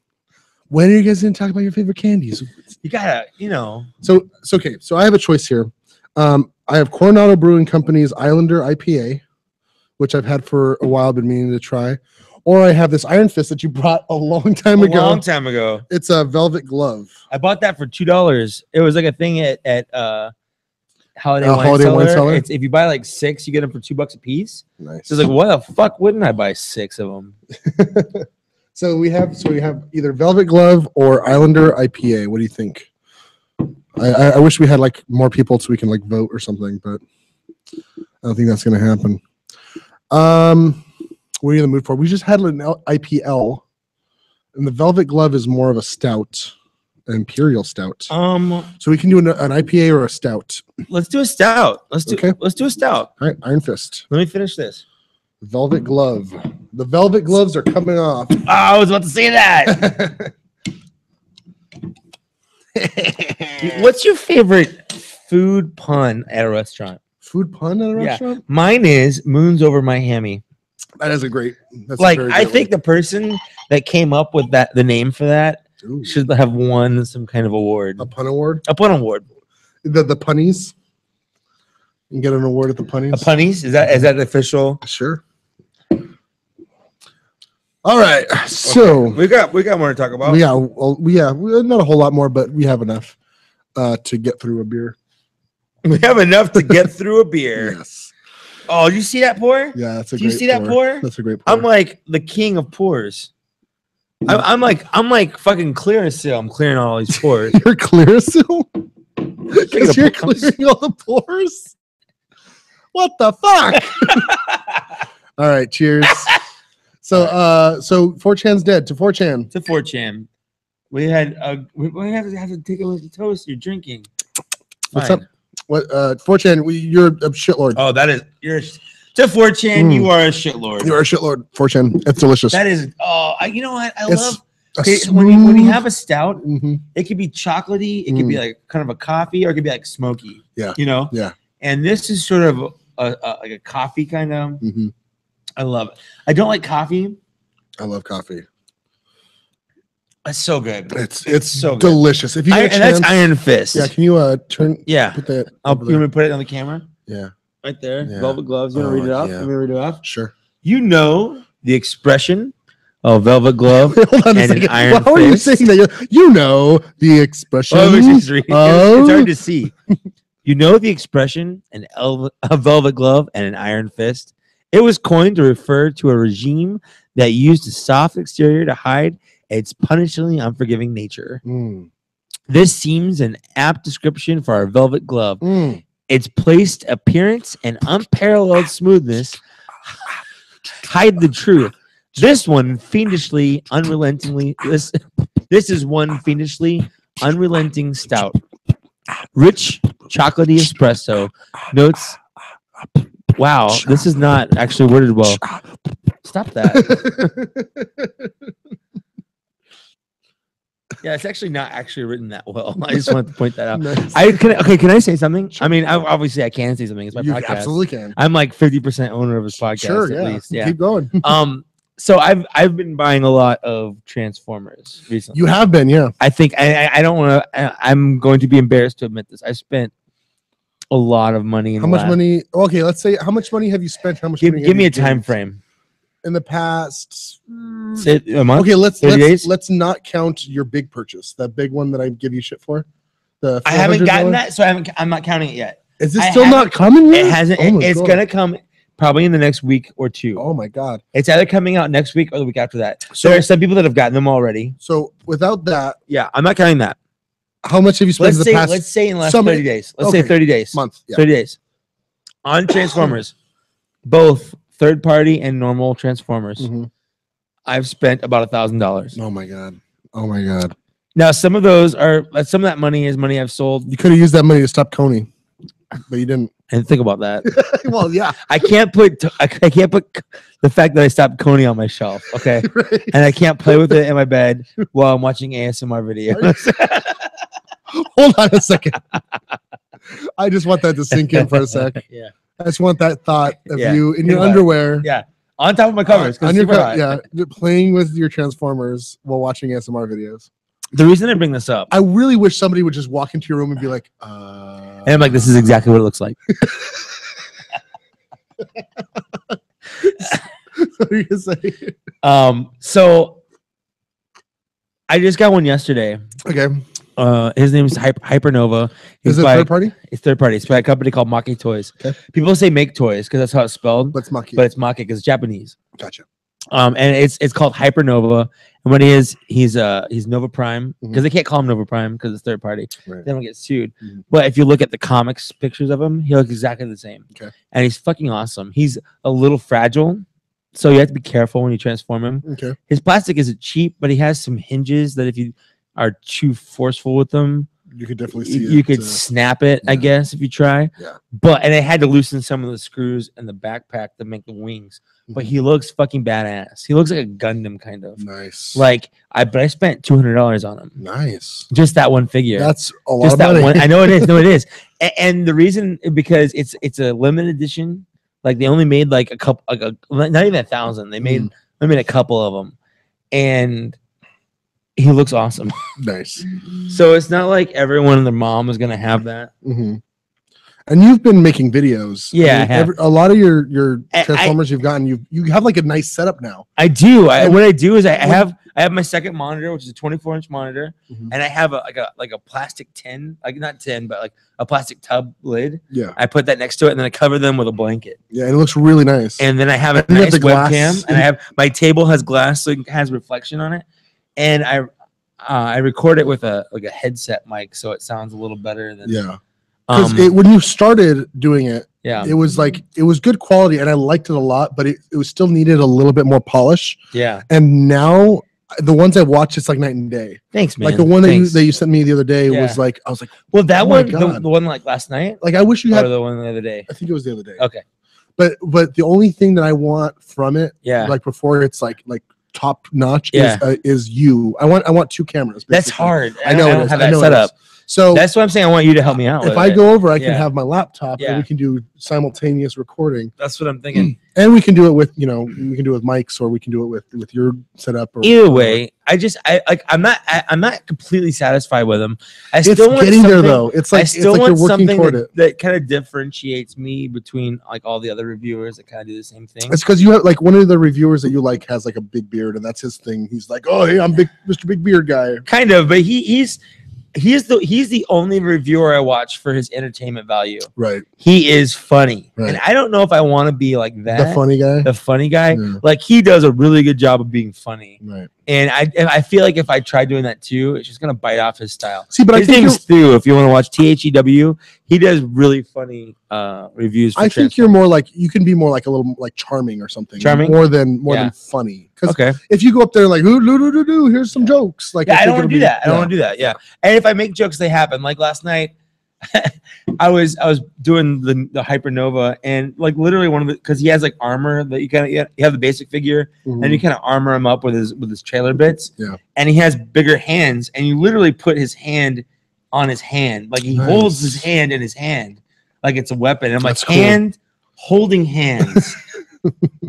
When are you guys going to talk about your favorite candies? You gotta, So okay. So I have a choice here. I have Coronado Brewing Company's Islander IPA, which I've had for a while, been meaning to try. Or I have this Iron Fist that you brought a long time ago. A long time ago. It's a Velvet Glove. I bought that for $2. It was like a thing at Holiday Wine Cellar. It's if you buy like 6, you get them for $2 a piece. Nice. So it's like, why the fuck wouldn't I buy 6 of them? So we have either Velvet Glove or Islander IPA. What do you think? I wish we had like more people so we can like vote or something, but I don't think that's gonna happen. What are you in the mood for? We just had an IPL, and the Velvet Glove is more of a stout, an imperial stout. So we can do an IPA or a stout. Let's do a stout. Let's do a stout. All right, Iron Fist. Let me finish this. Velvet Glove. The Velvet Gloves are coming off. Oh, I was about to say that. What's your favorite food pun at a restaurant? Food pun at a restaurant? Mine is moons over my hammy. That is a great. That's like I think the person that came up with the name for that should have won some kind of award. A pun award? A pun award. The punnies. You can get an award at the punnies. A punnies? Is that official? Sure. All right. So we got more to talk about. we not a whole lot more, but we have enough to get through a beer. We have enough to get through a beer. Yes. Oh, did you see that pour? Yeah, that's a Do great you see that pour? That's a great pour. I'm like the king of pours. I'm like fucking Clearasil. I'm clearing all these pores. You're Clearasil? Because you're clearing all the pores? What the fuck? All right, cheers. So 4chan's dead. To 4chan. To 4chan. We have to take a look at the toast. You're drinking. What's up? What 4chan? You're a shitlord. Oh, you're to 4chan. You are a shitlord. You're a shitlord. 4chan. It's delicious. That is. Oh, you know what? I love smooth... when you have a stout. It could be chocolatey. It could be like kind of a coffee, or it could be like smoky. Yeah. You know. Yeah. And this is sort of like a coffee kind of. I love it. I don't like coffee. I love coffee. It's so good. It's so delicious. Good. If you get a chance, that's Iron Fist. Yeah, can you turn? Yeah. Put that. You want me to put it on the camera? Yeah. Right there. Yeah. Velvet gloves. You want to read it off? Yeah. You want me to read it off? Sure. You know the expression of velvet glove Hold on and an iron How are you fist. saying that? You know the expression. It's hard to see. You know the expression a velvet glove and an iron fist. It was coined to refer to a regime that used a soft exterior to hide its punishingly unforgiving nature. This seems an apt description for our velvet glove. Its placed appearance and unparalleled smoothness hide the truth. This one fiendishly, unrelentingly. This is one fiendishly, unrelenting stout. Rich, chocolatey espresso notes. Wow, this is not actually worded well. Stop that. Yeah, it's actually not actually written that well. I just wanted to point that out. Nice. Can I say something? Sure. I mean, obviously I can say something. It's my you podcast. Absolutely can. I'm like 50% owner of this podcast. Sure, at least. Yeah. Keep going. So I've been buying a lot of Transformers recently. You have been, yeah. I think I don't want to. I'm going to be embarrassed to admit this. I spent a lot of money. How much money? Okay, let's say how much money have you spent? How much? Give me a time frame. In the past, a month. Okay, let's not count your big purchase. That big one that I give you shit for. I haven't gotten that, so I'm not counting it yet. Is this still not coming yet? It hasn't. It's gonna come probably in the next week or two. Oh my god! It's either coming out next week or the week after that. So there are some people that have gotten them already. So without that, yeah, I'm not counting that. How much have you spent in the past? Let's say in the last 30 days. Let's say 30 days. Month. Yeah. 30 days. On Transformers, both third party and normal Transformers, I've spent about $1,000. Oh my god! Oh my god! Now some of that money is money I've sold. You could have used that money to stop Kony, but you didn't. And think about that. Well, yeah. I can't put the fact that I stopped Kony on my shelf, okay? Right. And I can't play with it in my bed while I'm watching ASMR videos. Hold on a second. I just want that to sink in for a sec. Yeah. I just want that thought of you in your underwear. Yeah. On top of my covers. On your you're playing with your Transformers while watching ASMR videos. The reason I bring this up, I really wish somebody would just walk into your room and be like, and I'm like, this is exactly what it looks like. What are you gonna say? So I just got one yesterday. Okay. His name is Hypernova. Is it third party? It's third party. It's by a company called Maki Toys. Okay. People say Make Toys because that's how it's spelled. But it's Maki. But it's Maki because it's Japanese. Gotcha. And it's called Hypernova. And what he is, he's Nova Prime because they can't call him Nova Prime because it's third party. Right. They don't get sued. But if you look at the comics pictures of him, he looks exactly the same. Okay. And he's fucking awesome. He's a little fragile, so you have to be careful when you transform him. Okay. His plastic isn't cheap, but he has some hinges that if you are too forceful with them, you could definitely see you could snap it, I guess, if you try. Yeah. And they had to loosen some of the screws in the backpack to make the wings. But he looks fucking badass. He looks like a Gundam kind of. Nice. But I spent $200 on him. Nice. Just that one figure. That's a lot Just of that money. one. I know it is. No, it is. And the reason because it's a limited edition. Like they only made like a couple, not even 1,000. They made a couple of them, and he looks awesome. Nice. So it's not like everyone and their mom is gonna have that. And you've been making videos. Yeah, I mean, I have. a lot of your Transformers you've gotten, you have like a nice setup now. I do. What I do is I have my second monitor, which is a 24-inch monitor, and I have a plastic tin, like not tin, but like a plastic tub lid. Yeah. I put that next to it, and then I cover them with a blanket. Yeah, and it looks really nice. And then I have a And you nice have the glass webcam, and I have my table has glass, so it has reflection on it, and I record it with a headset mic, so it sounds a little better than because when you started doing it, yeah, it was good quality, and I liked it a lot, but it was still needed a little bit more polish. yeah. And now the ones I watch, it's like night and day. Thanks, man. Like the one that you sent me the other day was like, I was like, well, that oh my one, God. the one like last night, like I wish you or had the one the other day. I think it was the other day. Okay, but the only thing that I want from it, like before it's like top notch, is you. I want 2 cameras. Basically. That's hard. I know. I don't have that set up. So that's what I'm saying. I want you to help me out. If I go over, I can have my laptop and we can do simultaneous recording. That's what I'm thinking. And we can do it with, we can do it with mics, or we can do it with your setup. Or either way, I'm not completely satisfied with them. I still it's want getting there something- though. It's I like still it's like want you're working something toward it. that kind of differentiates me between like all the other reviewers that kind of do the same thing. It's because you have like one of the reviewers that you like has like a big beard, and that's his thing. He's like, oh hey, I'm Mr. Big Beard guy. Kind of, but he's the only reviewer I watch for his entertainment value. Right. He is funny. Right. And I don't know if I want to be like that. The funny guy. The funny guy. Yeah. Like he does a really good job of being funny. Right. And I feel like if I try doing that too, it's just gonna bite off his style. See, but his name's Stu. If you want to watch THEW, he does really funny reviews. For I think you're more like you can be more like a little like charming or something. Charming? more than funny. Okay. If you go up there like here's some jokes. Like I don't want to do that. I don't want to do that. Yeah. And if I make jokes, they happen. Like last night, I was doing the Hypernova, and like literally one of the because he has like armor that you have the basic figure, and you kind of armor him up with his trailer bits. Yeah. And he has bigger hands, and you literally put his hand on his hand, like he holds his hand in his hand, like it's a weapon. And I'm like, hand holding hands,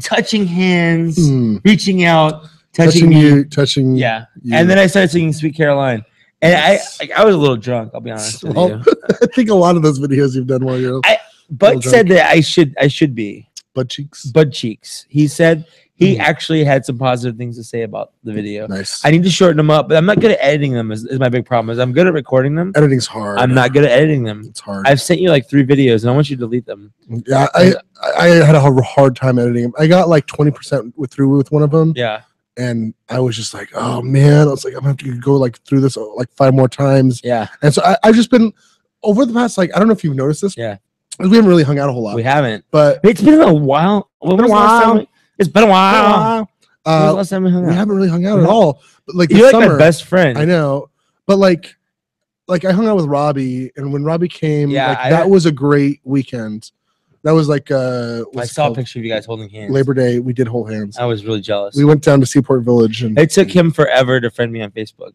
touching hands, reaching out, touching you, touching. Yeah. And then I started singing Sweet Caroline. And I was a little drunk, I'll be honest with you. I think a lot of those videos you've done while you're Bud said that I should be. Butt cheeks. Bud cheeks. He said he actually had some positive things to say about the video. Nice. I need to shorten them up, but I'm not good at editing them is my big problem. Is I'm good at recording them. Editing's hard. I'm not good at editing them. It's hard. I've sent you like 3 videos and I want you to delete them. Yeah, I had a hard time editing them. I got like 20% through with one of them. Yeah. And I was just like, oh man, I was like, I'm gonna have to go like through this like 5 more times. Yeah. And so I've just been over the past I don't know if you've noticed this. Yeah. We haven't really hung out a whole lot. We haven't. But it's been a while. It's been a while. When was the last time we hung out? We haven't really hung out at all. But like you're summer, like my best friend. I know. But like I hung out with Robbie, and when Robbie came, that was a great weekend. That was like I saw a picture of you guys holding hands. Labor Day, we did hold hands. I was really jealous. We went down to Seaport Village, and it took him forever to friend me on Facebook.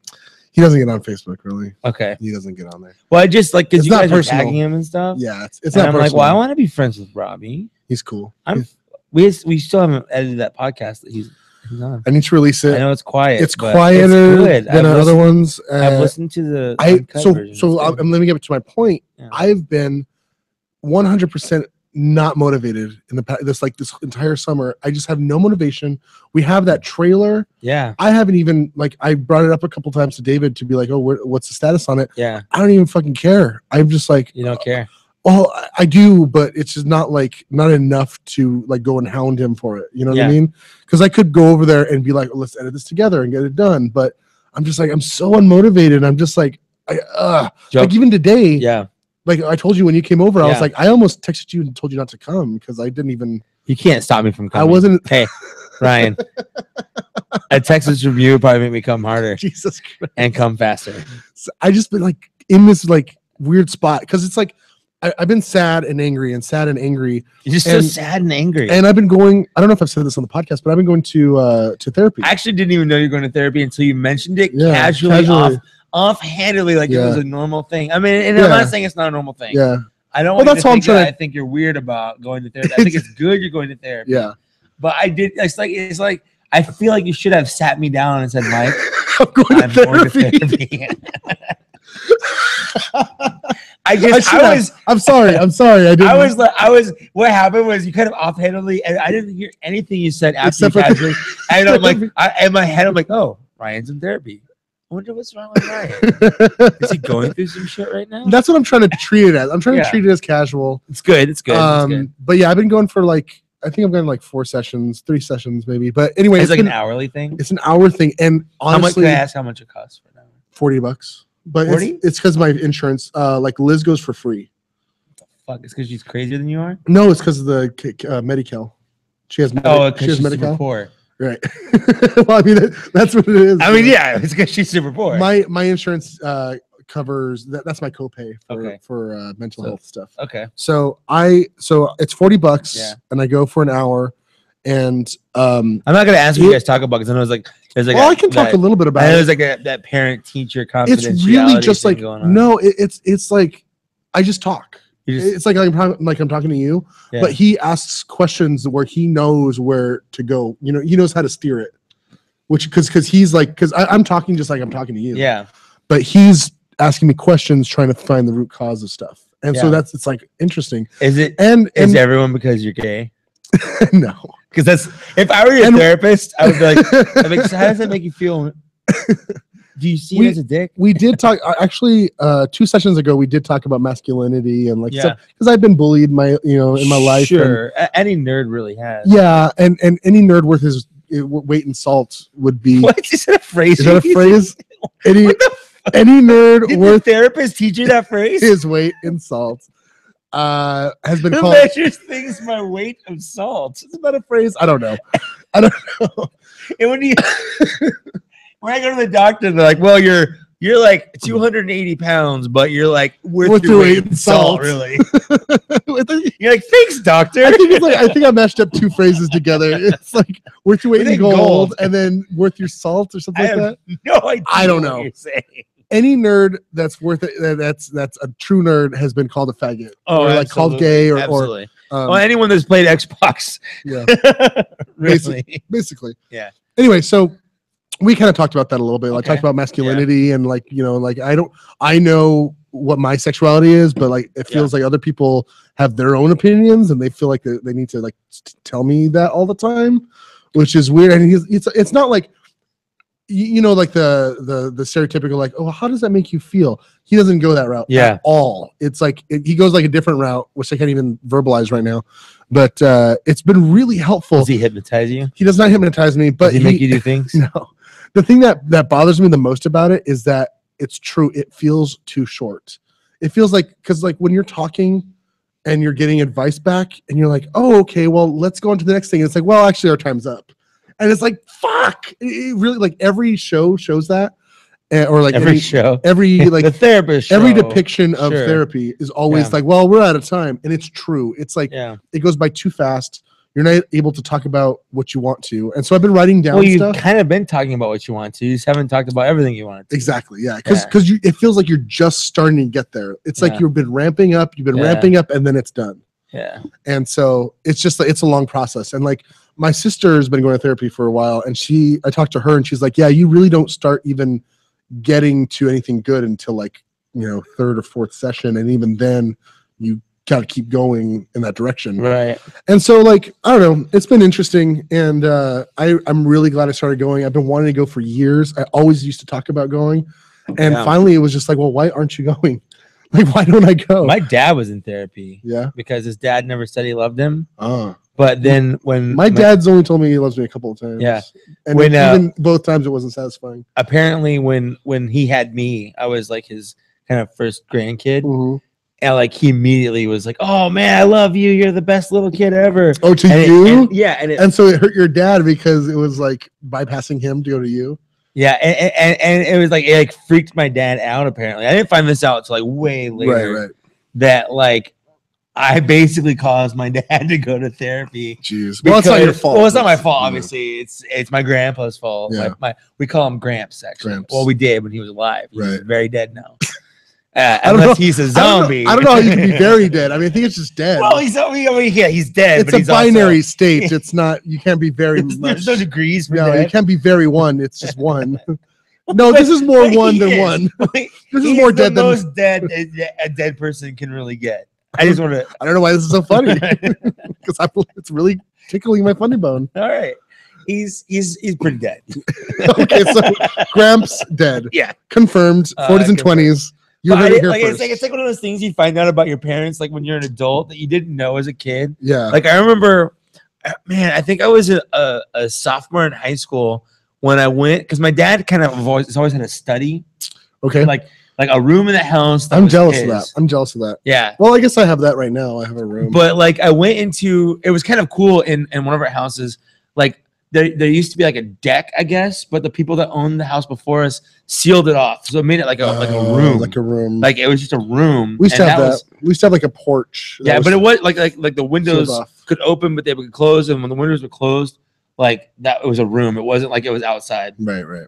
He doesn't get on Facebook, really. Okay. He doesn't get on there. Well, I just like because you guys personal. were tagging him and stuff. Yeah, it's and not. I'm personal. like, well, I want to be friends with Robbie. He's cool. We still haven't edited that podcast that he's on. I need to release it. I know it's quiet. It's quieter than other ones. I've listened to the. Let me get to my point. Yeah. I've been 100% not motivated in this entire summer. I just have no motivation. We have that trailer. Yeah. I haven't even I brought it up a couple times to David to be like, oh, what's the status on it? Yeah. I don't even fucking care. I'm just like, you don't care. Well, I do, but it's just not enough to go and hound him for it. You know what I mean? Because I could go over there and be like, let's edit this together and get it done. But I'm just like, I'm so unmotivated. I'm just like, like even today. Yeah. Like I told you when you came over, I was like, I almost texted you and told you not to come because I didn't even. You can't stop me from coming. I wasn't. Hey, Ryan, a Texas review would probably make me come harder. Jesus Christ. And come faster. So I just been in this weird spot because it's I've been sad and angry. You're just so sad and angry. And I've been going. I don't know if I've said this on the podcast, but I've been going to therapy. I actually didn't even know you're going to therapy until you mentioned it casually. Offhandedly, like it was a normal thing. I mean, and I'm not saying it's not a normal thing. Yeah. I don't want to think that I think you're weird about going to therapy. I think it's good you're going to therapy. Yeah. But I did. It's like I feel like you should have sat me down and said, Mike, I'm going to therapy. I'm sorry. I didn't. What happened was you kind of offhandedly, and I didn't hear anything you said after you casually. And I'm like, in my head, I'm like, oh, Ryan's in therapy. I wonder what's wrong with Ryan. Is he going through some shit right now? That's what I'm trying to treat it as. I'm trying to treat it as casual. It's good. It's good. But yeah, I've been going for like, I think I've gone like 3 sessions maybe. But anyway, it's like an hourly thing. It's an hour thing, and honestly, can I ask how much it costs for an hour? $40. But 40? it's because my insurance. Like Liz goes for free. Fuck, it's because she's crazier than you are? No, it's because of the Medi-Cal. She has Medi-Cal. Poor. Right. Well, I mean, that's what it is. I mean, yeah, it's because she's super poor. My insurance covers that's my copay for mental health stuff. Okay. So it's $40 and I go for an hour, and I'm not gonna ask what you guys talk about because I know there's like I can talk a little bit about it. There's like that parent teacher confidentiality. It's really just like it's like I just talk. It's like I'm talking to you, but he asks questions where he knows where to go. You know, he knows how to steer it. Which because he's like I'm talking just like I'm talking to you. Yeah. But he's asking me questions, trying to find the root cause of stuff, and so it's like interesting. Is it? Is everyone because you're gay? No. Because that's if I were your therapist, I would be like, how does that make you feel? Do you see it as a dick? We did talk actually 2 sessions ago. We did talk about masculinity and like stuff because I've been bullied in my life. Sure, any nerd really has. Yeah, and any nerd worth his weight in salt would be. What is that a phrase? Is that a phrase? Any nerd Did worth the therapist teach you that phrase? His weight in salt has been Who called. measures things by weight of salt? Is that a phrase? I don't know. And when I go to the doctor, they're like, "Well, you're like 280 pounds, but you're like worth your weight in salt, really." You're like, "Thanks, doctor." I think I mashed up 2 phrases together. It's like worth your weight in gold, and then worth your salt or something like that. No idea. I don't know. What you're saying. Any nerd that's worth it, that's a true nerd has been called a faggot, or like called gay, or well, anyone that's played Xbox. Yeah, really. basically. Yeah. Anyway, so we kind of talked about that a little bit. I talked about masculinity and like I know what my sexuality is, but like it feels like other people have their own opinions and they feel like they need to like tell me that all the time, which is weird. And it's not like like the stereotypical like, oh, how does that make you feel? He doesn't go that route at all. It's like he goes like a different route, which I can't even verbalize right now. But it's been really helpful. Does he hypnotize you? He does not hypnotize me, but does he make you do things? No. The thing that bothers me the most about it is that it's true. It feels too short. It feels like because like when you're talking and you're getting advice back and you're like, oh, okay, well, let's go on to the next thing. And it's like, well, actually, our time's up. And it's like, fuck. It really like every show shows that. Or like every show, every like the therapist show. Every depiction of therapy is always like, well, we're out of time. And it's true. It's like it goes by too fast. You're not able to talk about what you want to. And so I've been writing down stuff. You've kind of been talking about what you want to. You just haven't talked about everything you want to. Exactly. Yeah. Because it feels like you're just starting to get there. It's like you've been ramping up, and then it's done. Yeah. And so it's just it's a long process. And like my sister has been going to therapy for a while, and I talked to her and she's like, yeah, you really don't start even getting to anything good until like, 3rd or 4th session. And even then you got to keep going in that direction. Right. And so like, I don't know, it's been interesting. And I'm really glad I started going. I've been wanting to go for years. I always used to talk about going. And finally it was just like, well, why aren't you going? Like, why don't I go? My dad was in therapy. Yeah. Because his dad never said he loved him. But then when my dad's only told me he loves me a couple of times. Yeah. And even both times it wasn't satisfying. Apparently when he had me, I was like his kind of first grandkid. Mm-hmm. And like he immediately was like, "Oh man, I love you. You're the best little kid ever." Oh, to you? And so it hurt your dad because it was like bypassing him to go to you. Yeah, and it was like it freaked my dad out. Apparently, I didn't find this out until like way later. Right. That like I basically caused my dad to go to therapy. Jeez. Well, it's not your fault. Well, it's not my fault. Obviously, it's my grandpa's fault. Yeah. We call him Gramps. Actually, Gramps. Well, we did when he was alive. He's very dead now. Unless he's a zombie. I don't know how you can be very dead. I mean, I think it's just dead. Well, he's dead. It's but a binary state. It's not. You can't be very much. There's no degrees for dead. You can't be very one. It's just one. No, this is more But one he than is. one. Like, This he is more the dead than. most dead a dead person can really get. I just want to. I don't know why this is so funny because it's really tickling my funny bone. All right, he's pretty dead. Okay, so Gramps dead. Yeah, Confirmed. 40s and confirmed. 20s. You But heard it here like, first. it's like one of those things you find out about your parents like when you're an adult that you didn't know as a kid. Yeah. Like I remember, man, I think I was a sophomore in high school when I went because my dad kind of always had a study, Okay. like a room in the house. That I'm was jealous his. of that. I'm jealous of that. Yeah. Well, I guess I have that right now. I have a room. But like I went into it was kind of cool in one of our houses. Like there used to be like a deck, I guess, but the people that owned the house before us sealed it off, so it made it like a room. Like a room. Like it was just a room. We used to and have that. was- We used to have like a porch. yeah, but it was like the windows sealed off. could open, but they would close, and when the windows were closed, like that was a room. It wasn't like it was outside. Right, right.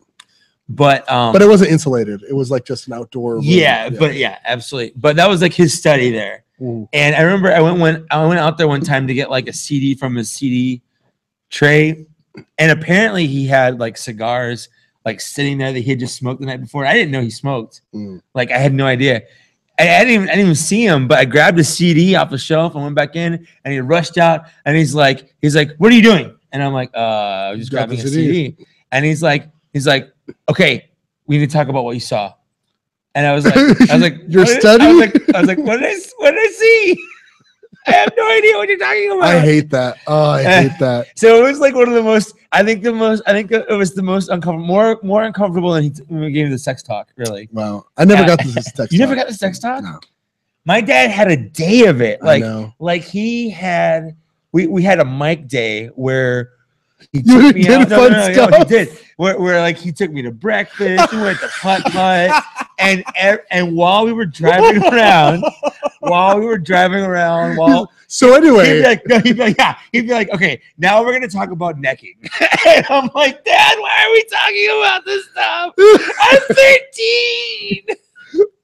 But it wasn't insulated. It was like just an outdoor room. yeah, but yeah, absolutely. But that was like his study there. Mm. And I remember I went out there one time to get like a CD from his CD tray, and apparently he had like cigars like sitting there that he had just smoked the night before. I didn't know he smoked. Mm. Like I had no idea. I didn't even see him, but I grabbed a CD off the shelf and went back in, and he rushed out, and he's like, "What are you doing?" And I'm like, I was just Got grabbing the a CD. And he's like, "Okay, we need to talk about what you saw." And I was like, Your "What did-" study? I was like, what did I see? I have no idea what you're talking about. I hate that. Oh, I hate that. So it was like one of the most. I think it was the most uncomfortable, more uncomfortable than when we gave the sex talk. Really. Wow. I never got this text. You never got the sex talk? No. My dad had a day of it. I know. Like he had. We had a mic day where he You took me did out. fun No, he stuff? did. Where like he took me to breakfast. We went to putt, and while we were driving around, So anyway, he'd be like, okay, now we're gonna talk about necking. And I'm like, Dad, why are we talking about this stuff? I'm 13.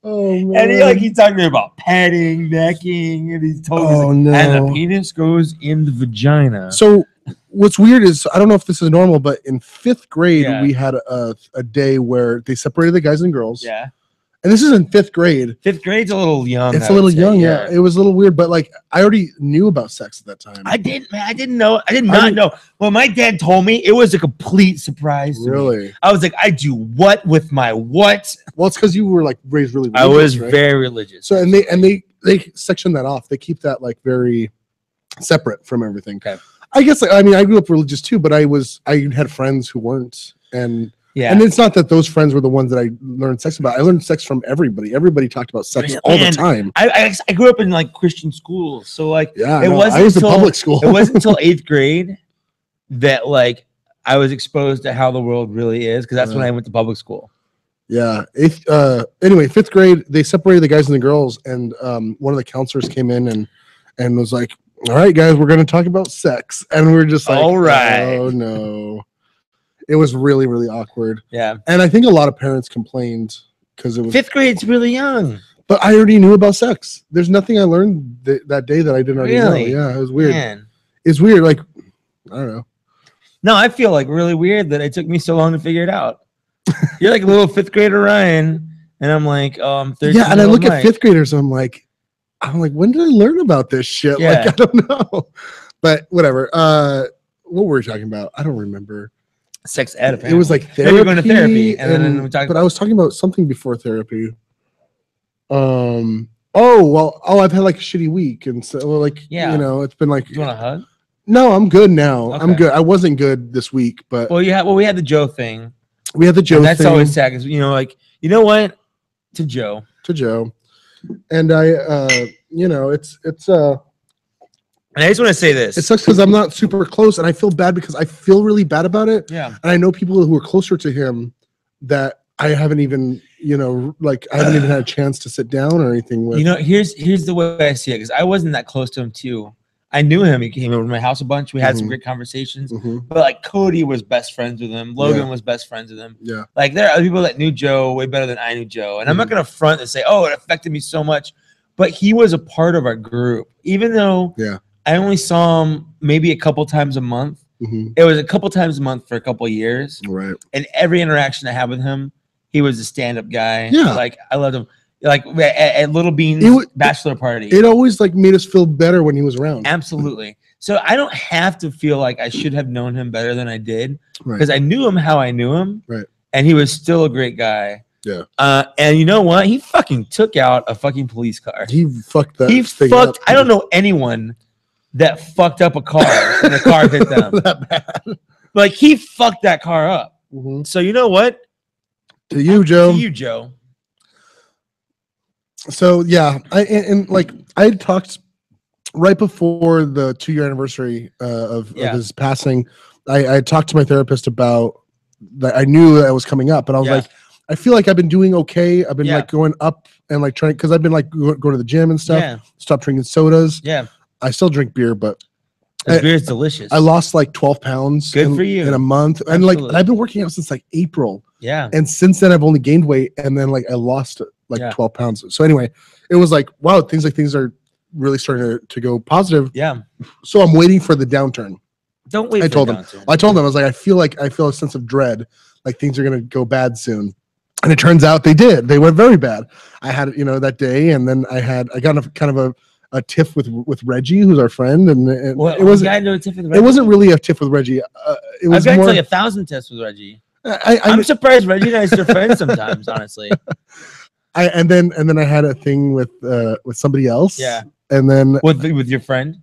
oh man. And he talked to me about petting, necking, and he told Oh, me, and no. the penis goes in the vagina. So what's weird is I don't know if this is normal, but in 5th grade Yeah. we had a day where they separated the guys and girls. Yeah. And this is in 5th grade. 5th grade's a little young. It's I a little would say, young, yeah. It was a little weird, but like I already knew about sex at that time. I didn't know. I did not know. When my dad told me, it was a complete surprise to me. Really? I was like, I do what with my what? Well, it's because you were like raised really religious. I was right? very religious. So and they section that off. They keep that like very separate from everything. Okay. I guess I mean I grew up religious too, but I had friends who weren't, and Yeah. and it's not that those friends were the ones that I learned sex about. I learned sex from everybody. Everybody talked about sex all the Man, time. I grew up in like Christian schools, so like Yeah, it no, wasn't I was in until- public school. it wasn't until 8th grade that like I was exposed to how the world really is, because that's when I went to public school. Yeah. Anyway, 5th grade, they separated the guys and the girls, and one of the counselors came in and was like, "All right, guys, we're going to talk about sex," and we were just like, All right. oh no." It was really, really awkward, Yeah. and I think a lot of parents complained because it was. 5th grade's really young. But I already knew about sex. There's nothing I learned that day that I didn't already Really? know. Yeah, it was weird. Man. It's weird. Like, I don't know. No, I feel like really weird that it took me so long to figure it out. You're like a little 5th grader Ryan, and I'm like, I'm 13. Yeah, and I look at 5th graders, I'm like, when did I learn about this shit? Yeah. Like, I don't know. But whatever. What were we talking about? I don't remember. Sex ed. It was like Maybe therapy. we're going to therapy, and then we talked. But I was talking about something before therapy. I've had like a shitty week, and so like, Yeah. you know, it's been like, Do you want a hug? no, I'm good now. I'm Okay. good. I wasn't good this week, but Well, we had the Joe thing. we had the Joe And that's thing always sad, because like, you know what? To Joe. to Joe, and I, you know, it's And I just want to say this. it sucks because I'm not super close, and I feel bad because I feel really bad about it. Yeah. And I know people who are closer to him that I haven't even, you know, like I haven't even had a chance to sit down or anything with. You know, here's the way I see it, because I wasn't that close to him too. I knew him. He came over to my house a bunch. We had some Mhm. great conversations. Mhm. But like Cody was best friends with him. Logan Yeah. was best friends with him. Yeah. Like there are other people that knew Joe way better than I knew Joe. And I'm not Mhm. gonna front and say, oh, it affected me so much. But he was a part of our group. Even though Yeah. I only saw him maybe a couple times a month. Mhm. It was a couple times a month for a couple years. Right. And every interaction I had with him he was a stand-up guy. Yeah. Like I loved him. Like at Little Bean's bachelor party. It always like made us feel better when he was around. Absolutely. So I don't have to feel like I should have known him better than I did because Right. I knew him how I knew him. Right. And he was still a great guy. Yeah. And you know what? He fucking took out a fucking police car. He fucked that. He thing fucked. up. I don't know anyone that fucked up a car and the car hit them. That bad. Like he fucked that car up. Mhm. So you know what? To you, Joe. To you, Joe. So yeah, and like I had talked right before the 2-year anniversary of his passing. I talked to my therapist about that. I knew that was coming up, and I was like, I feel like I've been doing okay. I've been like going up and like trying because I've been like going to the gym and stuff. Yeah. Stop drinking sodas. Yeah. I still drink beer, but The beer is delicious. I lost like 12 pounds. Good for you. In a month, and like I've been working out since like April. Yeah. And since then, I've only gained weight, and then like I lost like 12 pounds. So anyway, it was like, wow, things are really starting to go positive. Yeah. So I'm waiting for the downturn. Don't wait. I told them. I was like, I feel a sense of dread, like things are gonna go bad soon. And it turns out they did. They went very bad. I had that day, and then I got a kind of a tiff with Reggie, who's our friend, and it wasn't really a tiff with Reggie. It was I've got more like 1,000 tiffs with Reggie. I'm surprised Reggie and I are friends sometimes, honestly. And then I had a thing with somebody else. Yeah. And then with your friend.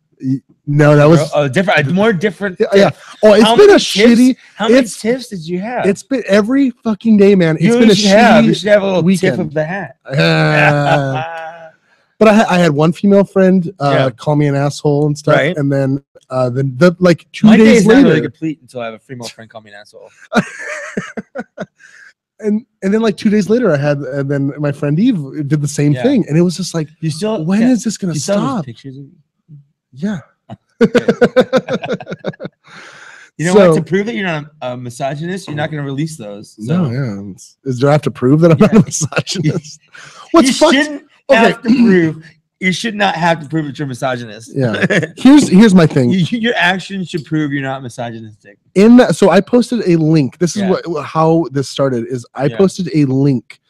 No, that was different. More different. Yeah. Oh, it's been a shitty. How many tiffs did you have? It's been every fucking day, man. It's been a shitty. You should have a little weekend. tip of the hat. But I had one female friend call me an asshole and stuff, right. And then the like 2 My days day's later, not really complete until I have a female friend call me an asshole. and then like 2 days later, and then my friend Eve did the same thing, and it was just like, when is this gonna stop? Pictures of you? Yeah. You know what? To prove that you're not a misogynist, you're not going to release those. So. No, yeah. Do I have to prove that I'm not a misogynist? You shouldn't have to prove. You should not have to prove that you're a misogynist. Yeah. Here's my thing. Your actions should prove you're not misogynistic. In that, so I posted a link. This is how this started. Is I posted a link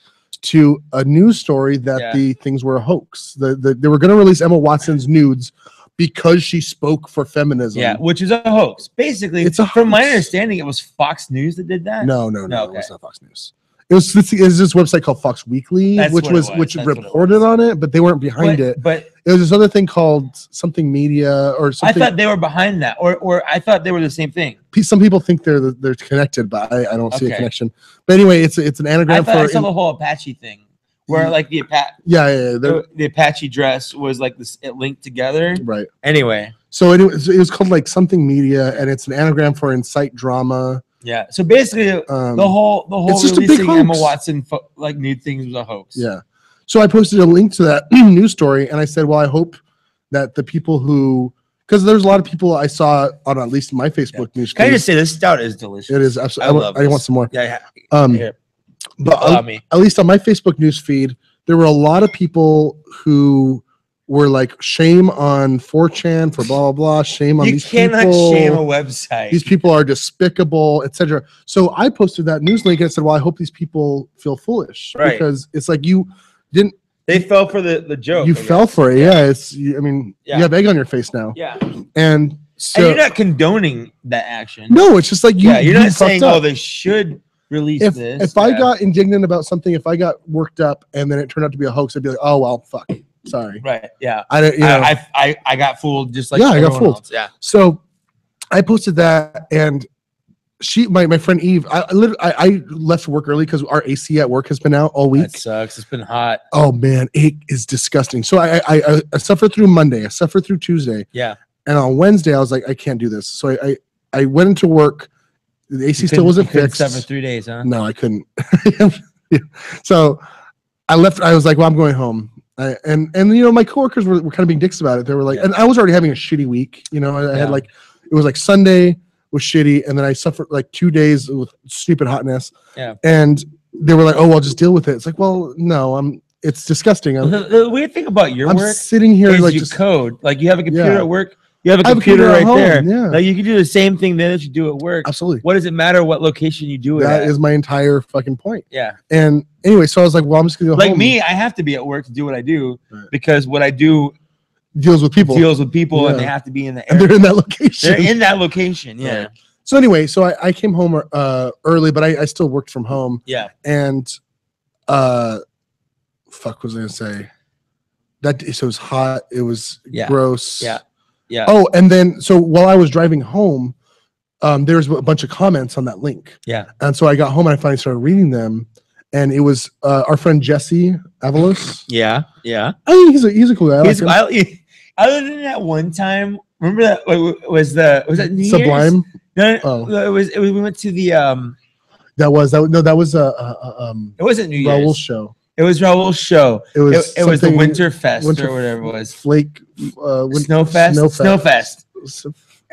to a news story that the things were a hoax. They were going to release Emma Watson's nudes because she spoke for feminism. Yeah, which is a hoax. Basically, from my understanding, it was Fox News that did that. No, okay. It was not Fox News. It was this website called Fox Weekly, which reported on it, but they weren't behind it. But it was this other thing called something media or something. I thought they were behind that, or I thought they were the same thing. Some people think they're connected, but I don't see a connection. But anyway, it's an anagram I saw the whole Apache thing. Where like the Apache dress was like this, it linked together. Right. Anyway, so it was called like something media, and it's an anagram for incite drama. Yeah. So basically, the whole it's just releasing Emma Watson like nude things was a hoax. Yeah. So I posted a link to that news story, and I said, well, I hope that the people who, because there's a lot of people I saw on at least my Facebook news. Can I just say this stout is delicious? It is absolutely. I want some more. Yeah. But at least on my Facebook news feed, there were a lot of people who were like, shame on 4chan for blah, blah, blah. Shame on these people. You cannot shame a website. These people are despicable, etc. So I posted that news link and I said, well, I hope these people feel foolish. Right. Because it's like you didn't. They fell for the joke. You fell for it. Yeah. You have egg on your face now. Yeah. And so. And you're not condoning that action. No, it's just like you. Yeah, you're not saying, oh, they should release this. If I got indignant about something, if I got worked up and then it turned out to be a hoax, I'd be like, oh well, fuck, sorry. Right. Yeah. I got fooled just like I got fooled. Else. Yeah. So I posted that, and my friend Eve, I left work early because our AC at work has been out all week. That sucks. It's been hot. Oh man, it is disgusting. So I suffered through Monday. I suffered through Tuesday. Yeah. And on Wednesday, I was like, I can't do this. So I went into work. The AC still wasn't fixed. 3 days, huh? No, I couldn't. So I left. I was like, well, I'm going home. And my coworkers were kind of being dicks about it. They were like, and I was already having a shitty week. I had like, it was like Sunday was shitty, and then I suffered like 2 days with stupid hotness. Yeah. And they were like, oh, well, just deal with it. It's like, well, no, it's disgusting. The weird thing about your work sitting here is like you code. Like you have a computer at work. You have a computer at right home, there. yeah. Like you can do the same thing that you do at work. Absolutely. What does it matter what location you do it That at? is my entire fucking point. Yeah. And anyway, so I was like, well, I'm just gonna go Like home. me, I have to be at work to do what I do Right. because what I do deals with people, and they have to be in the area. and they're in that location. They're in that location. Yeah. Right. So anyway, so I came home early, but I still worked from home. Yeah. And fuck, what was I gonna say? That so it was hot. It was gross. Yeah. Yeah. Oh, and then so while I was driving home, there was a bunch of comments on that link. Yeah. And so I got home and I finally started reading them, and it was our friend Jesse Avalos. Yeah. Yeah. I think he's a cool guy. Other than that one time, remember that was that New Sublime? Year's? No, Oh. it was. We went to the That was It wasn't New Year's. Raul's show. It was Raul's show. It was It was the something- Winterfest or whatever it was. Flake Snowfest.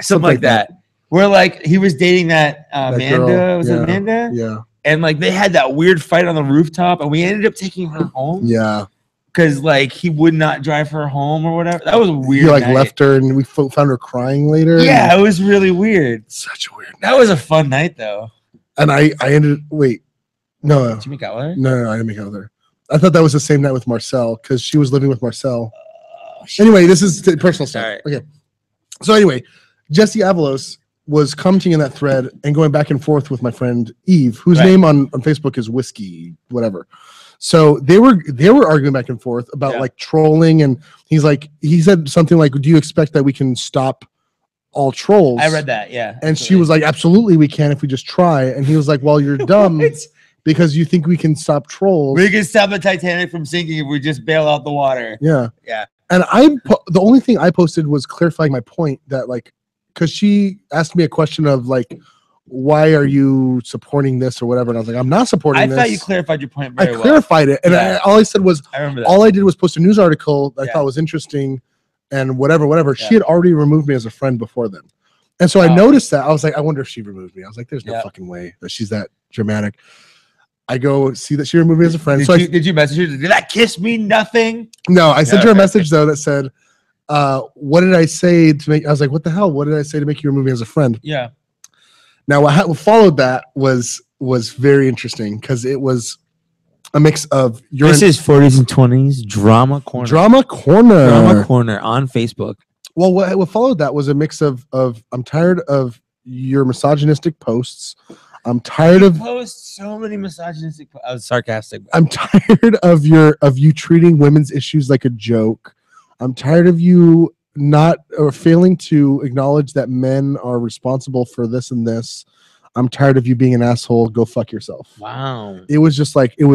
Something like that. Where like he was dating that Amanda. girl, Was yeah. it Amanda? Yeah. And like they had that weird fight on the rooftop, and we ended up taking her home. Yeah. Because like he would not drive her home or whatever. That was a weird. He like night. left her, and we found her crying later. Yeah, it was really weird. Such a weird. That was a fun night though. And I ended. Wait, no, Did you make out with her? no, I didn't make out with her. I thought that was the same night with Marcel because she was living with Marcel. Oh, shit. Anyway, this is personal stuff. All right. Okay. So anyway, Jesse Avalos was commenting in that thread and going back and forth with my friend Eve, whose Right. name on Facebook is Whiskey, whatever. So they were arguing back and forth about like trolling, and he said something like, "Do you expect that we can stop all trolls?" I read that. Yeah. And she was like, "Absolutely, we can if we just try." And he was like, "Well, you're dumb because you think we can stop trolls." We can stop the Titanic from sinking if we just bail out the water. Yeah. Yeah. And the only thing I posted was clarifying my point that like, because she asked me a question of like, why are you supporting this or whatever? And I was like, I'm not supporting this. I thought you clarified your point I very well. clarified it. And Yeah. all I said was, I remember that. all I did was post a news article that I Yeah. thought was interesting and whatever. Yeah. She had already removed me as a friend before then. And so I noticed that. I was like, I wonder if she removed me. I was like, there's no fucking way that she's that dramatic. I go see that she removed me as a friend. Did you message her? Did that kiss me nothing? No, I sent her a message though that said, what did I say to make? I was like, what the hell? What did I say to make you remove me as a friend? Yeah. Now, what followed that was very interesting because it was a mix of This is 40s and 20s drama corner. Drama corner on Facebook. Well, what followed that was a mix of I'm tired of your misogynistic posts. I'm tired of post so many misogynistic. I was sarcastic. I'm tired of you treating women's issues like a joke. I'm tired of you not or failing to acknowledge that men are responsible for this and this. I'm tired of you being an asshole. Go fuck yourself. Wow. It was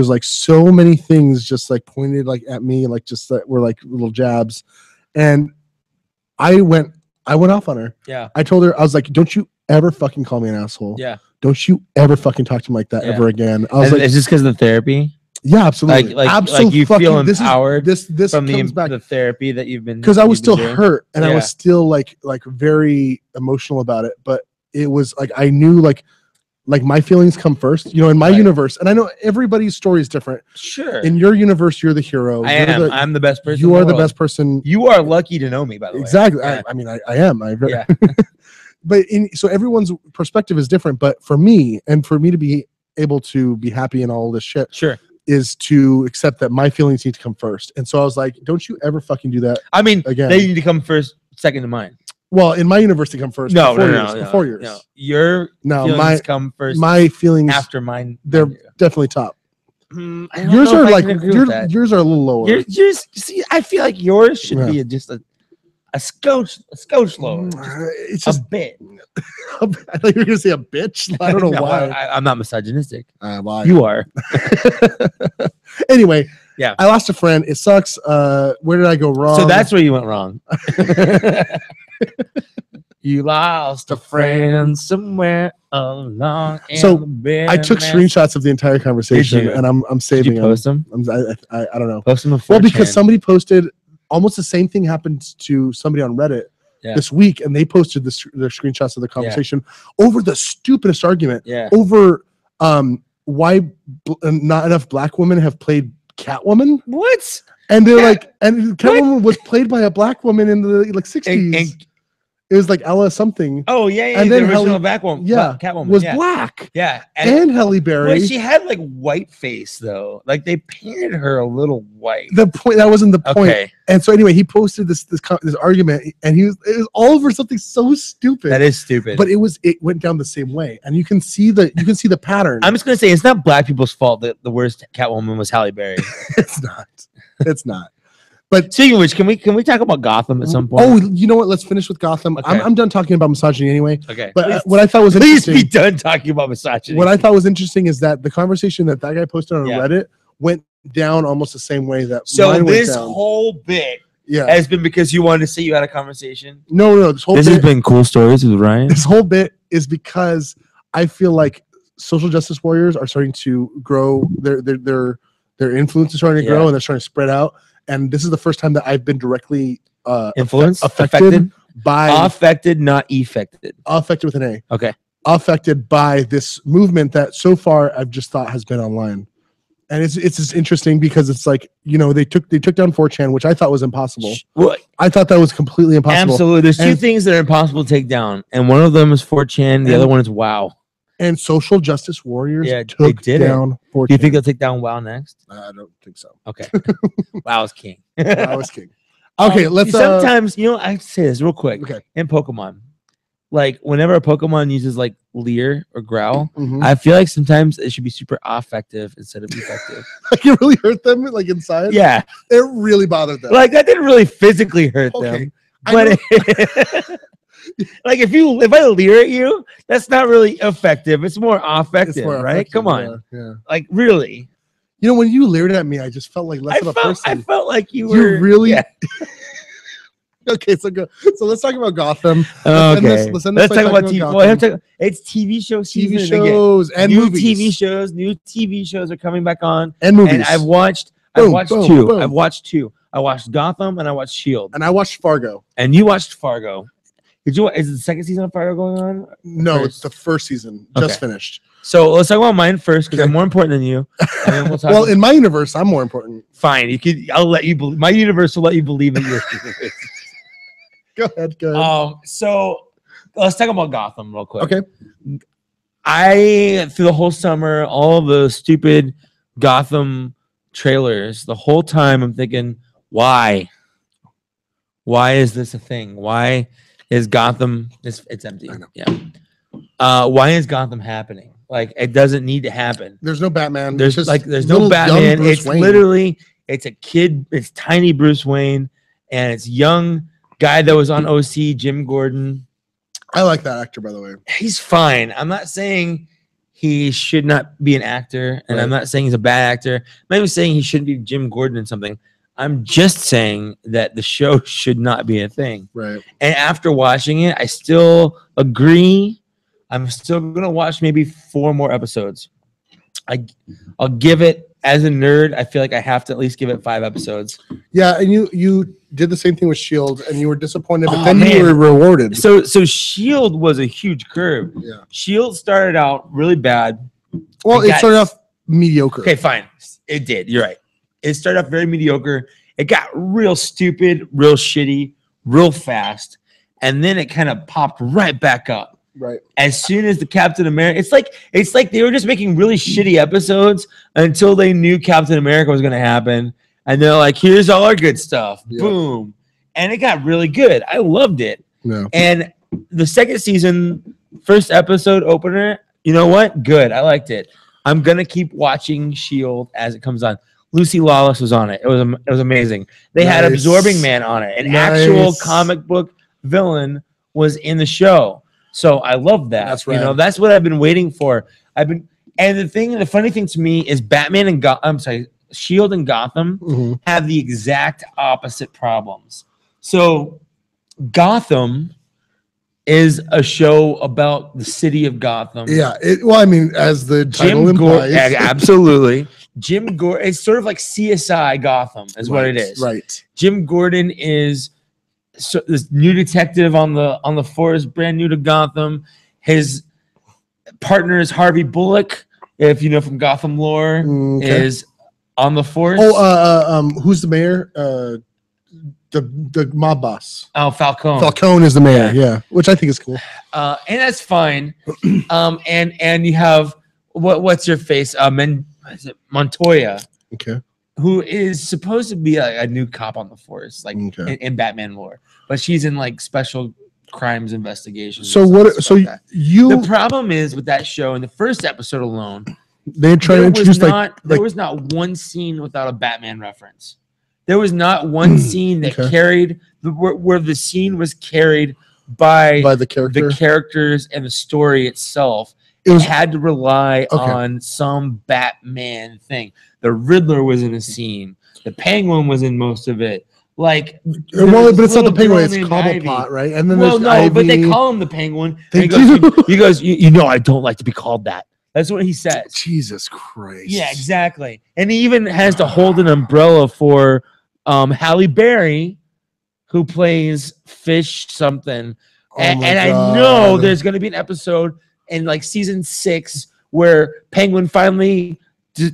like so many things just like pointed like at me, like just that were like little jabs. And I went off on her. Yeah. I told her, I was like, don't you ever fucking call me an asshole. Yeah. Don't you ever fucking talk to me like that ever again. I was like, is this because of the therapy? Yeah, absolutely. Like you feel empowered this from comes back the therapy that you've been, because I was you've been still doing? hurt and I was still like very emotional about it. But it was like I knew like my feelings come first, in my universe. And I know everybody's story is different. Sure. In your universe, you're the hero. I'm the best person. You are the best person. You are lucky to know me, by the way. Exactly. Yeah. I mean, I am. But so everyone's perspective is different. But for me, and for me to be able to be happy in all this shit, sure, is to accept that my feelings need to come first. And so I was like, don't you ever fucking do that. I mean, again, they need to come first, second to mine. Well, in my universe, they come first. No, before yours. No. Your feelings come first. My feelings after mine. They're definitely top. Yours are like yours are a little lower. Yours, see, I feel like yours should be just a scotch lower. It's just a bit. I thought you were gonna say a bitch. I don't know why. I'm not misogynistic. Well, you are. Anyway, yeah. I lost a friend. It sucks. Where did I go wrong? So that's where you went wrong. You lost a friend somewhere along. So I took screenshots of the entire conversation, and I'm saving them. Post them? I don't know. Post them. Well, because somebody posted almost the same thing happened to somebody on Reddit this week, and they posted their screenshots of the conversation over the stupidest argument. Over why not enough black women have played Catwoman. What? And they're like, and Catwoman was played by a black woman in the 60s. It was like Ella something. Oh yeah, And the then original Catwoman. Yeah, Catwoman was yeah. black. Yeah, And Halle Berry. Well, she had like white face though. Like they painted her a little white. The point that wasn't the point. Okay. And so anyway, he posted this argument, and it was all over something so stupid. That is stupid. But it went down the same way, and you can see the pattern. I'm just gonna say it's not black people's fault that the worst Catwoman was Halle Berry. It's not. It's not. But speaking of which, can we talk about Gotham at some point? Oh, you know what? Let's finish with Gotham. Okay. I'm done talking about misogyny anyway. Okay. But what I thought was interesting. Please be done talking about misogyny. What I thought was interesting is that the conversation that guy posted on Reddit went down almost the same way that mine went this down. whole bit has been because you wanted to say you had a conversation. No. This has been Cool Stories with Ryan. This whole bit is because I feel like social justice warriors are starting to grow. Their influence is starting to grow, and they're starting to spread out. And this is the first time that I've been directly influenced, affected by affected, not effected. Affected with an A. Okay. Affected by this movement that so far I've just thought has been online. And it's just interesting because it's like, they took down 4chan, which I thought was impossible. Well, I thought that was completely impossible. Absolutely. There's two things that are impossible to take down, and one of them is 4chan. The other one is WoW. And social justice warriors took down 4chan. Do you think they'll take down WoW next? I don't think so. Okay. WoW is king. WoW is king. Okay, let's. Sometimes I have to say this real quick. Okay. In Pokemon, like whenever a Pokemon uses like leer or growl, I feel like sometimes it should be super affective instead of effective. Like it really hurt them, like inside. Yeah, it really bothered them. Like that didn't really physically hurt them, but like if I leer at you, that's not really effective. It's more affective, right? Come on, yeah. Like really. When you leered at me, I just felt like less of a person. I felt like you were really. Yeah. Okay, so let's talk about Gotham. Okay, let's talk about TV. Well, it's TV show season. TV shows and new movies. New TV shows are coming back on, and movies. And I've watched two. I've watched two. I watched Gotham and I watched Shield. And I watched Fargo. And you watched Fargo. Is the second season of Fargo going on? No, it's the first season. Just finished. So let's talk about mine first because I'm more important than you. And then we'll talk well, in my universe, I'm more important. Fine. I'll let you believe. My universe will let you believe in your universe. Go ahead. So let's talk about Gotham real quick. Okay. Through the whole summer, all the stupid Gotham trailers, the whole time I'm thinking, why? Why is this a thing? Why is Gotham? It's empty. Yeah. Why is Gotham happening? Like it doesn't need to happen. There's no Batman. There's no Batman. It's literally a kid. It's tiny Bruce Wayne, and it's young guy that was on OC, Jim Gordon. I like that actor, by the way. He's fine. I'm not saying he should not be an actor, and I'm not saying he's a bad actor. I'm not even saying he shouldn't be Jim Gordon in something. I'm just saying that the show should not be a thing. Right. And after watching it, I still agree. I'm still gonna watch maybe 4 more episodes. I'll give it, as a nerd, I feel like I have to at least give it 5 episodes. Yeah, and you did the same thing with Shield, and you were disappointed, but then you were rewarded. So Shield was a huge curve. Yeah. Shield started out really bad. Well, it started off mediocre. Okay, fine. It did. You're right. It started off very mediocre. It got real stupid, real shitty, real fast, and then it kind of popped right back up. Right. As soon as the Captain America, it's like they were just making really shitty episodes until they knew Captain America was going to happen, and they're like, "Here's all our good stuff." Yeah. Boom, and it got really good. I loved it. Yeah. And the second season, first episode opener, you know what? Good. I liked it. I'm gonna keep watching Shield as it comes on. Lucy Lawless was on it. It was amazing. They had Absorbing Man on it. An actual comic book villain was in the show. So I love that. That's right. That's what I've been waiting for. And the funny thing to me is Batman and Shield and Gotham have the exact opposite problems. So Gotham is a show about the city of Gotham. Yeah. As the title implies. Absolutely. Jim Gordon, it's sort of like CSI Gotham is what it is. Right. Jim Gordon is this new detective on the force, brand new to Gotham. His partner is Harvey Bullock, if you know from Gotham lore, is on the force. Who's the mayor? the mob boss. Oh, Falcone. Falcone is the mayor. Yeah, which I think is cool. And that's fine. And you have what's your face? Is it Montoya? Okay. Who is supposed to be a new cop on the force, like in Batman lore, but she's in like special crimes investigations. So what? So like the problem is with that show in the first episode alone, they tried to introduce there was not one scene without a Batman reference. There was not one scene that carried where the scene was carried by the characters and the story itself. It had to rely on some Batman thing. The Riddler was in a scene. The Penguin was in most of it. Like, but it's not the Penguin. It's Cobblepot, right? And then but they call him the Penguin. He goes, you know, I don't like to be called that. That's what he says. Jesus Christ. Yeah, exactly. And he even has to hold an umbrella for Halle Berry, who plays Fish something. And I know there's going to be an episode in like season 6 where Penguin finally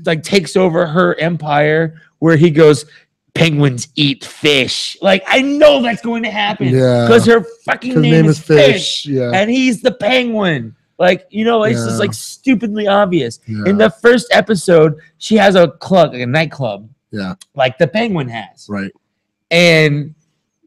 like takes over her empire, where he goes, penguins eat fish. Like, I know that's going to happen because her fucking name is Fish. Yeah. And he's the Penguin. Like, you know, it's just like stupidly obvious. In the first episode, she has a club, like a nightclub. Yeah. Like the Penguin has. Right. And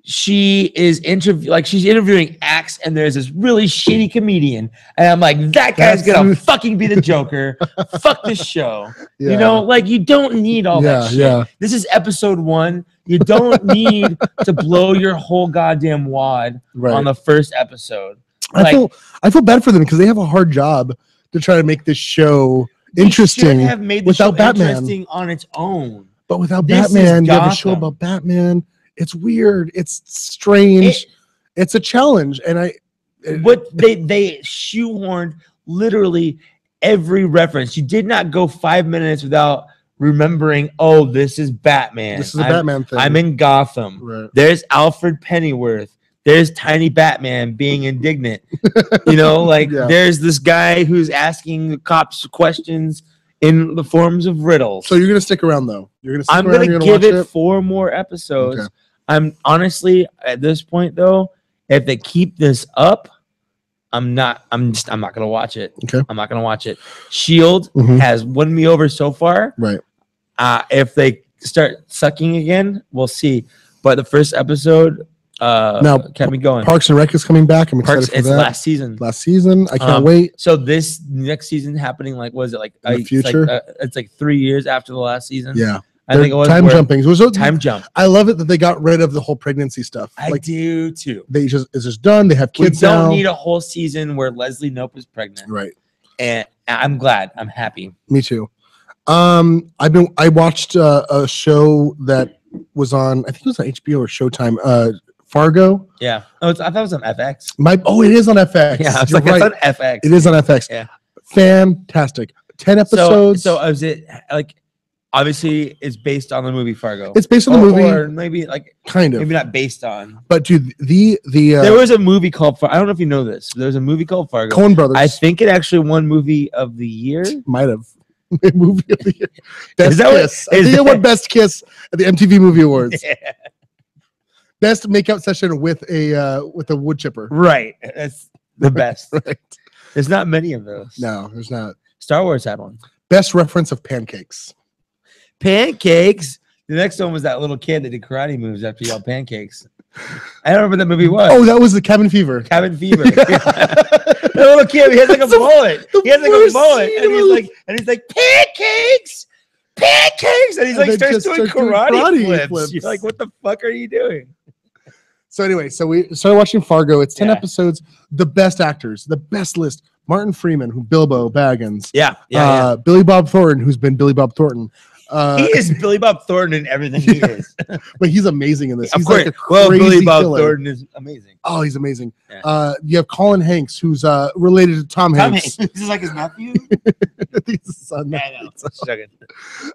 she is she's interviewing acts, and there's this really shitty comedian, and I'm like, that guy's gonna fucking be the Joker. Fuck this show. You know, like, you don't need all that shit. This is episode 1. You don't need to blow your whole goddamn wad on the first episode. I feel bad for them because they have a hard job to try to make this show interesting. Have made the without show Batman interesting on its own. But without Batman, you have a show about Batman. It's weird. It's strange. It's a challenge, and they shoehorned literally every reference. You did not go 5 minutes without remembering. Oh, this is Batman. This is a Batman thing. I'm in Gotham. Right. There's Alfred Pennyworth. There's Tiny Batman being indignant. You know, like there's this guy who's asking the cops questions in the forms of riddles. So you're gonna stick around, though. I'm gonna give it 4 more episodes. Okay. I'm honestly at this point, though, if they keep this up, I'm not gonna watch it. Okay. I'm not gonna watch it. Shield has won me over so far. Right. If they start sucking again, we'll see. But the first episode now kept me going. Parks and Rec is coming back. I'm excited for that. Last season. Last season. I can't wait. So this next season happening, like, was it like in the future? It's like 3 years after the last season. Yeah. I think it was time jumping. It was time jump. I love it that they got rid of the whole pregnancy stuff. I do too. It's just done. They have kids now. We don't need a whole season where Leslie Knope is pregnant. Right. And I'm glad. I'm happy. Me too. I watched a show that was on, I think it was on HBO or Showtime. Fargo. Yeah. Oh, I thought it was on FX. It is on FX. Yeah, it's right. It's on FX. It is on FX. Yeah. Fantastic. 10 episodes. So is it like, obviously it's based on the movie Fargo? It's based on the movie, or maybe like kind of, maybe not based on. But dude, there was a movie called I don't know if you know this. There's a movie called Fargo. Coen Brothers. I think it actually won movie of the year. Might have. Movie of the year. Best Kiss. I think it won Best Kiss at the MTV Movie Awards. Yeah. Best makeout session with a wood chipper. Right. That's the best. Right. There's not many of those. No, there's not. Star Wars had one. Best reference of pancakes. Pancakes. The next one was that little kid that did karate moves after he yelled pancakes. I don't remember what that movie was. Oh, that was the Cabin Fever. Cabin Fever. The little kid, he has like a mullet. He has like a mullet, and he's like pancakes, and he's like starts doing karate flips. You're like, what the fuck are you doing? So anyway, so we started watching Fargo. It's 10 episodes. The best actors, the best list. Martin Freeman, who Bilbo Baggins. Yeah. Billy Bob Thornton, who's been Billy Bob Thornton. He is Billy Bob Thornton in everything he is. But he's amazing in this. Of He's course. like a crazy Billy Bob killer. Thornton is amazing. Oh, he's amazing. Yeah. You have Colin Hanks, who's related to Tom Hanks. This is like his nephew? I think it's his son. I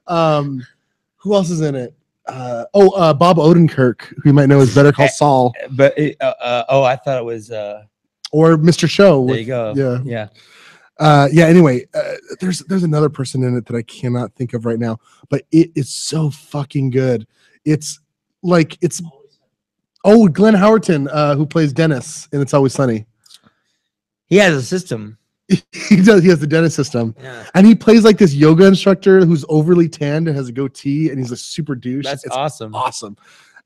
know. Who else is in it? Bob Odenkirk, who you might know as Better Call Saul. But I thought it was or Mr. Show. There you go. Yeah. Anyway, there's another person in it that I cannot think of right now, but it is so fucking good. It's like Oh, Glenn Howerton, who plays Dennis in It's Always Sunny. He has a system. He does. He has the dentist system, Yeah. and he plays like this yoga instructor who's overly tanned and has a goatee, and he's a super douche. That's It's awesome. awesome.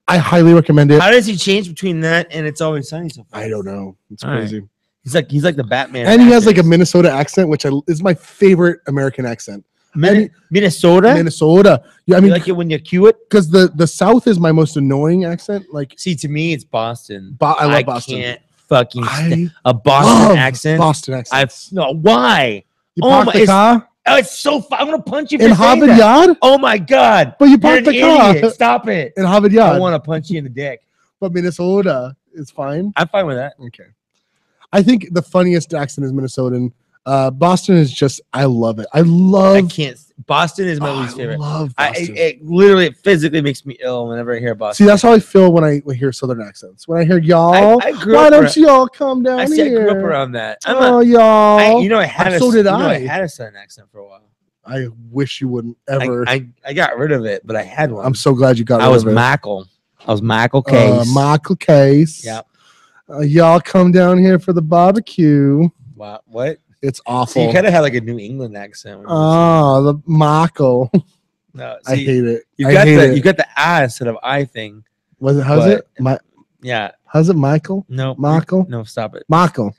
I highly recommend it. How does he change between that and It's Always Sunny so far? I don't know. It's All right. crazy. He's like the Batman. And he has like a Minnesota accent, which is my favorite American accent. Minnesota. Minnesota. Yeah, I You mean, like it when you cue it. because the South is my most annoying accent. Like, See, to me, it's Boston. I love Boston. Can't fucking I a Boston love accent. Boston accent. No, why? You Oh park my- the car Oh, it's so fun. I'm gonna punch you for in saying Harvard that. Yard, Oh my god! but you You're park an the car idiot. Stop it! in Harvard I Yard. want to punch you in the dick. But Minnesota is fine. I'm fine with that. Okay. I think the funniest accent is Minnesotan. Boston is just, I love it. I can't. Boston is my least favorite. I love Boston. It literally physically makes me ill whenever I hear Boston. See, that's how I feel when I hear Southern accents. When I hear y'all, I grew why up don't around, y'all come down I here? grew up around that. Y'all. I had So did I. I had a Southern accent for a while. I wish you wouldn't ever. I got rid of it, but I had one. I'm so glad you got rid I was of it. Michael. I was Michael Case. Michael Case. Yeah. Y'all come down here for the barbecue. Wow. What? It's So awful. you kind of had like a New England accent. when you were Oh, the Michael. saying- no, I see, hate it. You I got hate the it. you got the I instead of I thing. Was it? How's but- it? Yeah. How's it, Michael? No. Michael? No, stop it. Michael.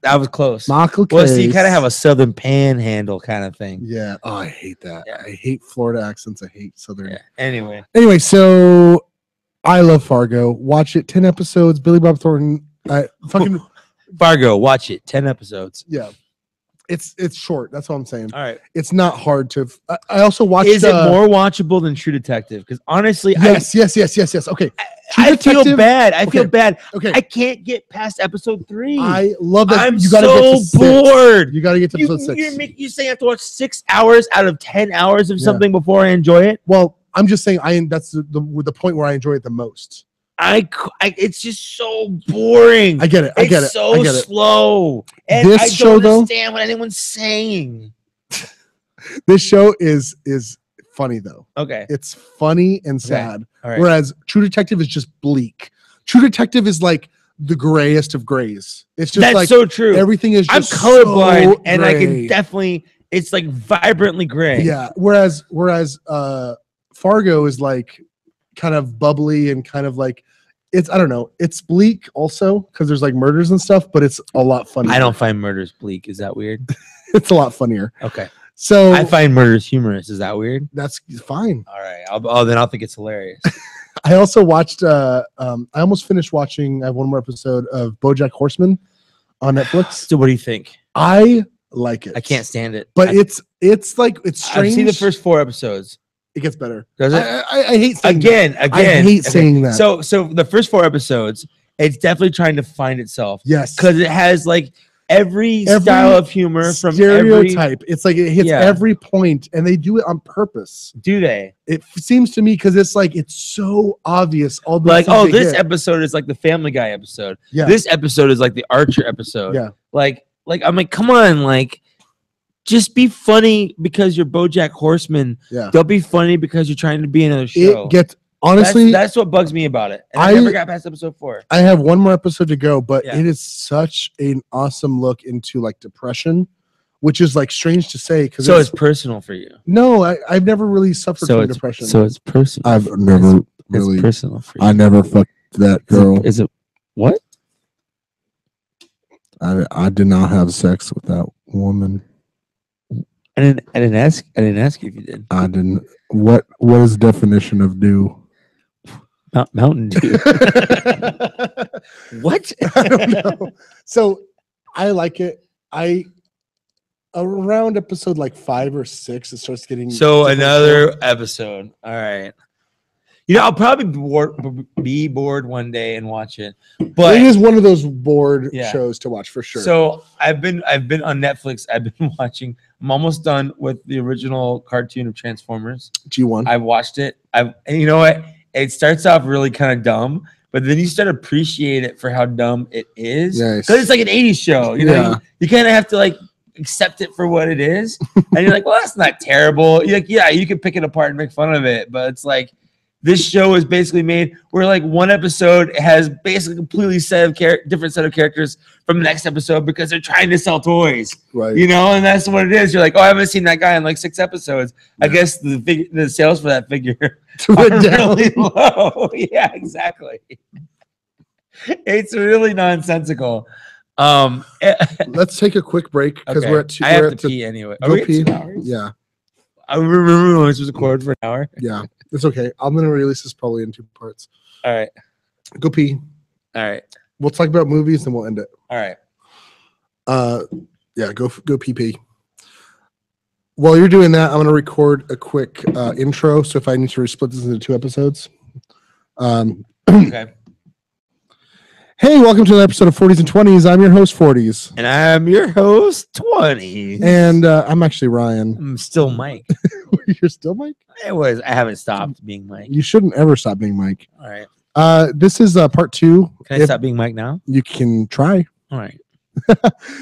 That was close. Michael Case. Well, so you kind of have a Southern panhandle kind of thing. Yeah. Oh, I hate that. Yeah. I hate Florida accents. I hate Southern. Yeah. Anyway, Anyway, so I love Fargo. Watch it. 10 episodes. Billy Bob Thornton. Fucking Fargo, watch it. 10 episodes. yeah. It's short. That's all I'm saying. All right. It's not hard to. I also watched. Is it more watchable than True Detective? Because honestly, Yes. Okay. True I feel Detective- bad. I feel Okay. bad. Okay. I can't get past episode 3. I love that. I'm you gotta get so to 6. bored. You got to get to You, episode 6. you say I have to watch 6 hours out of 10 hours of Yeah. something before I enjoy it. Well, I'm just saying. That's the point where I enjoy it the most. It's just so boring. I get it. It's so I get it. slow. And This I show, don't though- understand what anyone's saying. This show is funny though. Okay. It's funny and sad. All right. Whereas True Detective is just bleak. True Detective is like the grayest of grays. It's just That's like so true. everything is I'm just colorblind so and I can gray. definitely, it's like vibrantly gray. Yeah. Whereas Fargo is like kind of bubbly and kind of like I don't know. It's bleak also because there's like murders and stuff, but it's a lot funnier. I don't find murders bleak. Is that weird? It's a lot funnier. Okay. So I find murders humorous. Is that weird? that's fine. All right. Then I'll think it's hilarious. I also watched. I almost finished watching. I have one more episode of BoJack Horseman on Netflix. So what do you think? I like it. I can't stand it. But it's like it's strange. I've seen the first 4 episodes. It gets better. Does it? I hate saying Again. I hate saying that. So the first 4 episodes, it's definitely trying to find itself yes, because it has like every style of humor from stereotype. It's like it hits Yeah. every point, and they do it on purpose. Do they? It seems to me because it's like it's so obvious. All the Like, things oh, they this hit. episode is like the Family Guy episode. Yeah. This episode is like the Archer episode. Yeah. Like I'm like, come on, like, just be funny because you're BoJack Horseman. Yeah. Don't be funny because you're trying to be another show. It gets honestly. that's what bugs me about it. And I never got past episode 4. I have one more episode to go, but Yeah. it is such an awesome look into like depression, which is like strange to say because So it's personal for you. no, I've never really suffered from depression. So it's personal. I've never It's personal for you. I never fucked that girl. Is it what? I did not have sex with that woman. I didn't ask you if you did. I didn't. What is the definition of do? Mountain Dew. What? I don't know. So I like it. Around episode like 5 or 6, it starts getting So different. another episode. All right. You know, I'll probably be bored one day and watch it. But it is one of those bored Yeah. shows to watch for sure. so I've been on Netflix. I've been watching. I'm almost done with the original cartoon of Transformers. G1. I've watched it. And you know what? It starts off really kind of dumb, but then you start to appreciate it for how dumb it is. Nice. Because it's like an 80s show. You know, Yeah. you kind of have to like accept it for what it is. And you're like, well, that's not terrible. You're like, yeah, you can pick it apart and make fun of it, but it's like this show is basically made where like one episode has basically completely different set of characters from the next episode because they're trying to sell toys, Right. you know, and that's what it is. You're like, oh, I haven't seen that guy in like 6 episodes. I guess the sales for that figure Went are down. really low. Yeah, exactly. It's really nonsensical. Let's take a quick break because Okay. we're at 2. I have to pee anyway. Are Go we at pee. 2 hours? Yeah. I remember when this was recorded for an hour. Yeah. It's okay. I'm gonna release this probably in 2 parts. All right. Go pee. All right. We'll talk about movies and we'll end it. All right. Yeah, go pee. While you're doing that, I'm gonna record a quick intro. So if I need to split this into 2 episodes. Okay. Hey, welcome to another episode of 40s and 20s. I'm your host, 40s. And I'm your host, 20. And I'm actually Ryan. I'm still Mike. You're still Mike? I haven't stopped being Mike. You shouldn't ever stop being Mike. All right. This is part 2. Can I stop being Mike now? You can try. All right.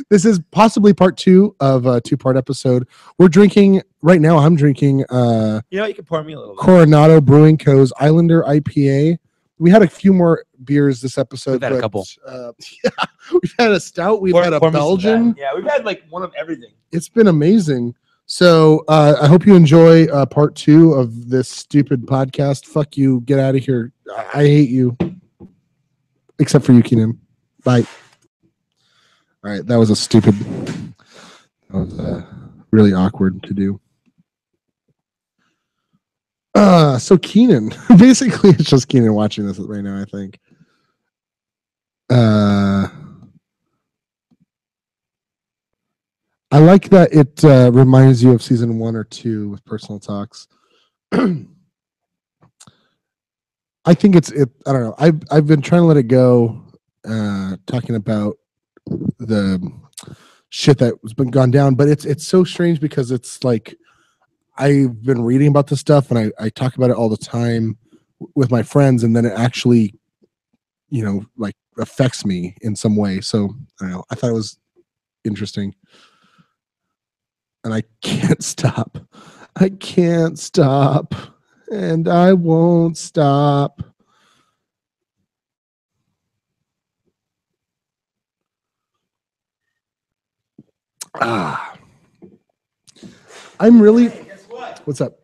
This is possibly part 2 of a 2-part episode. We're drinking right now. I'm drinking You know, you can pour me a little bit. Coronado Brewing Co.'s Islander IPA. We had a few more beers this episode. We've had a couple. Yeah, we've had a stout. We've had a Pour me some Belgian. of that. Yeah, we've had like one of everything. It's been amazing. So I hope you enjoy part 2 of this stupid podcast. Fuck you. Get out of here. I hate you. Except for you, Keenan. Bye. All right. That was really awkward to do. So Keenan, basically it's just Keenan watching this right now, I think. I like that it reminds you of season 1 or 2 with personal talks. I think I don't know. I've been trying to let it go, talking about the shit that's been gone down, but it's so strange because it's like I've been reading about this stuff and I talk about it all the time with my friends, and then it actually, you know, like affects me in some way. So I don't know. I thought it was interesting. And I can't stop. I can't stop. And I won't stop. I'm really. Hey, guess what? What's up?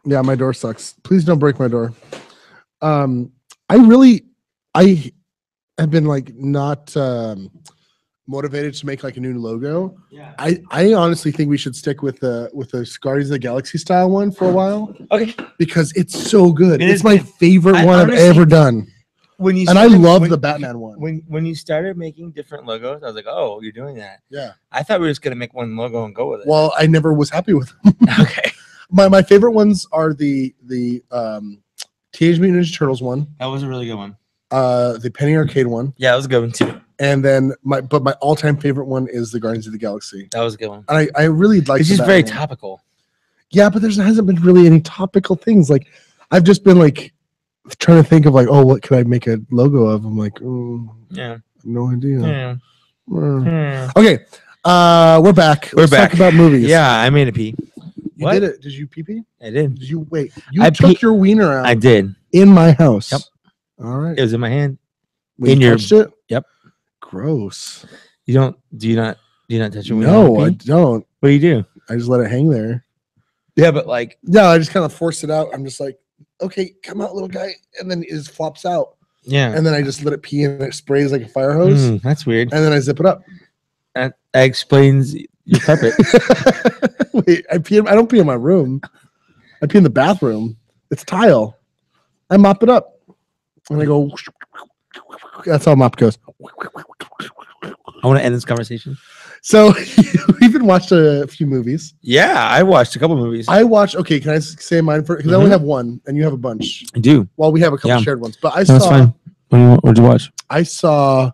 Yeah, my door sucks. Please don't break my door. I have been like not motivated to make like a new logo. Yeah. I honestly think we should stick with the Guardians of the Galaxy style one for a while Okay. because it's so good. It It's is my good. favorite I one I've honestly- ever done. When you And I started- love when- the Batman one. When you started making different logos, I was like, oh, you're doing that. Yeah. I thought we were just gonna make one logo and go with it. Well, I never was happy with them. Okay. My favorite ones are the Teenage Mutant Ninja Turtles one, That was a really good one. the Penny Arcade one, Yeah, that was a good one too. and then my all-time favorite one is the Guardians of the Galaxy. That was a good one. And I really like. It's the just very Batman one. topical. Yeah, but there hasn't been really any topical things. Like I've just been like trying to think of like, oh, what could I make a logo of? I'm like, Yeah. no idea. Yeah. Uh. Okay, we're back. We're Let's back. talk about movies. Yeah, I made a pee. You What? did it. Did you pee pee? I did. Did you wait? You I took pee- your wiener out I did. in my house. Yep. All right. It was in my hand. Wait, in you your- touched it? Yep. Gross. Do you not touch your wiener? No, I when you pee? don't. What do you do? I just let it hang there. Yeah, but like, No, I just kind of force it out. I'm just like, okay, come out, little guy, and then it just flops out. yeah. And then I just let it pee and it sprays like a fire hose. That's weird. And then I zip it up. That explains your carpet. Wait, I don't pee in my room. I pee in the bathroom. It's tile. I mop it up. And I go, that's how a mop goes. I want to end this conversation. So we've been watched a few movies. Yeah, I watched a couple movies. I watched, okay, can I say mine first? Because I only have one and you have a bunch. I do. Well, we have a couple Yeah. shared ones. But I That's saw fine. What'd you watch? I saw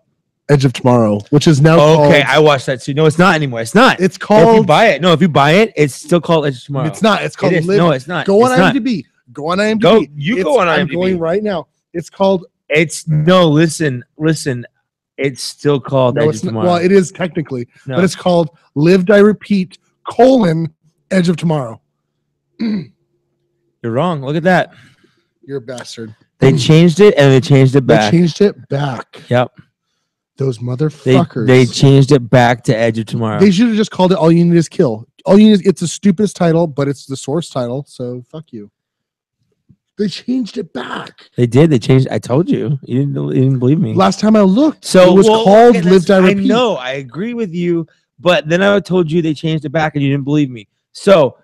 Edge of Tomorrow, which is now Okay, called, I watched that too. No, it's not anymore. It's not. it's If you called, buy it, if you buy it, it's still called Edge of Tomorrow. it's not. It's It called is. Live. No, it's not. Go on It's not. IMDb. Go on IMDb. Go. You go on I'm IMDb. going right now. It's called, It's no. Listen. It's still called no, Edge it's of not, Tomorrow. well, it is technically, No. but it's called Live, Die, Repeat, Edge of Tomorrow. You You're wrong. Look at that. You're a bastard. They changed it and they changed it back. They changed it back. Yep. Those motherfuckers. They changed it back to Edge of Tomorrow. They should have just called it All You Need Is Kill. All you need is, it's the stupidest title, but it's the source title, so fuck you. They changed it back. They did. They changed. I told you. You didn't believe me. Last time I looked, so it was called Live Die Repeat. I know. I agree with you, but then I told you they changed it back and you didn't believe me. So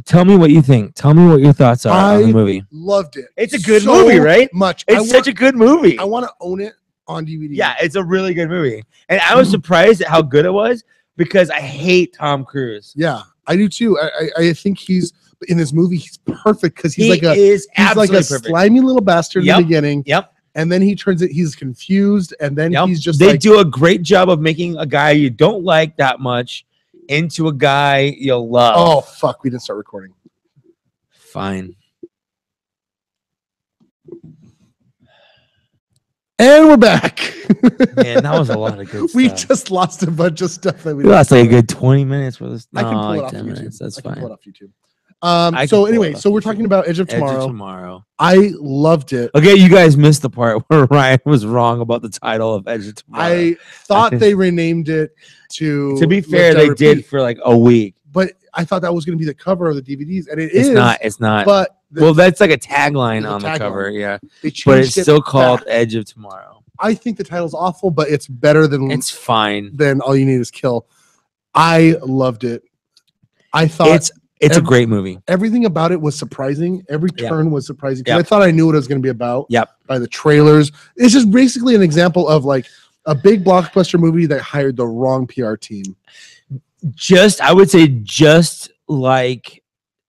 tell me what you think. Tell me what your thoughts are on the movie. Loved it. It's a good movie, right? Much. It's such a good movie. I want to own it on DVD. Yeah, it's a really good movie. And I was surprised at how good it was because I hate Tom Cruise. Yeah, I do too. I think he's in this movie. He's perfect because he's like a slimy little bastard in the beginning. Yep. And then he turns it. He's confused, and then he's just. They do a great job of making a guy you don't like that much into a guy you'll love. Oh fuck! We didn't start recording. Fine. And we're back. Man, that was a lot of good stuff. We just lost a bunch of stuff that we lost like a good 20 minutes for this. I can pull it off 10 YouTube. minutes. That's fine. Pull it off YouTube. So anyway, so we're talking about Edge of Tomorrow. I loved it. Okay, you guys missed the part where Ryan was wrong about the title of Edge of Tomorrow. I thought they renamed it to. To be fair, they did for like a week. But I thought that was going to be the cover of the DVDs, and it's not. It's not. But well, that's like a tagline on the cover, yeah. But it's still called Edge of Tomorrow. I think the title's awful, but it's better than it's fine than All You Need Is Kill. I loved it. I thought it's a great movie. Everything about it was surprising. Every turn was surprising. Yep. I thought I knew what it was going to be about. Yep. By the trailers, it's just basically an example of like a big blockbuster movie that hired the wrong PR team. I would say just like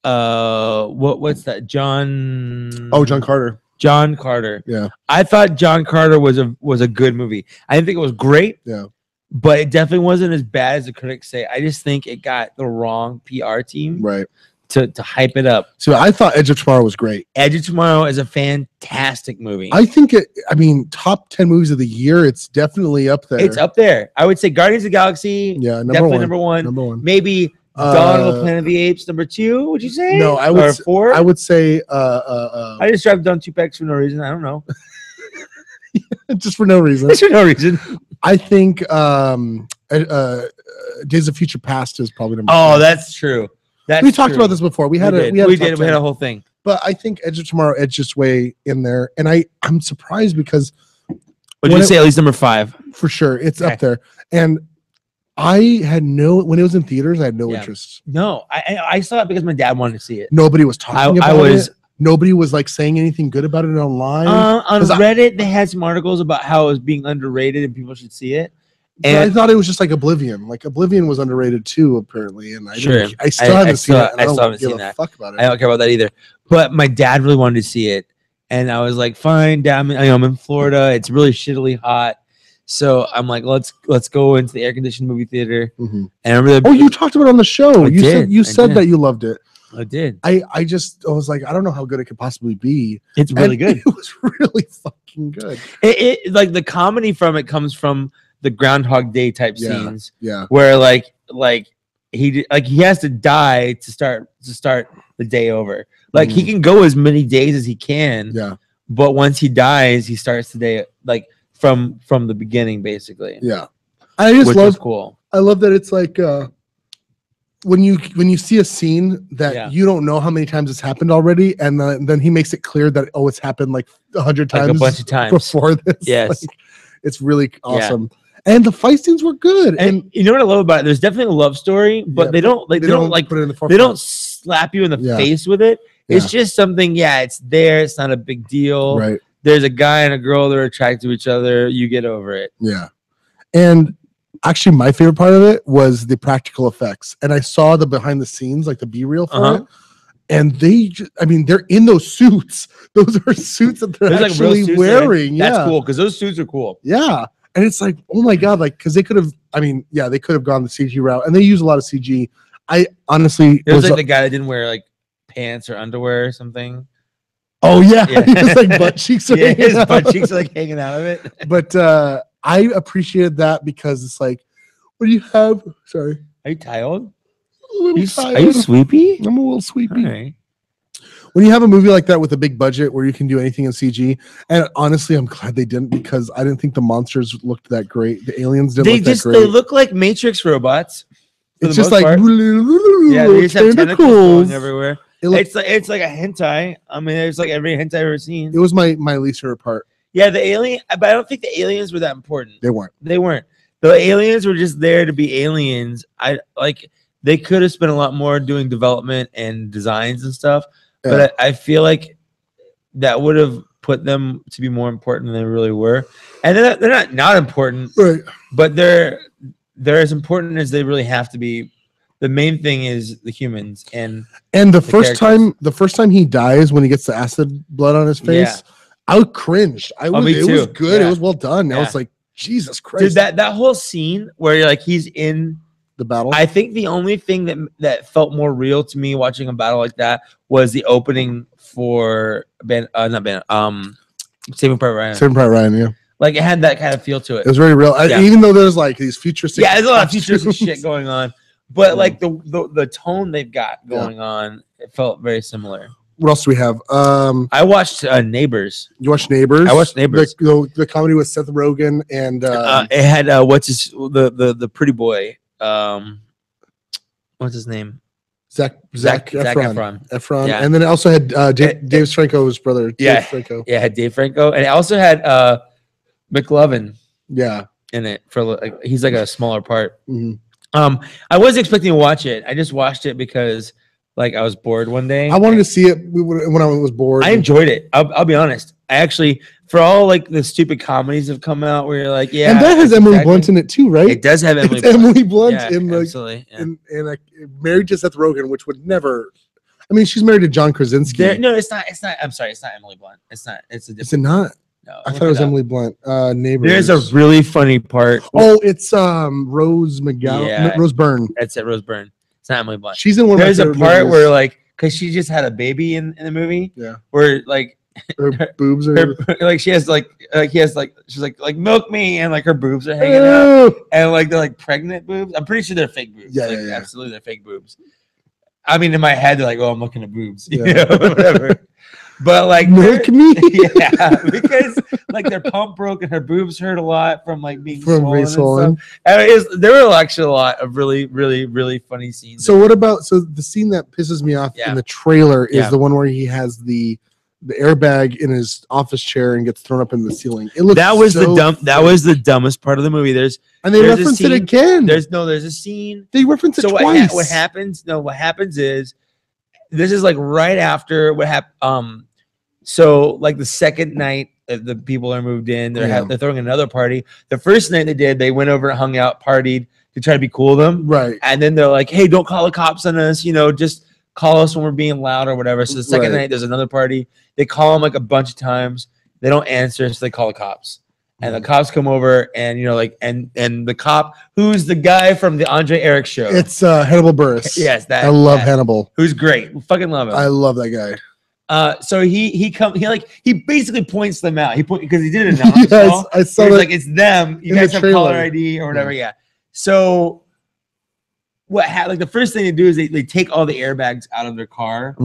what's that? John Carter. John Carter. Yeah. I thought John Carter was a good movie. I didn't think it was great. Yeah. But it definitely wasn't as bad as the critics say. I just think it got the wrong PR team. Right. To hype it up. So I thought Edge of Tomorrow was great. Edge of Tomorrow is a fantastic movie. I think top 10 movies of the year, it's definitely up there. It's up there. I would say Guardians of the Galaxy. Yeah, number one. Number one. Maybe Dawn of the Planet of the Apes, number 2, would you say? No, I would 4. I would say I just dropped down 2 pegs for no reason. I don't know. Just for no reason. Just for no reason. I think Days of Future Past is probably number 2. Oh, that's true. We talked about this before. We had a whole thing. But I think Edge of Tomorrow edged its way in there, and I'm surprised because. Would you say at least number 5? For sure, it's up there. And I had when it was in theaters, I had no interest. No, I saw it because my dad wanted to see it. Nobody was talking about it. Nobody was like saying anything good about it online. On Reddit, they had some articles about how it was being underrated and people should see it. And I thought it was just like Oblivion. Like Oblivion was underrated too, apparently. And I still haven't seen it. I still haven't seen that. Fuck about it. I don't care about that either. But my dad really wanted to see it, and I was like, "Fine, Dad. I'm in Florida. It's really shittily hot." So I'm like, let's go into the air conditioned movie theater. Mm-hmm. And I remember you talked about it on the show. You said that you loved it. I did. I was like, I don't know how good it could possibly be. It's really good. It was really fucking good. It like the comedy from it comes from the Groundhog Day type scenes. Yeah. Where like he has to die to start the day over. Like he can go as many days as he can. Yeah. But once he dies, he starts the day like from the beginning, basically. Yeah. I just love cool. I love that it's like when you see a scene that you don't know how many times it's happened already, and then he makes it clear that it's happened like 100 times, like a bunch of times before this. Yes, like, it's really awesome. Yeah. And the fight scenes were good. And you know what I love about it? There's definitely a love story, but they don't put it in the forefront. They don't slap you in the face with it. It's just something. Yeah, it's there. It's not a big deal. Right. There's a guy and a girl that are attracted to each other. You get over it. Yeah. And actually, my favorite part of it was the practical effects. And I saw the behind the scenes, like the B-reel for it. And they're in those suits. Those are suits that they're actually like wearing. That's cool because those suits are cool. Yeah. And it's like, oh my God, like, because they could have, they could have gone the CG route. And they use a lot of CG. I honestly. It was like the guy that didn't wear like pants or underwear or something. Oh, yeah. His like butt cheeks are his butt cheeks are like hanging out of it. But I appreciated that because it's like, what do you have? Sorry. Are you tired? Are you sleepy? I'm a little sleepy. Right. When you have a movie like that with a big budget where you can do anything in CG, and honestly, I'm glad they didn't because I didn't think the monsters looked that great. The aliens didn't look that great. They look like Matrix robots. It's just like yeah, they just have tentacles going everywhere. It's like a hentai. I mean, it's like every hentai I've ever seen. It was my least favorite part. Yeah, the alien, but I don't think the aliens were that important. They weren't. The aliens were just there to be aliens. They could have spent a lot more doing development and designs and stuff. Yeah. But I feel like that would have put them to be more important than they really were. And they're not important, right? But they're as important as they really have to be. The main thing is the humans and the first time he dies when he gets the acid blood on his face, I cringed. It was good. Yeah. It was well done. I was like, Jesus Christ. Dude, that whole scene where you're like he's in the battle. I think the only thing that felt more real to me watching a battle like that was the opening for Saving Private Ryan. Saving Private Ryan, yeah. Like it had that kind of feel to it. It was very real. Even though there's like these futuristic there's a lot of futuristic shit going on. But like the tone they've got going on, it felt very similar. What else do we have? I watched Neighbors. You watched Neighbors? I watched Neighbors. The comedy with Seth Rogen and it had the pretty boy. What's his name? Zac Efron. Yeah. And then it also had Dave Franco's brother. Dave Franco. Yeah, it had Dave Franco, and it also had McLovin. Yeah, in it for he's like a smaller part. Mm-hmm. I wasn't expecting to watch it. I just watched it because I was bored one day. I wanted to see it when I was bored. I enjoyed it. I'll be honest. I actually, for all the stupid comedies have come out where you're like, yeah, and that has Emily Blunt in it too, right? It does have Emily Blunt in absolutely, and married to Seth Rogen, which would never. I mean, she's married to John Krasinski. No, it's not. I'm sorry, it's not Emily Blunt. It's not. It's a different. Is it not? No, I thought it was Emily Blunt. Neighbors. There's a really funny part. Oh, it's Rose McGowan. Yeah, Rose Byrne. That's it, Rose Byrne. It's not Emily Blunt. She's in one. There's a part where because she just had a baby in the movie. Yeah. Where her boobs are she has she's like milk me and her boobs are hanging out and they're pregnant boobs. I'm pretty sure they're fake boobs. Yeah, Absolutely, they're fake boobs. I mean, in my head, they're like, "Oh, I'm looking at boobs," yeah. You know, whatever. But milk me, yeah, because their pump broke and her boobs hurt a lot from being swollen. And there were actually a lot of really, really, really funny scenes. So what about the scene that pisses me off in the trailer is the one where he has the airbag in his office chair and gets thrown up in the ceiling. It looks that was the dumbest part of the movie. There's reference it again. There's a scene. They reference it twice. What happens? No, what happens is this is right after what happened. So the second night the people are moved in, they're throwing another party. The first night they went over and hung out, partied to try to be cool with them. Right. And then they're like, hey, don't call the cops on us, just call us when we're being loud or whatever. So the second night there's another party. They call them a bunch of times. They don't answer, so they call the cops. And the cops come over and and the cop who's the guy from the Andre Eric show. It's Hannibal Buress. Yes, I love Hannibal. Who's great. We fucking love him. I love that guy. So he basically points them out. Because he did it now. Yes, I saw that. It's them. You guys have caller ID or whatever. Yeah. So the first thing they do is they take all the airbags out of their car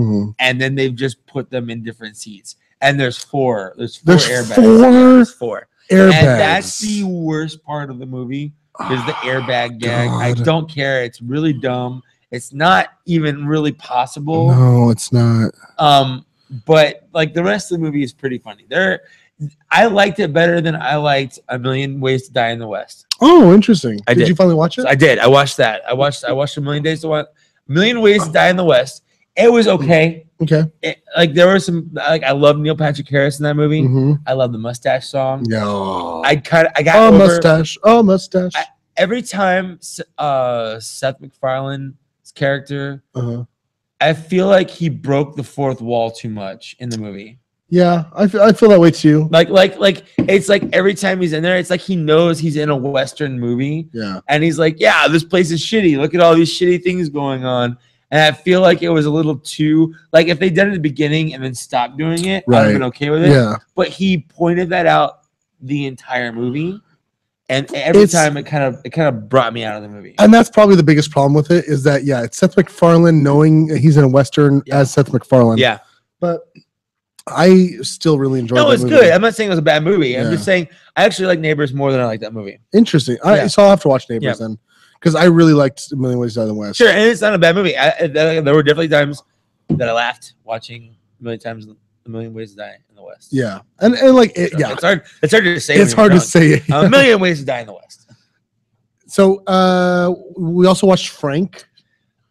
and then they've just put them in different seats. And there's four airbags. Four airbags. And that's the worst part of the movie is the airbag gag. I don't care. It's really dumb. It's not even really possible. No, it's not. But the rest of the movie is pretty funny. I liked it better than I liked A Million Ways to Die in the West. Oh, interesting. Did you finally watch it? I did. I watched that. I watched A Million Ways to Die in the West. It was okay. Okay. There were some I love Neil Patrick Harris in that movie. Mm-hmm. I love the mustache song. No. I got mustache. Oh, mustache. Every time Seth MacFarlane's character, I feel like he broke the fourth wall too much in the movie. Yeah, I feel that way too. It's every time he's in there, it's he knows he's in a Western movie. Yeah. And he's like, yeah, this place is shitty. Look at all these shitty things going on. And I feel like it was a little too if they did it at the beginning and then stopped doing it, I'd have been okay with it. Yeah. But he pointed that out the entire movie. And every time it kind of brought me out of the movie. And that's probably the biggest problem with it is that it's Seth MacFarlane knowing he's in a Western as Seth MacFarlane. Yeah. But I still really enjoyed. No, that it's movie. good. I'm not saying it was a bad movie. Yeah. I'm just saying I actually like Neighbors more than I like that movie. Interesting. Yeah. So I'll have to watch Neighbors then, because I really liked A Million Ways to Die in the West. Sure, and it's not a bad movie. There were definitely times that I laughed watching A Million Ways to Die in the West. Yeah, and like So it's hard. It's hard to say. It's hard to say. A Million Ways to Die in the West. So we also watched Frank.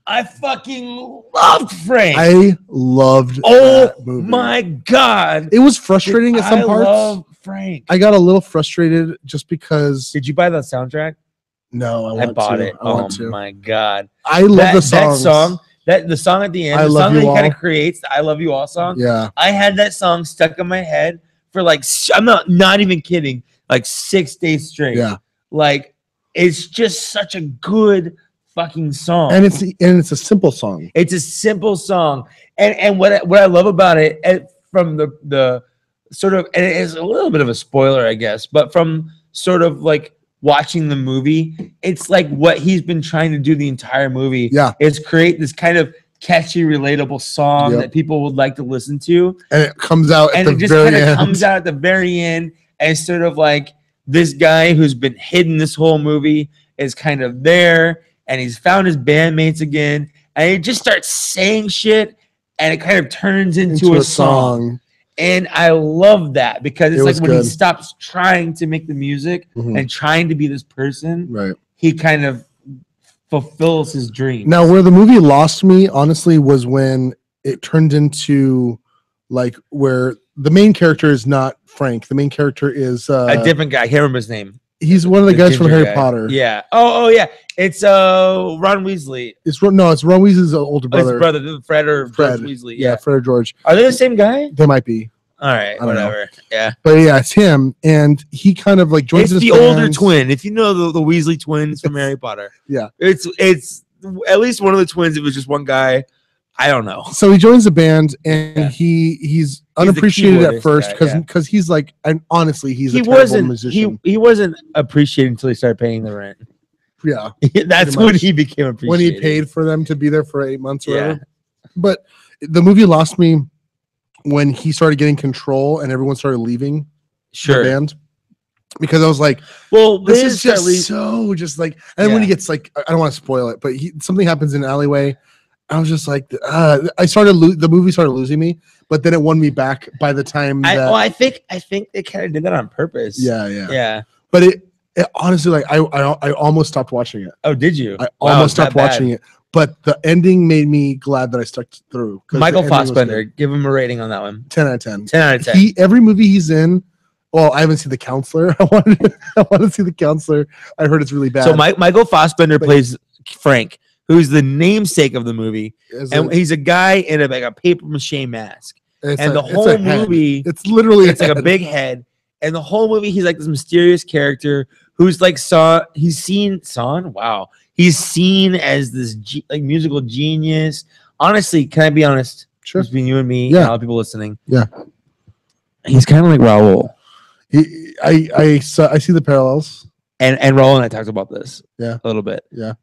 I fucking loved Frank. I loved that movie. My god, it was frustrating at some parts. I love Frank. I got a little frustrated just because. Did you buy that soundtrack? No, I bought it. I want to. My god, I love the songs. That song. The song at the end, I the Love song You that he All. kind of creates, the I Love You All song. Yeah, I had that song stuck in my head for like, I'm not even kidding, like 6 days straight. yeah, like it's just such a good fucking song, and it's a simple song. It's a simple song, and what I love about it, from the sort of, and it is a little bit of a spoiler, I guess, but from sort of like watching the movie, it's like what he's been trying to do the entire movie. Yeah, is create this kind of catchy, relatable song that people would like to listen to, and it comes out at the very end. Comes out at the very end, and it's sort of like this guy who's been hidden this whole movie is kind of there, and he's found his bandmates again, and he just starts saying shit, and it kind of turns into a song. And I love that because it's like when he stops trying to make the music and trying to be this person, right? He kind of fulfills his dream. Now, where the movie lost me, honestly, was when it turned into like where the main character is not Frank. The main character is a different guy. I can't remember his name. He's one of the guys from Harry Potter. Yeah. Oh yeah. It's Ron Weasley. It's Ron Weasley's older brother. His brother, Fred Weasley. Yeah, Fred or George. Are they the same guy? They might be. All right, whatever. Yeah. But yeah, it's him, and he kind of like joins. It's the older twin. If you know the Weasley twins from Harry Potter. Yeah. It's at least one of the twins. It was just one guy. I don't know. So he joins the band, and he's unappreciated at first because he's like, and honestly, he's a terrible musician. He wasn't appreciated until he started paying the rent. Yeah, that's when he became appreciated. When he paid for them to be there for 8 months or whatever. But the movie lost me when he started getting control and everyone started leaving the band. Because I was like, well, this is just so just like, and then when he gets like, I don't want to spoil it, but something happens in an alleyway. I was just like, the movie started losing me, but then it won me back by the time. I think they kind of did that on purpose. Yeah. But it honestly, like, I almost stopped watching it. Oh, did you? I almost stopped watching it, but the ending made me glad that I stuck through. Michael Fassbender, give him a rating on that one. 10 out of 10. 10 out of 10. Every movie he's in. Well, I haven't seen The Counselor. I want to see The Counselor. I heard it's really bad. So Michael Fassbender plays Frank, who's the namesake of the movie, and he's a guy in a paper mache mask. And the whole movie, it's literally like a big head. And the whole movie, he's like this mysterious character who's like he's seen as this musical genius. Honestly, can I be honest? Sure. Between you and me, and a lot of people listening. Yeah, he's kind of like Raul. I see the parallels. And Raul and I talked about this. Yeah, a little bit. Yeah,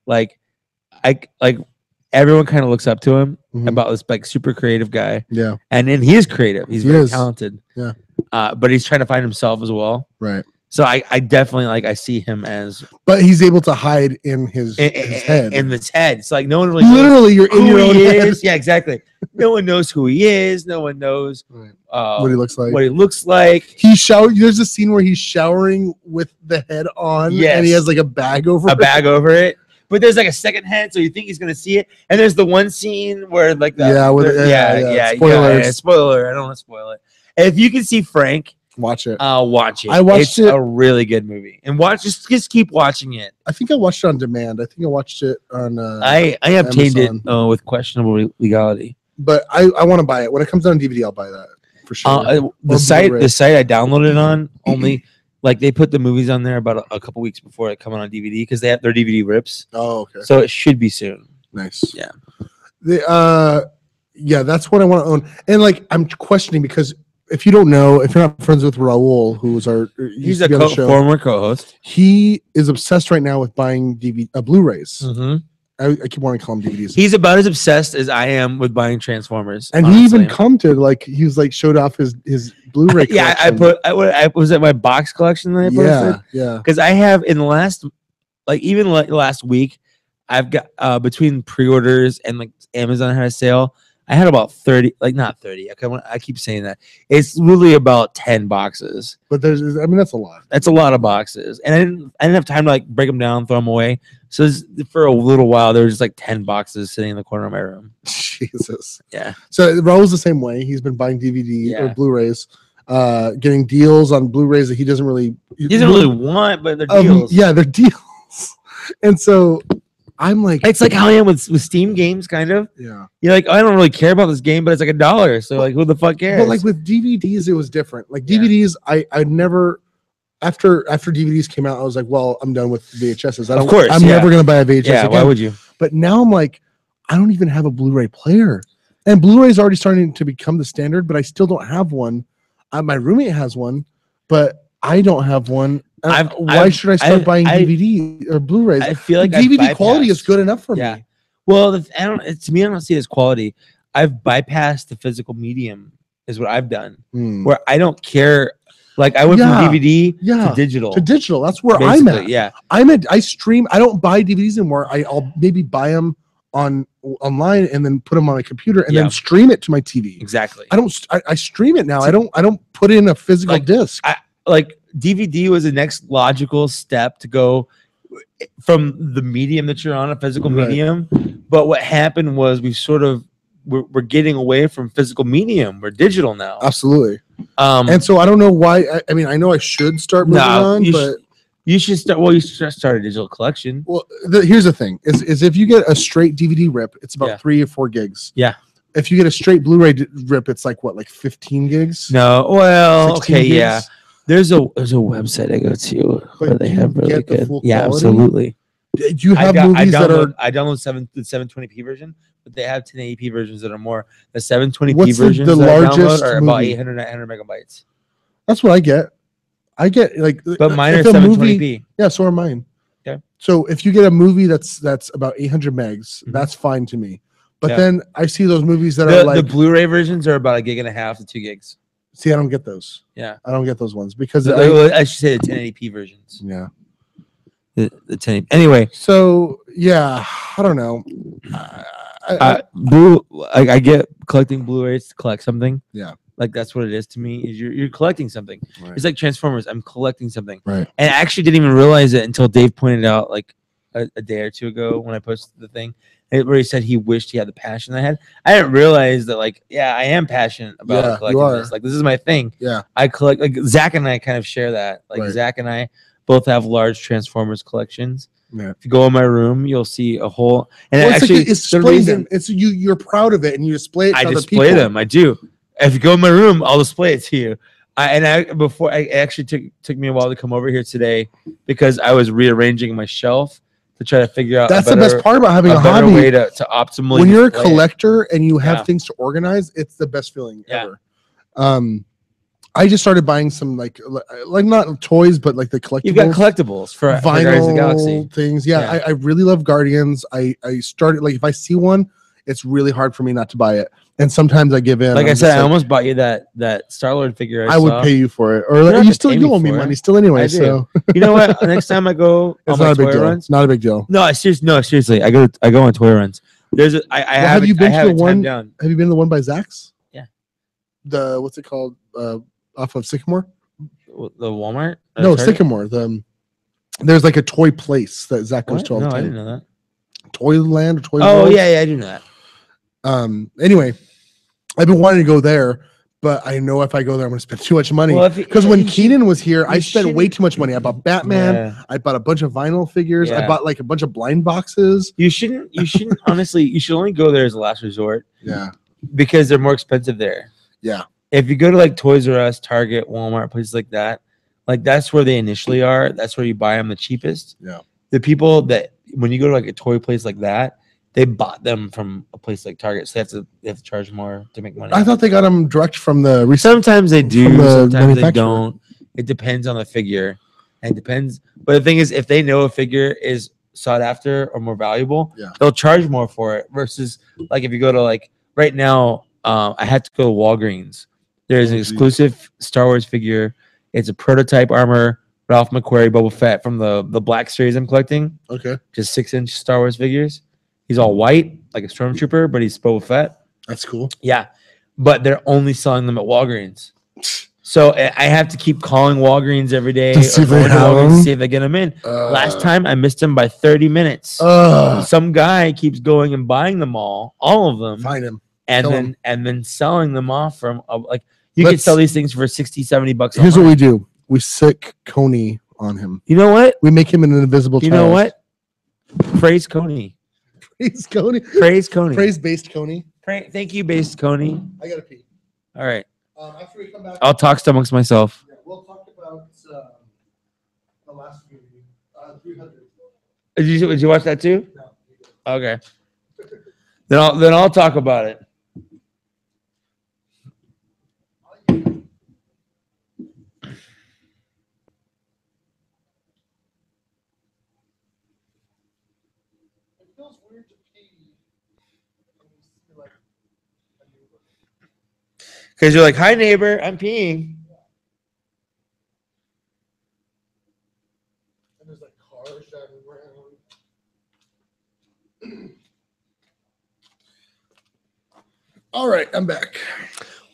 everyone kind of looks up to him about this like super creative guy. Yeah, and then he is creative. He's very talented. Yeah. But he's trying to find himself as well. Right. So I definitely I see him as. But he's able to hide in his head. In his head. It's like no one really. Literally, you're in your own head. Yeah, exactly. No one knows who he is. No one knows what he looks like. What he looks like. He shower. There's a scene where he's showering with the head on. Yes. And he has like a bag over it. But there's like a second head, so you think he's gonna see it. And there's the one scene where like spoilers. Spoiler. I don't want to spoil it. And if you can see Frank, watch it. Watch it. I watched it. It's a really good movie, and just keep watching it. I think I watched it on demand. I think I watched it on. I obtained it with questionable legality. But I want to buy it when it comes out on DVD. I'll buy that for sure. The site I downloaded it on only. Like they put the movies on there about a couple weeks before it coming on DVD because they have their DVD rips. Oh, okay. So it should be soon. Nice. Yeah. That's what I want to own. And like I'm questioning because if you don't know, if you're not friends with Raul, who's he's a former co-host. He is obsessed right now with buying Blu-rays. Mm-hmm. I keep wanting to call them DVDs. He's about as obsessed as I am with buying Transformers. And honestly. he even commented like he was like showed off his Blu-ray. Yeah, I was at my box collection that I posted. Yeah. Because I have in the last, like even last week, I've got between pre-orders and like Amazon had a sale. I had about 30, like not 30. Okay, I keep saying that. It's really about 10 boxes. But that's a lot. That's a lot of boxes, and I didn't have time to like break them down, throw them away. So for a little while, there was just like 10 boxes sitting in the corner of my room. Jesus. Yeah. So Raul's the same way. He's been buying DVD or Blu-rays, getting deals on Blu-rays that he doesn't really want, but they're deals. Yeah, they're deals. And so I'm like, it's like how I am with Steam games, kind of. Yeah. You're like, I don't really care about this game, but it's like $1. So like, who the fuck cares? But like with DVDs, it was different. Like DVDs, I never. After DVDs came out, I was like, well, I'm done with VHSs. Of course, I'm never gonna buy a VHS. Yeah, again. why would you? But now I'm like, I don't even have a Blu-ray player, and Blu-ray is already starting to become the standard. But I still don't have one. My roommate has one, but I don't have one. Why should I start buying DVD or Blu-rays? I feel like DVD quality is good enough for me. Well, to me, I don't see it as quality. I've bypassed the physical medium, is what I've done, where I don't care. Like I went from DVD to digital. To digital. That's where I'm at. Yeah. I stream. I don't buy DVDs anymore. I'll maybe buy them online and then put them on my computer and then stream it to my TV. Exactly. I stream it now. I don't put in a physical disc. Like DVD was the next logical step to go from the medium that you're on, a physical medium. But what happened was we're getting away from physical medium. We're digital now. Absolutely. And so I don't know why. I mean, I know I should start moving on, but you should start. Well, you should start a digital collection. Well, here's the thing: is if you get a straight DVD rip, it's about 3 or 4 gigs. Yeah. If you get a straight Blu-ray rip, it's like what, like 15 gigs? No. Well, okay, gigs? Yeah. There's a website I go to where they have really good. Yeah, absolutely. Do you have movies that are? I download the 720p version, but they have 1080p versions that are more. The 720p versions the largest are about 800 megabytes. That's what I get. I get like. But mine are 720p. Yeah, so are mine. Okay. So if you get a movie that's about 800 megs, that's fine to me. But then I see those movies that are like the Blu-ray versions are about 1.5 gigs to 2 gigs. See, I don't get those. Yeah, I don't get those ones because I should say the 1080p versions. Yeah, the 1080. Anyway, so yeah, I don't know. I get collecting Blu-rays to collect something. Yeah, like that's what it is to me. Is you're collecting something. Right. It's like Transformers. I'm collecting something. Right. And I actually didn't even realize it until Dave pointed out like a day or two ago when I posted the thing. Where he said he wished he had the passion I had. I didn't realize that, like, I am passionate about collecting this. Like, this is my thing. Yeah. I collect, like, Zach and I kind of share that. Like, Zach and I both have large Transformers collections. Yeah. If you go in my room, you'll see a whole. And well, actually, it's displayed. It's you're proud of it and you display it to other people. I display them. I do. If you go in my room, I'll display it to you. It actually took me a while to come over here today because I was rearranging my shelf to try to figure out. That's the best part about having a better hobby. Way to optimally. When you're a collector and you have things to organize, it's the best feeling ever. I just started buying some like not toys, but like the collectibles. You've got collectibles for Guardians of the Galaxy things. Yeah. I really love Guardians. I started like if I see one, it's really hard for me not to buy it. And sometimes I give in. Like I said, I almost bought you that Star-Lord figure. I would pay you for it, or you owe me money still anyway. So you know what? Next time I go on my toy runs, not a big deal. No, seriously. I go on toy runs. Have you been to the one? Have you been to the one by Zach's? Yeah. The what's it called? Off of Sycamore. The Walmart? No, Sycamore. There's like a toy place that Zach goes to all the time. I didn't know that. Toyland or Toy. Oh yeah, I do know that. Anyway, I've been wanting to go there, but I know if I go there, I'm going to spend too much money. Because when Keenan was here, I spent way too much money. I bought Batman. Yeah. I bought a bunch of vinyl figures. Yeah. I bought like a bunch of blind boxes. You shouldn't. Honestly, you should only go there as a last resort. Yeah. Because they're more expensive there. Yeah. If you go to like Toys R Us, Target, Walmart, places like that, like that's where they initially are. That's where you buy them the cheapest. Yeah. The people that when you go to like a toy place like that, they bought them from a place like Target, so they have to charge more to make money. I thought they got them direct from the. Sometimes they do. Sometimes they don't. It depends on the figure. And it depends. But the thing is, if they know a figure is sought after or more valuable, Yeah. they'll charge more for it versus like if you go to like right now, I had to go to Walgreens. There's an geez. exclusive Star Wars figure. It's a prototype armor, Ralph McQuarrie, Boba Fett from the Black series I'm collecting. Okay, Just 6-inch Star Wars figures. He's all white, like a stormtrooper, but he's Boba Fett. that's cool. Yeah, but they're only selling them at Walgreens. So I have to keep calling Walgreens every day To see if they going to have Walgreens them? to see if they get them in. Last time I missed them by 30 minutes. Some guy keeps going and buying them all of them, Find him. and kill then selling them off from like you can Let's- sell these things for 60, 70 bucks. Here's what online. we do: we sick Kony on him. You know what? We make him an invisible. You know what? Praise Kony. Praise Kony. Praise Kony. Praise based Kony. Thank you, based Coney. I gotta pee. All right. After we come back, I'll talk amongst myself. we'll talk about the last movie, 300. Did you watch that too? No. Okay. Then I'll talk about it. It feels weird to pee when you see like a neighbor. Because you're like, hi neighbor, I'm peeing. And there's like cars driving around. All right, I'm back.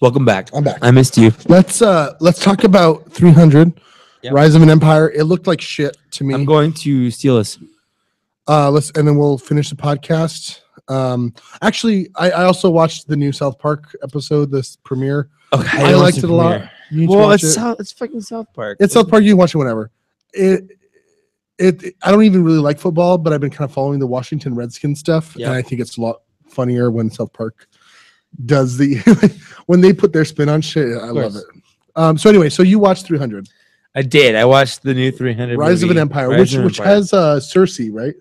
Welcome back. I'm back. I missed you. Let's talk about 300. Yep. Rise of an Empire. It looked like shit to me. I'm going to steal this. And then we'll finish the podcast. Actually, I also watched the new South Park episode, this premiere. Okay. I liked it a lot. You need to Well, watch it's it. it's fucking South Park. It's South Park. You can watch it whenever. I don't even really like football, but I've been kind of following the Washington Redskins stuff, Yeah. and I think it's a lot funnier when South Park does the when they put their spin on shit. I love course. it. So anyway, so you watched 300, I did. I watched the new 300. Rise of movie, an Empire, Rise of an which Empire. has Cersei, right?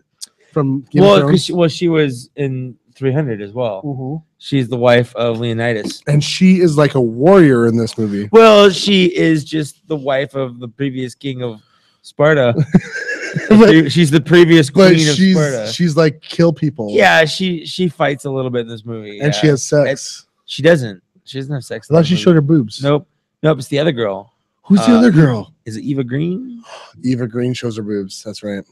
From Game of Well, Thrones. because she was in 300 as well. Mhm. She's the wife of Leonidas. And she is like a warrior in this movie. Well, she is just the wife of the previous king of Sparta. She's the previous But queen of Sparta. she's like kill people. Yeah, she fights a little bit in this movie. And she yeah. has sex. She doesn't. She doesn't have sex. I thought she showed her boobs. Nope. It's the other girl. Who's the other girl? Is it Eva Green? Eva Green shows her boobs. That's right.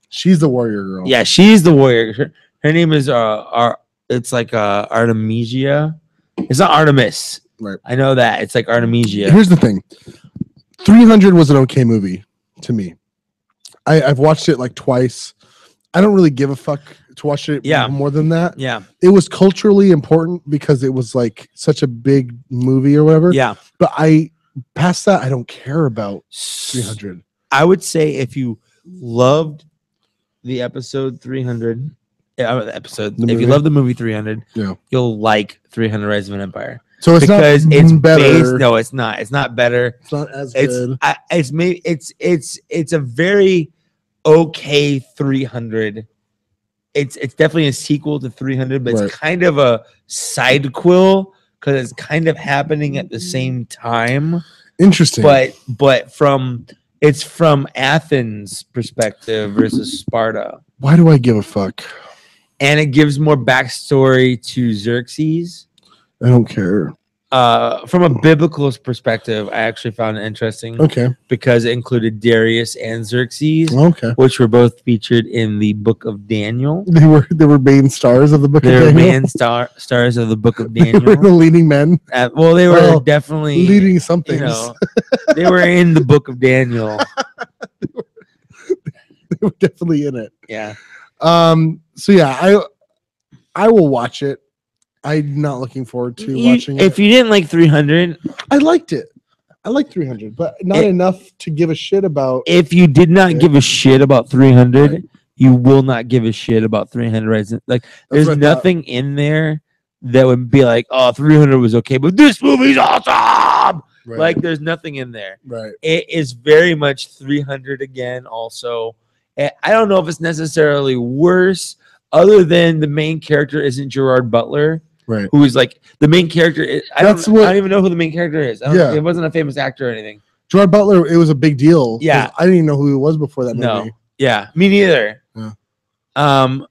She's the warrior girl. Yeah, she's the warrior. Her name is it's like Artemisia. It's not Artemis. Right. I know that. It's like Artemisia. Here's the thing. 300 was an okay movie to me. I've watched it like twice. I don't really give a fuck to watch it more than that. Yeah. It was culturally important because it was like such a big movie or whatever. Yeah. But past that, I don't care about 300. I would say if you loved the episode 300, if movie? you love the movie 300, Yeah. you'll like 300 Rise of an Empire. So it's Because not it's better. based, no, it's not. It's not better. It's not as It's good. it's a very okay 300. It's definitely a sequel to 300, but Right. it's kind of a side quill because it's kind of happening at the same time. Interesting. But from Athens' perspective versus Sparta, Why do I give a fuck? and it gives more backstory to Xerxes. I don't care. From a biblical perspective, I actually found it interesting Okay. because it included Darius and Xerxes, Okay. which were both featured in the Book of Daniel. They were main stars of the book They're of Daniel. main stars of the Book of They were the Daniel. leading men. Well, they were Well, definitely leading something. You know, they were in the Book of Daniel. They were definitely in it. Yeah. So yeah, I will watch it. I'm not looking forward to watching If it. you didn't like 300, I liked it. I like 300, but not enough to give a shit about. if you did not Yeah. give a shit about 300, Right. you will not give a shit about 300. Right? Like, there's what I thought. nothing in there that would be like, oh, 300 was okay, but this movie's awesome. Right. Like, there's nothing in there. right. It is very much 300 again. Also, I don't know if it's necessarily worse, other than the main character isn't Gerard Butler, Right. who is like the main character. I That's don't what- even know who the main character is. Yeah. It wasn't a famous actor or anything. Gerard Butler, it was a big deal. 'cause Yeah. I didn't even know who he was before that movie. No. Yeah, me neither. Yeah. But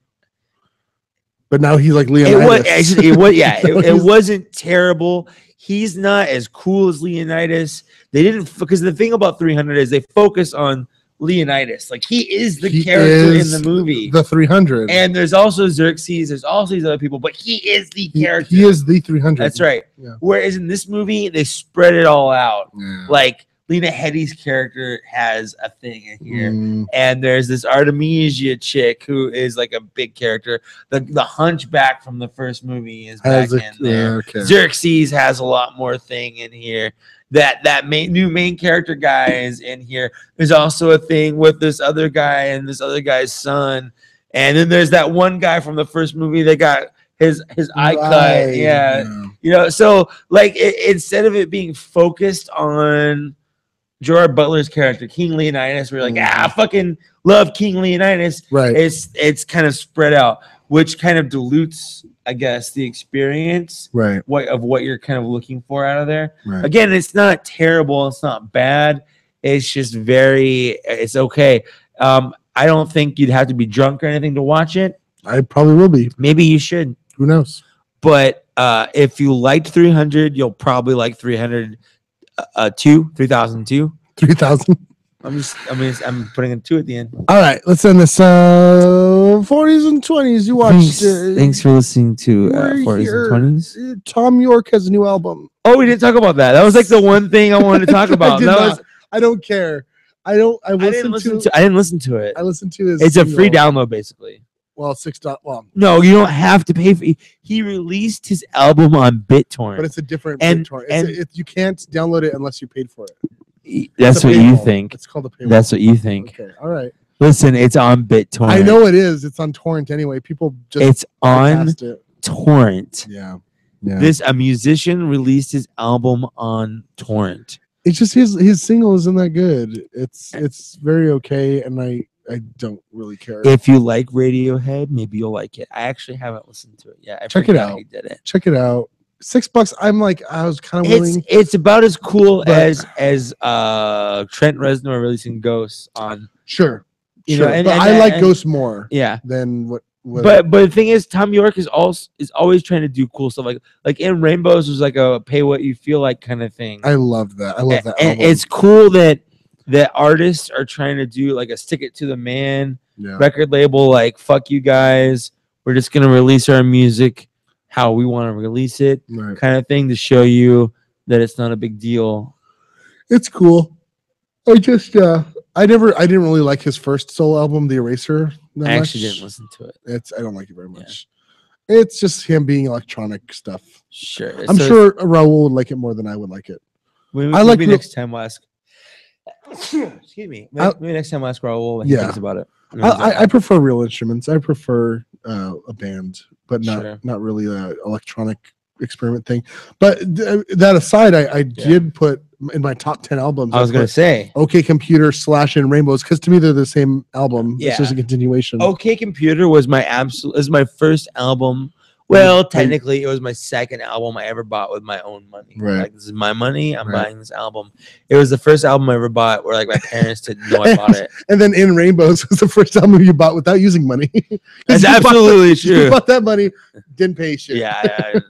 now he's like It Leonidas. it wasn't terrible. He's not as cool as Leonidas. They didn't, because the thing about 300 is they focus on Leonidas. Like, he is the character in the movie. The 300. And there's also Xerxes. There's also these other people, but he is the character. He is the 300. That's right. Yeah. Whereas in this movie, they spread it all out. Yeah. Like, Lena Headey's character has a thing in here. And there's this Artemisia chick who is like a big character. The hunchback from the first movie is back in there. Okay. Xerxes has a lot more thing in here. That new main character guy is in here. There's also a thing with this other guy and this other guy's son. And then there's that one guy from the first movie that got his eye cut. Yeah. You know, so like instead of it being focused on Gerard Butler's character, King Leonidas, we're like, fucking love King Leonidas. Right. It's kind of spread out, which kind of dilutes, I guess, the experience of what you're kind of looking for out of there. Right. Again, it's not terrible. It's not bad. It's just it's okay. I don't think you'd have to be drunk or anything to watch it. I probably will be. Maybe you should. Who knows? But if you liked 300, you'll probably like 302. 3002. 3000. I'm putting a 2 at the end. All right, let's end this. 40s and 20s. You watched. Thanks for listening to 40s and 20s. Tom York has a new album. Oh, we didn't talk about that. That was like the one thing I wanted to talk about. I don't care. I didn't listen to it. I listened to his. It's a free download, basically. Well, $6. Well, no, you don't have to pay for it. He released his album on BitTorrent, but it's a different BitTorrent. You can't download it unless you paid for it. That's what you think. It's called a paywall. That's what you think. Okay, all right. Listen, it's on BitTorrent. I know it is. It's on torrent anyway. People just it's on torrent. Yeah. A musician released his album on torrent. It's just his single isn't that good. It's very okay, and I don't really care. If you like Radiohead, maybe you'll like it. I actually haven't listened to it yet. Check it out. He did it. Check it out. $6. I was kind of willing. It's about as cool as Trent Reznor releasing Ghosts on. Sure. You know, and I like Ghosts more. Yeah. Than what. But the thing is, Tom York is always trying to do cool stuff. Like in Rainbows was like a pay what you feel like kind of thing. I love that. And it's cool that artists are trying to do like a stick it to the man record label. Like, fuck you guys, we're just gonna release our music how we want to release it, kind of thing, to show you that it's not a big deal. It's cool. I just I didn't really like his first solo album, The Eraser. I actually didn't listen to it. I don't like it very much. Yeah. It's just him being electronic stuff. Sure. I'm sure Raul would like it more than I would like it. Maybe next time we'll ask. Excuse me. Maybe next time we'll ask Raul what he thinks about it. I prefer real instruments. I prefer a band, but not really a electronic experiment thing. But that aside, I did put in my top 10 albums. I was going to say OK Computer / In Rainbows, because to me they're the same album. It's just a continuation. OK Computer was my first album. Well, technically, it was my second album I ever bought with my own money. Right. Like, this is my money. I'm buying this album. It was the first album I ever bought where like my parents didn't know I bought it. And then In Rainbows was the first album you bought without using money. That's absolutely true. You bought that money, didn't pay shit. Yeah.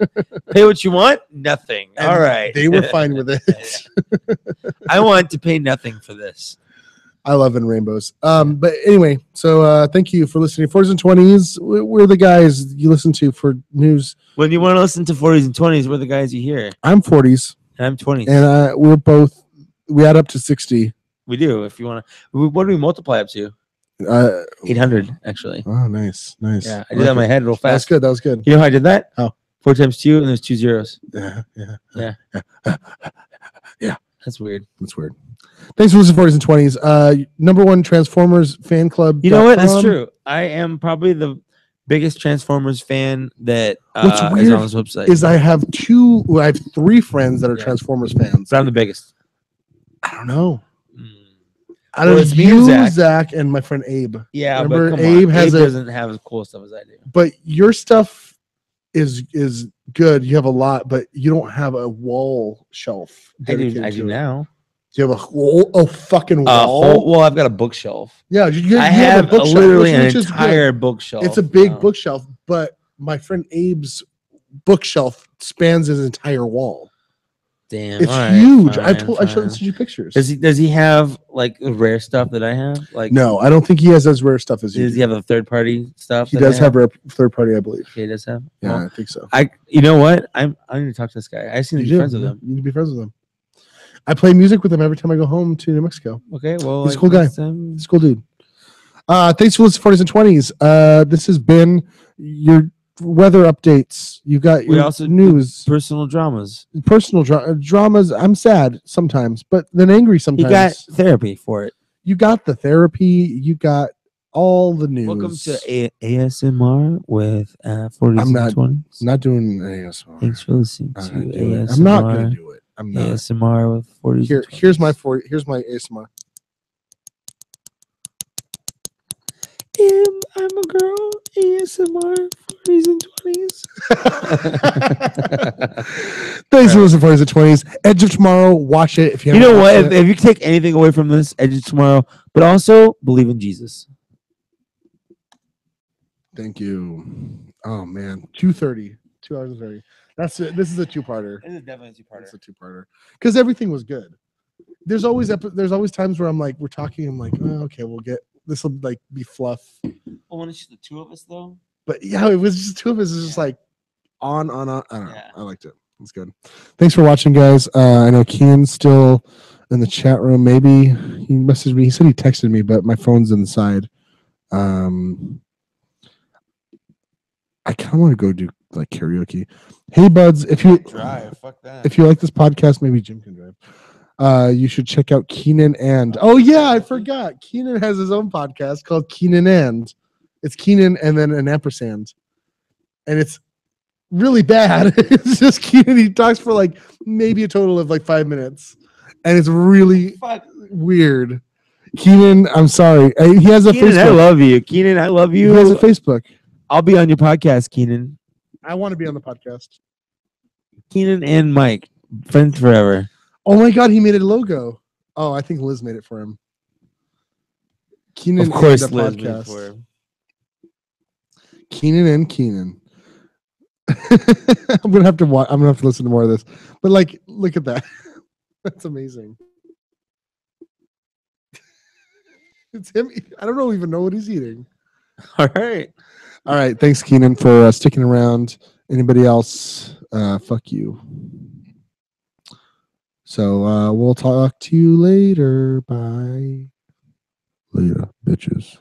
Pay what you want, nothing. And all right. They were fine with it. I wanted to pay nothing for this. I love In Rainbows. But anyway, so thank you for listening. 40s and 20s, we're the guys you listen to for news. When you want to listen to 40s and 20s, we're the guys you hear. I'm 40s. And I'm 20s. And we add up to 60. We do, if you want to. What do we multiply up to? 800, actually. Oh, nice. Yeah, I did that in my head real fast. That was good. You know how I did that? How? 4 times 2, and there's 2 zeros. Yeah. That's weird. Thanks for listening to 40s and 20s. Number 1 Transformers fan club. You know what? That's true. I am probably the biggest Transformers fan that What's weird is on this website. Is I have 3 friends that are Transformers fans. But I'm the biggest. I don't know. I don't know. It's you, Zach, and my friend Abe. Yeah, remember, but Abe doesn't have as cool stuff as I do. But your stuff is good. You have a lot, but you don't have a wall shelf. I do now. Do you have a fucking wall? Well, I've got a bookshelf. Yeah, you I have a bookshelf, literally an which is entire good. bookshelf. It's a big now. bookshelf, but my friend Abe's bookshelf spans his entire wall. Damn, It's all right, huge. fine, I showed you pictures. Does he have like the rare stuff that I have? Like No, I don't think he has as rare stuff as you. Does he have the third party stuff? He does have rare third party, I believe. He does have. Yeah, Well, I think so. You know what? I need to talk to this guy. I just need to be friends with him. You need to be friends with him. I play music with him every time I go home to New Mexico. Okay, well, he's a cool guy. He's a cool dude. Thanks for listening to 40s and 20s. This has been your weather updates. You got your news, personal dramas. Dramas. I'm sad sometimes, but then angry sometimes. You got therapy for it. You got the therapy. You got all the news. Welcome to ASMR with 40s and 20s. Not doing ASMR. Thanks for listening to ASMR. I'm not going to do it. I'm not. ASMR with 40s. Here's my ASMR. I'm a girl. ASMR 40s and 20s. Thanks for listening to 40s and 20s. Edge of Tomorrow. Watch it if you. You know what? If you take anything away from this, Edge of Tomorrow, but also believe in Jesus. Thank you. Oh man, 2:30, 2 hours and 30. That's it. This is a two-parter. This is definitely a two-parter. It's a two-parter because everything was good. There's always times where I'm like, we're talking. I'm like, oh, okay, we'll get this. Will like be fluff. Well, when it's just the two of us, though. But yeah, it was just two of us. It's just like on. I don't know. Yeah. I liked it. It's good. Thanks for watching, guys. I know Keenan's still in the chat room. Maybe he messaged me. He said he texted me, but my phone's inside. I kind of want to go do like karaoke. Hey buds, if you drive, fuck that. If you like this podcast, maybe Jim can drive. You should check out Keenan and. Oh yeah, I forgot. Keenan has his own podcast called Keenan and. It's Keenan and then an ampersand, and it's really bad. It's just Keenan. He talks for like maybe a total of like 5 minutes, and it's really weird. Keenan, I'm sorry. He has a Keenan, Facebook. I love you, Keenan. I love you. He has a Facebook. I'll be on your podcast, Keenan. I want to be on the podcast. Keenan and Mike, friends forever. Oh my God, he made a logo. Oh, I think Liz made it for him. Keenan, of course, and the Liz podcast. made it for him. Keenan and Keenan. I'm gonna have to watch. I'm gonna have to listen to more of this. But like, look at that. That's amazing. It's him. I don't even know what he's eating. All right. All right. Thanks, Keenan, for sticking around. Anybody else? Fuck you. So we'll talk to you later. Bye. Later, bitches.